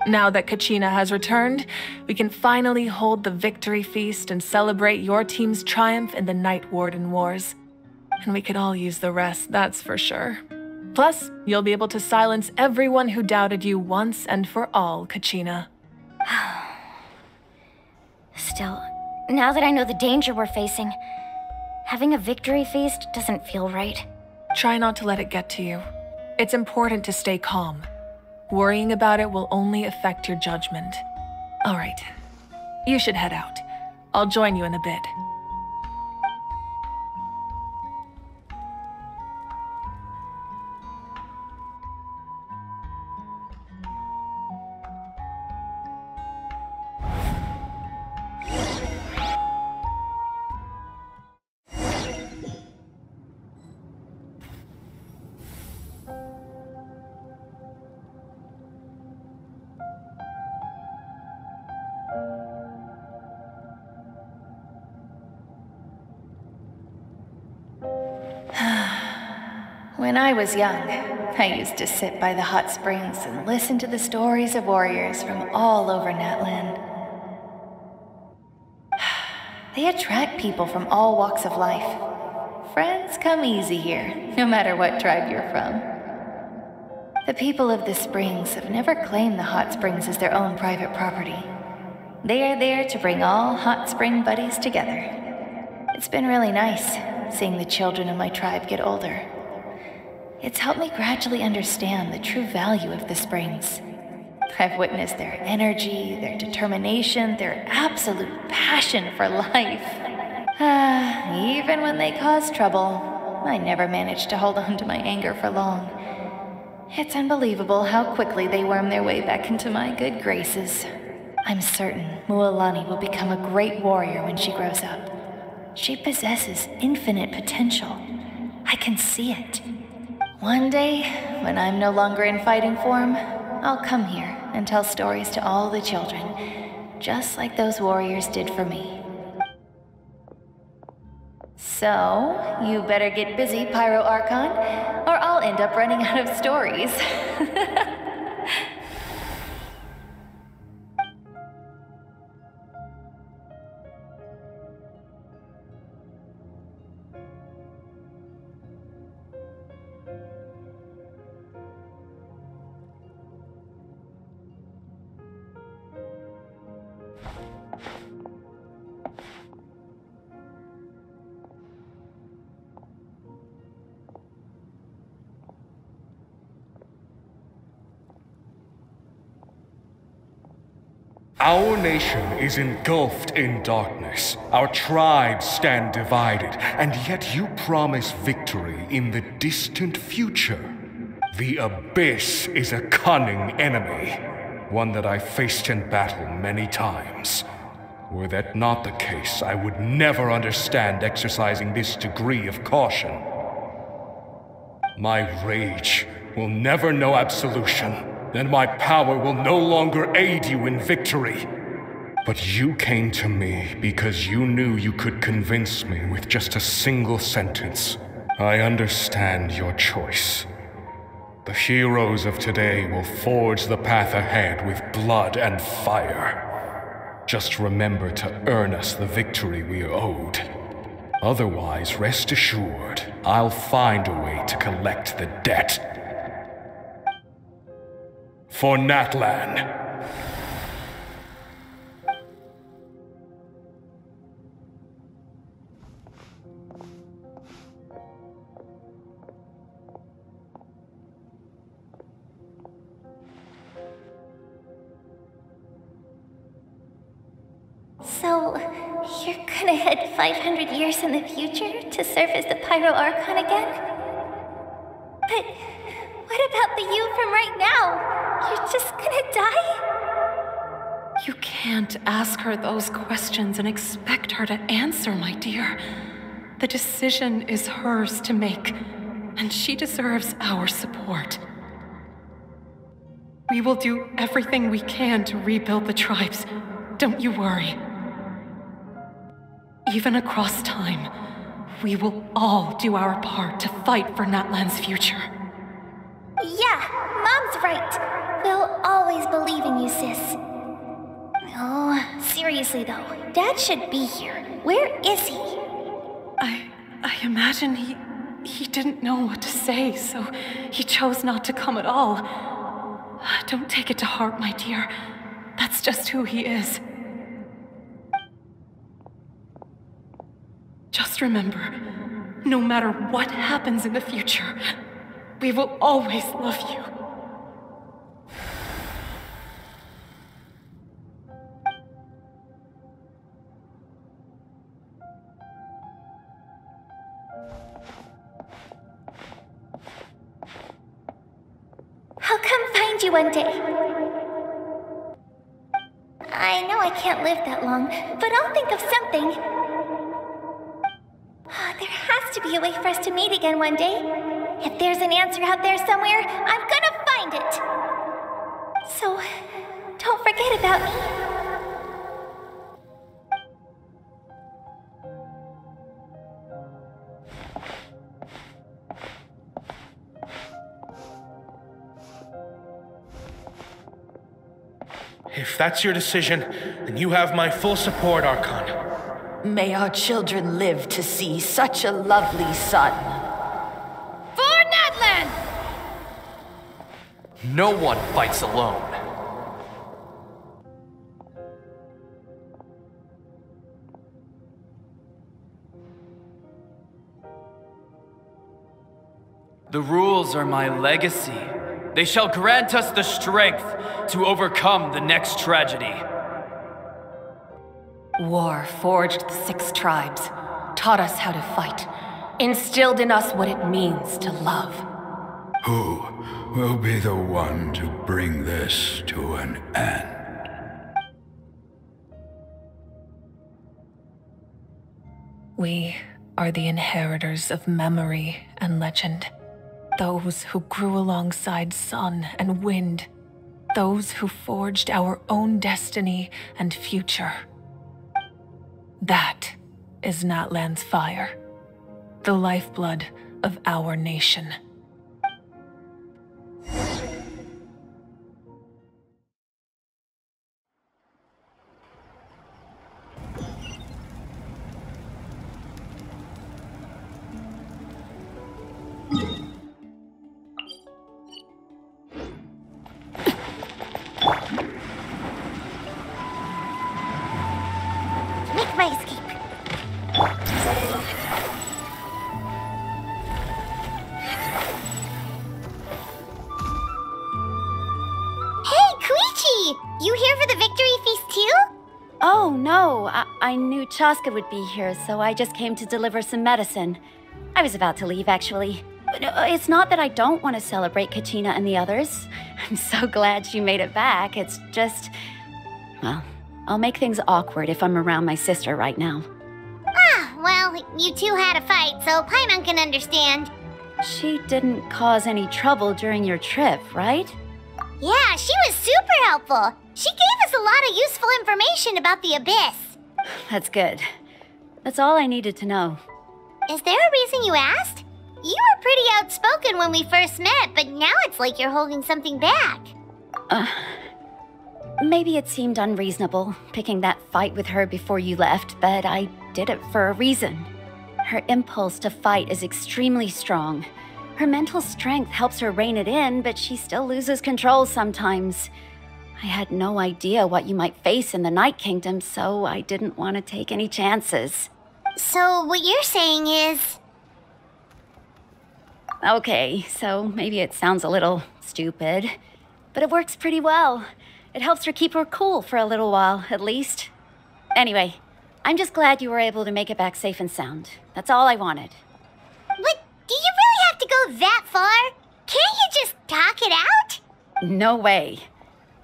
Now that Kachina has returned, we can finally hold the victory feast and celebrate your team's triumph in the Night Warden Wars. And we could all use the rest, that's for sure. Plus, you'll be able to silence everyone who doubted you once and for all, Kachina. Still, now that I know the danger we're facing, having a victory feast doesn't feel right. Try not to let it get to you. It's important to stay calm. Worrying about it will only affect your judgment. All right, you should head out. I'll join you in a bit. When I was young, I used to sit by the hot springs and listen to the stories of warriors from all over Natlan. They attract people from all walks of life. Friends come easy here, no matter what tribe you're from. The people of the Springs have never claimed the hot springs as their own private property. They are there to bring all hot spring buddies together. It's been really nice seeing the children of my tribe get older. It's helped me gradually understand the true value of the springs. I've witnessed their energy, their determination, their absolute passion for life. Even when they cause trouble, I never managed to hold on to my anger for long. It's unbelievable how quickly they worm their way back into my good graces. I'm certain Mualani will become a great warrior when she grows up. She possesses infinite potential. I can see it. One day, when I'm no longer in fighting form, I'll come here and tell stories to all the children, just like those warriors did for me. So, you better get busy, Pyro Archon, or I'll end up running out of stories. Our nation is engulfed in darkness. Our tribes stand divided, and yet you promise victory in the distant future. The Abyss is a cunning enemy, one that I faced in battle many times. Were that not the case, I would never understand exercising this degree of caution. My rage will never know absolution. Then my power will no longer aid you in victory. But you came to me because you knew you could convince me with just a single sentence. I understand your choice. The heroes of today will forge the path ahead with blood and fire. Just remember to earn us the victory we are owed. Otherwise, rest assured, I'll find a way to collect the debt. For Natlan. So, you're gonna head 500 years in the future to serve as the Pyro Archon again? But what about the you from right now? You're just gonna die? You can't ask her those questions and expect her to answer, my dear. The decision is hers to make, and she deserves our support. We will do everything we can to rebuild the tribes. Don't you worry. Even across time, we will all do our part to fight for Natlan's future. Yeah, Mom's right. We'll always believe in you, sis. Oh, seriously though, Dad should be here. Where is he? I imagine he didn't know what to say, so he chose not to come at all. Don't take it to heart, my dear. That's just who he is. Just remember, no matter what happens in the future, we will always love you. I'll come find you one day. I know I can't live that long, but I'll think of something. There has to be a way for us to meet again one day. If there's an answer out there somewhere, I'm gonna find it. So, don't forget about me. If that's your decision, then you have my full support, Archon. May our children live to see such a lovely son. For Natlan! No one fights alone. The rules are my legacy. They shall grant us the strength to overcome the next tragedy. War forged the 6 tribes, taught us how to fight, instilled in us what it means to love. Who will be the one to bring this to an end? We are the inheritors of memory and legend. Those who grew alongside sun and wind. Those who forged our own destiny and future. That is Natlan's fire. The lifeblood of our nation. Make my escape. Hey, Koichi! You here for the victory feast too? Oh, no. I knew Chaska would be here, so I just came to deliver some medicine. I was about to leave, actually. It's not that I don't want to celebrate Kachina and the others. I'm so glad she made it back. It's just... well, I'll make things awkward if I'm around my sister right now. Ah, well, you two had a fight, so Paimon can understand. She didn't cause any trouble during your trip, right? Yeah, she was super helpful. She gave us a lot of useful information about the Abyss. That's good. That's all I needed to know. Is there a reason you asked? You were pretty outspoken when we first met, but now it's like you're holding something back. Maybe it seemed unreasonable, picking that fight with her before you left, but I did it for a reason. Her impulse to fight is extremely strong. Her mental strength helps her rein it in, but she still loses control sometimes. I had no idea what you might face in the Night Kingdom, so I didn't want to take any chances. So what you're saying is... Okay, so maybe it sounds a little stupid, but it works pretty well. It helps her keep her cool for a little while, at least. Anyway, I'm just glad you were able to make it back safe and sound. That's all I wanted. But do you really have to go that far? Can't you just talk it out? No way.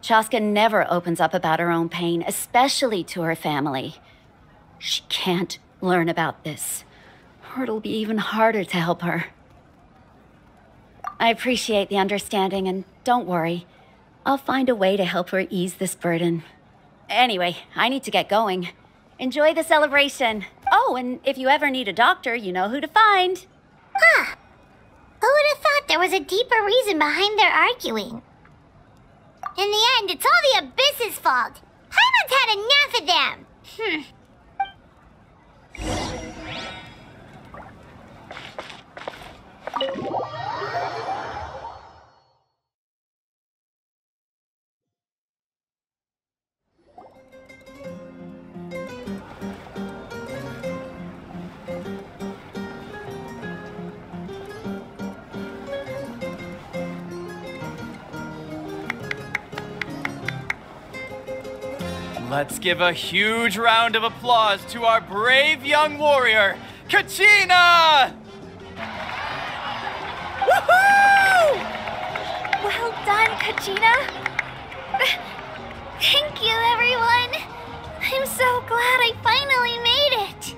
Chaska never opens up about her own pain, especially to her family. She can't learn about this, or it'll be even harder to help her. I appreciate the understanding, and don't worry. I'll find a way to help her ease this burden. Anyway, I need to get going. Enjoy the celebration. Oh, and if you ever need a doctor, you know who to find. Huh. Who would have thought there was a deeper reason behind their arguing? In the end, it's all the Abyss's fault. Paimon's had enough of them. Let's give a huge round of applause to our brave young warrior, Kachina! Woohoo! Well done, Kachina. Thank you, everyone. I'm so glad I finally made it.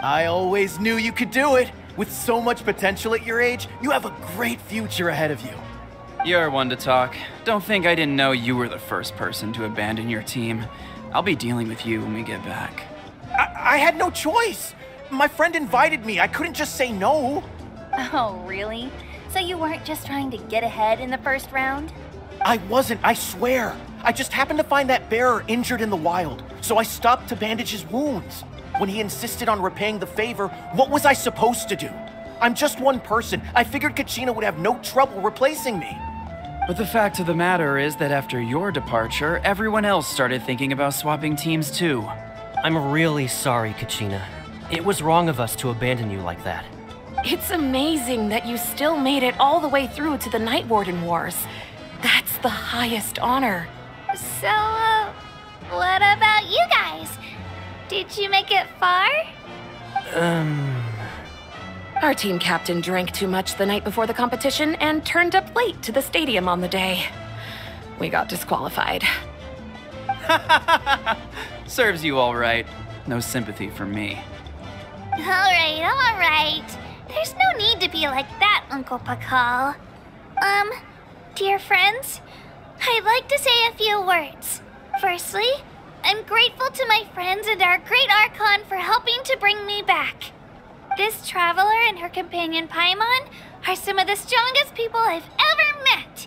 I always knew you could do it. With so much potential at your age, you have a great future ahead of you. You're one to talk. Don't think I didn't know you were the first person to abandon your team. I'll be dealing with you when we get back. I had no choice. My friend invited me. I couldn't just say no. Oh, really? So you weren't just trying to get ahead in the first round? I wasn't, I swear. I just happened to find that bearer injured in the wild, so I stopped to bandage his wounds. When he insisted on repaying the favor, what was I supposed to do? I'm just one person. I figured Kachina would have no trouble replacing me. But the fact of the matter is that after your departure, everyone else started thinking about swapping teams too. I'm really sorry, Kachina. It was wrong of us to abandon you like that. It's amazing that you still made it all the way through to the Night Warden Wars. That's the highest honor. So, what about you guys? Did you make it far? Our team captain drank too much the night before the competition and turned up late to the stadium on the day. We got disqualified. Serves you all right. No sympathy from me. Alright. There's no need to be like that, Uncle Pakal. Dear friends, I'd like to say a few words. Firstly, I'm grateful to my friends and our great Archon for helping to bring me back. This traveler and her companion Paimon are some of the strongest people I've ever met.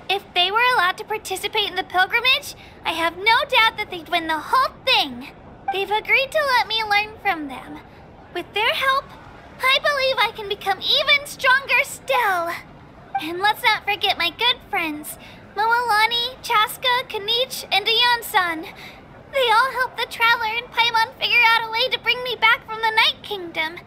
If they were allowed to participate in the pilgrimage, I have no doubt that they'd win the whole thing. They've agreed to let me learn from them. With their help, I believe I can become even stronger still. And let's not forget my good friends, Moalani, Chaska, Kanich, and Ayan-san. They all helped the Traveler and Paimon figure out a way to bring me back from the Night Kingdom.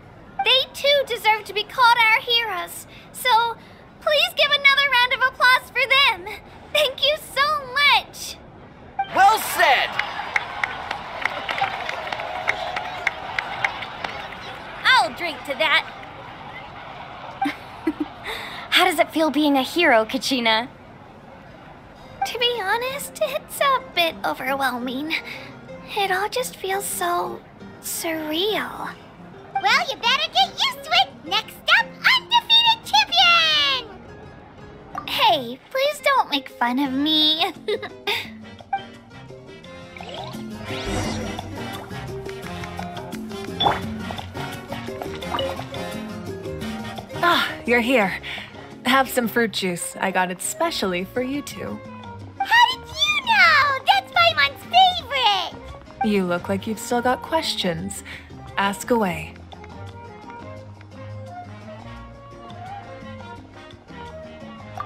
They too deserve to be called our heroes. So, please give another round of applause for them. Thank you so much. Well said! I'll drink to that. How does it feel being a hero, Kachina? To be honest, it's a bit overwhelming. It all just feels so surreal. Well, you better get used to it. Next up, undefeated champion! Hey, please don't make fun of me. Ah, you're here. Have some fruit juice. I got it specially for you two. How did you know? That's Paimon's favorite! You look like you've still got questions. Ask away.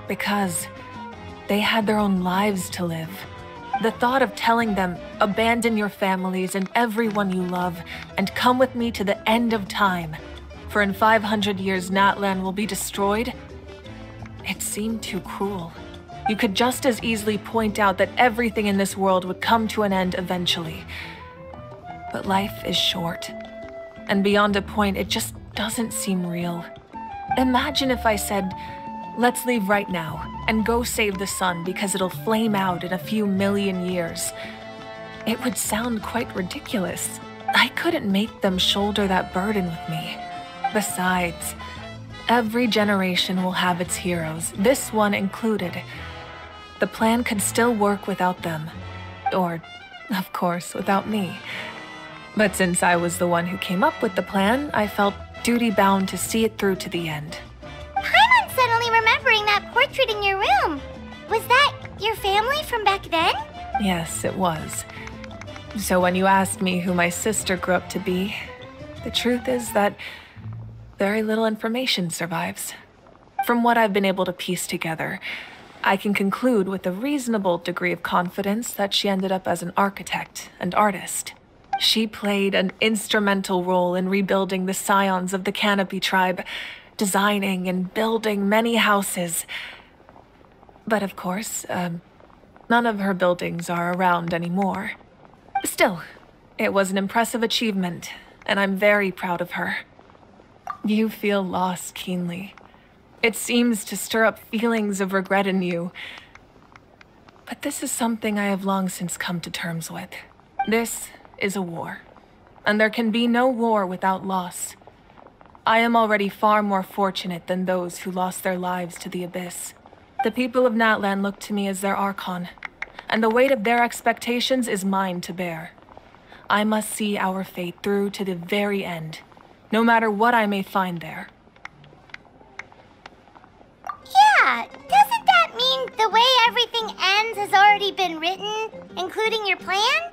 Because they had their own lives to live. The thought of telling them, abandon your families and everyone you love, and come with me to the end of time, for in 500 years Natlan will be destroyed, it seemed too cruel. You could just as easily point out that everything in this world would come to an end eventually. But life is short, and beyond a point, it just doesn't seem real. Imagine if I said, let's leave right now and go save the sun because it'll flame out in a few million years. It would sound quite ridiculous. I couldn't make them shoulder that burden with me. Besides, every generation will have its heroes, this one included. The plan could still work without them. Or, of course, without me. But since I was the one who came up with the plan, I felt duty-bound to see it through to the end. Paimon's suddenly remembering that portrait in your room. Was that your family from back then? Yes, it was. So when you asked me who my sister grew up to be, the truth is that very little information survives. From what I've been able to piece together, I can conclude with a reasonable degree of confidence that she ended up as an architect and artist. She played an instrumental role in rebuilding the scions of the Canopy tribe, designing and building many houses. But of course, none of her buildings are around anymore. Still, it was an impressive achievement, and I'm very proud of her. You feel loss keenly. It seems to stir up feelings of regret in you. But this is something I have long since come to terms with. This is a war, and there can be no war without loss. I am already far more fortunate than those who lost their lives to the Abyss. The people of Natlan look to me as their Archon, and the weight of their expectations is mine to bear. I must see our fate through to the very end, no matter what I may find there. Yeah, doesn't that mean the way everything ends has already been written, including your plan?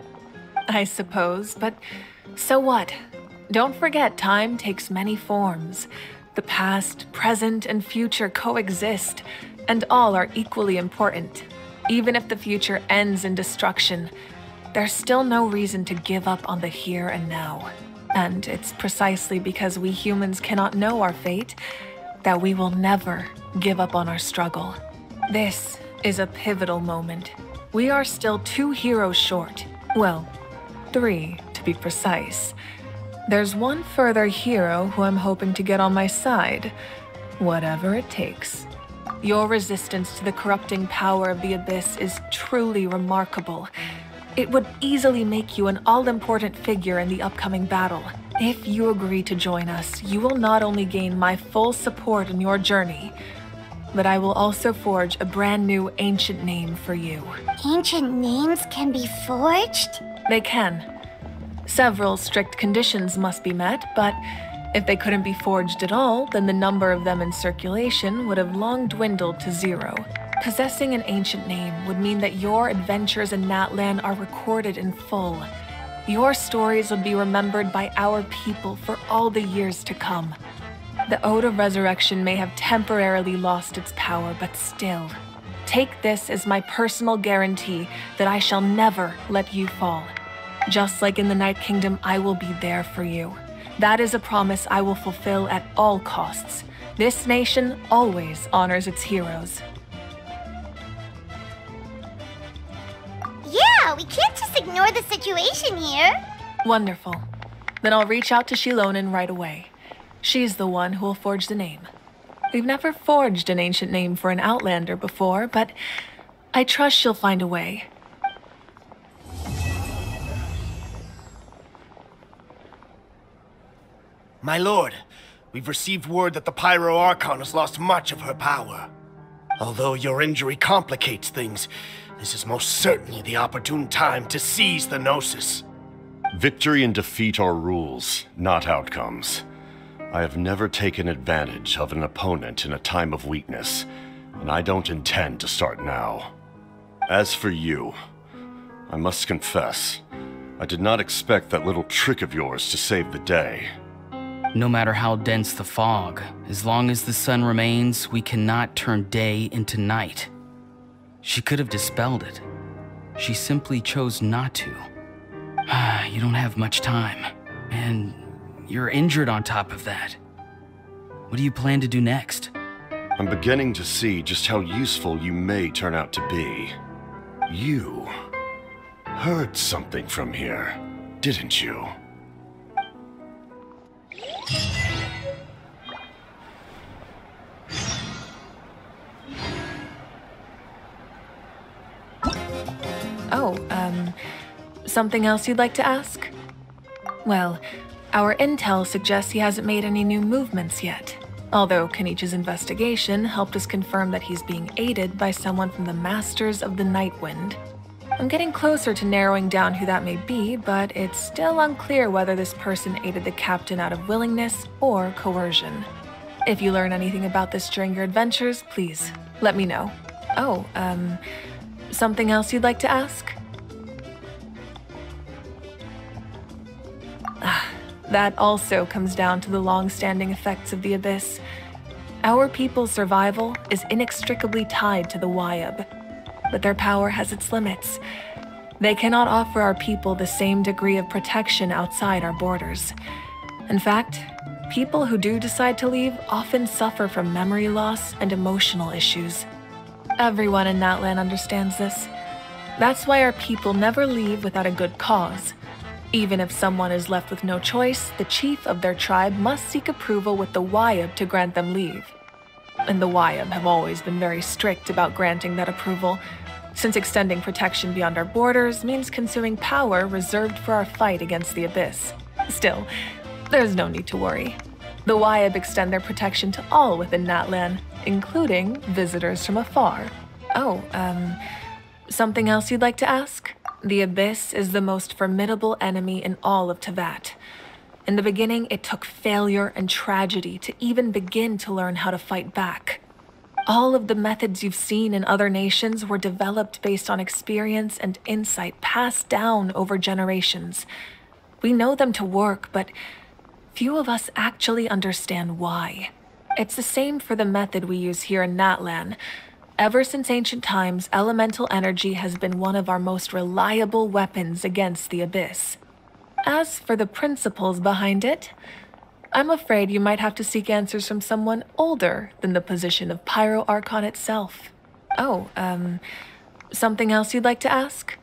I suppose, but So what? Don't forget, time takes many forms. The past, present, and future coexist, and all are equally important. Even if the future ends in destruction, there's still no reason to give up on the here and now. And it's precisely because we humans cannot know our fate that we will never give up on our struggle. This is a pivotal moment. We are still 2 heroes short. Well, 3 to be precise. There's one further hero who I'm hoping to get on my side, whatever it takes. Your resistance to the corrupting power of the Abyss is truly remarkable. It would easily make you an all-important figure in the upcoming battle. If you agree to join us, you will not only gain my full support in your journey, but I will also forge a brand new ancient name for you. Ancient names can be forged? They can. Several strict conditions must be met, but if they couldn't be forged at all, then the number of them in circulation would have long dwindled to 0. Possessing an ancient name would mean that your adventures in Natlan are recorded in full. Your stories would be remembered by our people for all the years to come. The Ode of Resurrection may have temporarily lost its power, but still, take this as my personal guarantee that I shall never let you fall. Just like in the Night Kingdom, I will be there for you. That is a promise I will fulfill at all costs. This nation always honors its heroes. Yeah, we can't just ignore the situation here. Wonderful. Then I'll reach out to Shilonen right away. She's the one who will forge the name. We've never forged an ancient name for an Outlander before, but I trust she'll find a way. My lord, we've received word that the Pyro Archon has lost much of her power. Although your injury complicates things, this is most certainly the opportune time to seize the Gnosis. Victory and defeat are rules, not outcomes. I have never taken advantage of an opponent in a time of weakness, and I don't intend to start now. As for you, I must confess, I did not expect that little trick of yours to save the day. No matter how dense the fog, as long as the sun remains, we cannot turn day into night. She could have dispelled it. She simply chose not to. You don't have much time, and you're injured on top of that. What do you plan to do next? I'm beginning to see just how useful you may turn out to be. You heard something from here, didn't you? Oh, something else you'd like to ask? Well, our intel suggests he hasn't made any new movements yet. Although Kenichi's investigation helped us confirm that he's being aided by someone from the Masters of the Nightwind. I'm getting closer to narrowing down who that may be, but it's still unclear whether this person aided the captain out of willingness or coercion. If you learn anything about this during your adventures, please let me know. Oh, something else you'd like to ask? That also comes down to the long-standing effects of the Abyss. Our people's survival is inextricably tied to the Wyab, but their power has its limits. They cannot offer our people the same degree of protection outside our borders. In fact, people who do decide to leave often suffer from memory loss and emotional issues. Everyone in Natlan understands this. That's why our people never leave without a good cause. Even if someone is left with no choice, the chief of their tribe must seek approval with the Wyab to grant them leave. And the Wyab have always been very strict about granting that approval, since extending protection beyond our borders means consuming power reserved for our fight against the Abyss. Still, there's no need to worry. The Wyab extend their protection to all within Natlan, including visitors from afar. Oh, something else you'd like to ask? The Abyss is the most formidable enemy in all of Teyvat. In the beginning, it took failure and tragedy to even begin to learn how to fight back. All of the methods you've seen in other nations were developed based on experience and insight passed down over generations. We know them to work, but few of us actually understand why. It's the same for the method we use here in Natlan. Ever since ancient times, elemental energy has been one of our most reliable weapons against the Abyss. As for the principles behind it, I'm afraid you might have to seek answers from someone older than the position of Pyro Archon itself. Oh, something else you'd like to ask?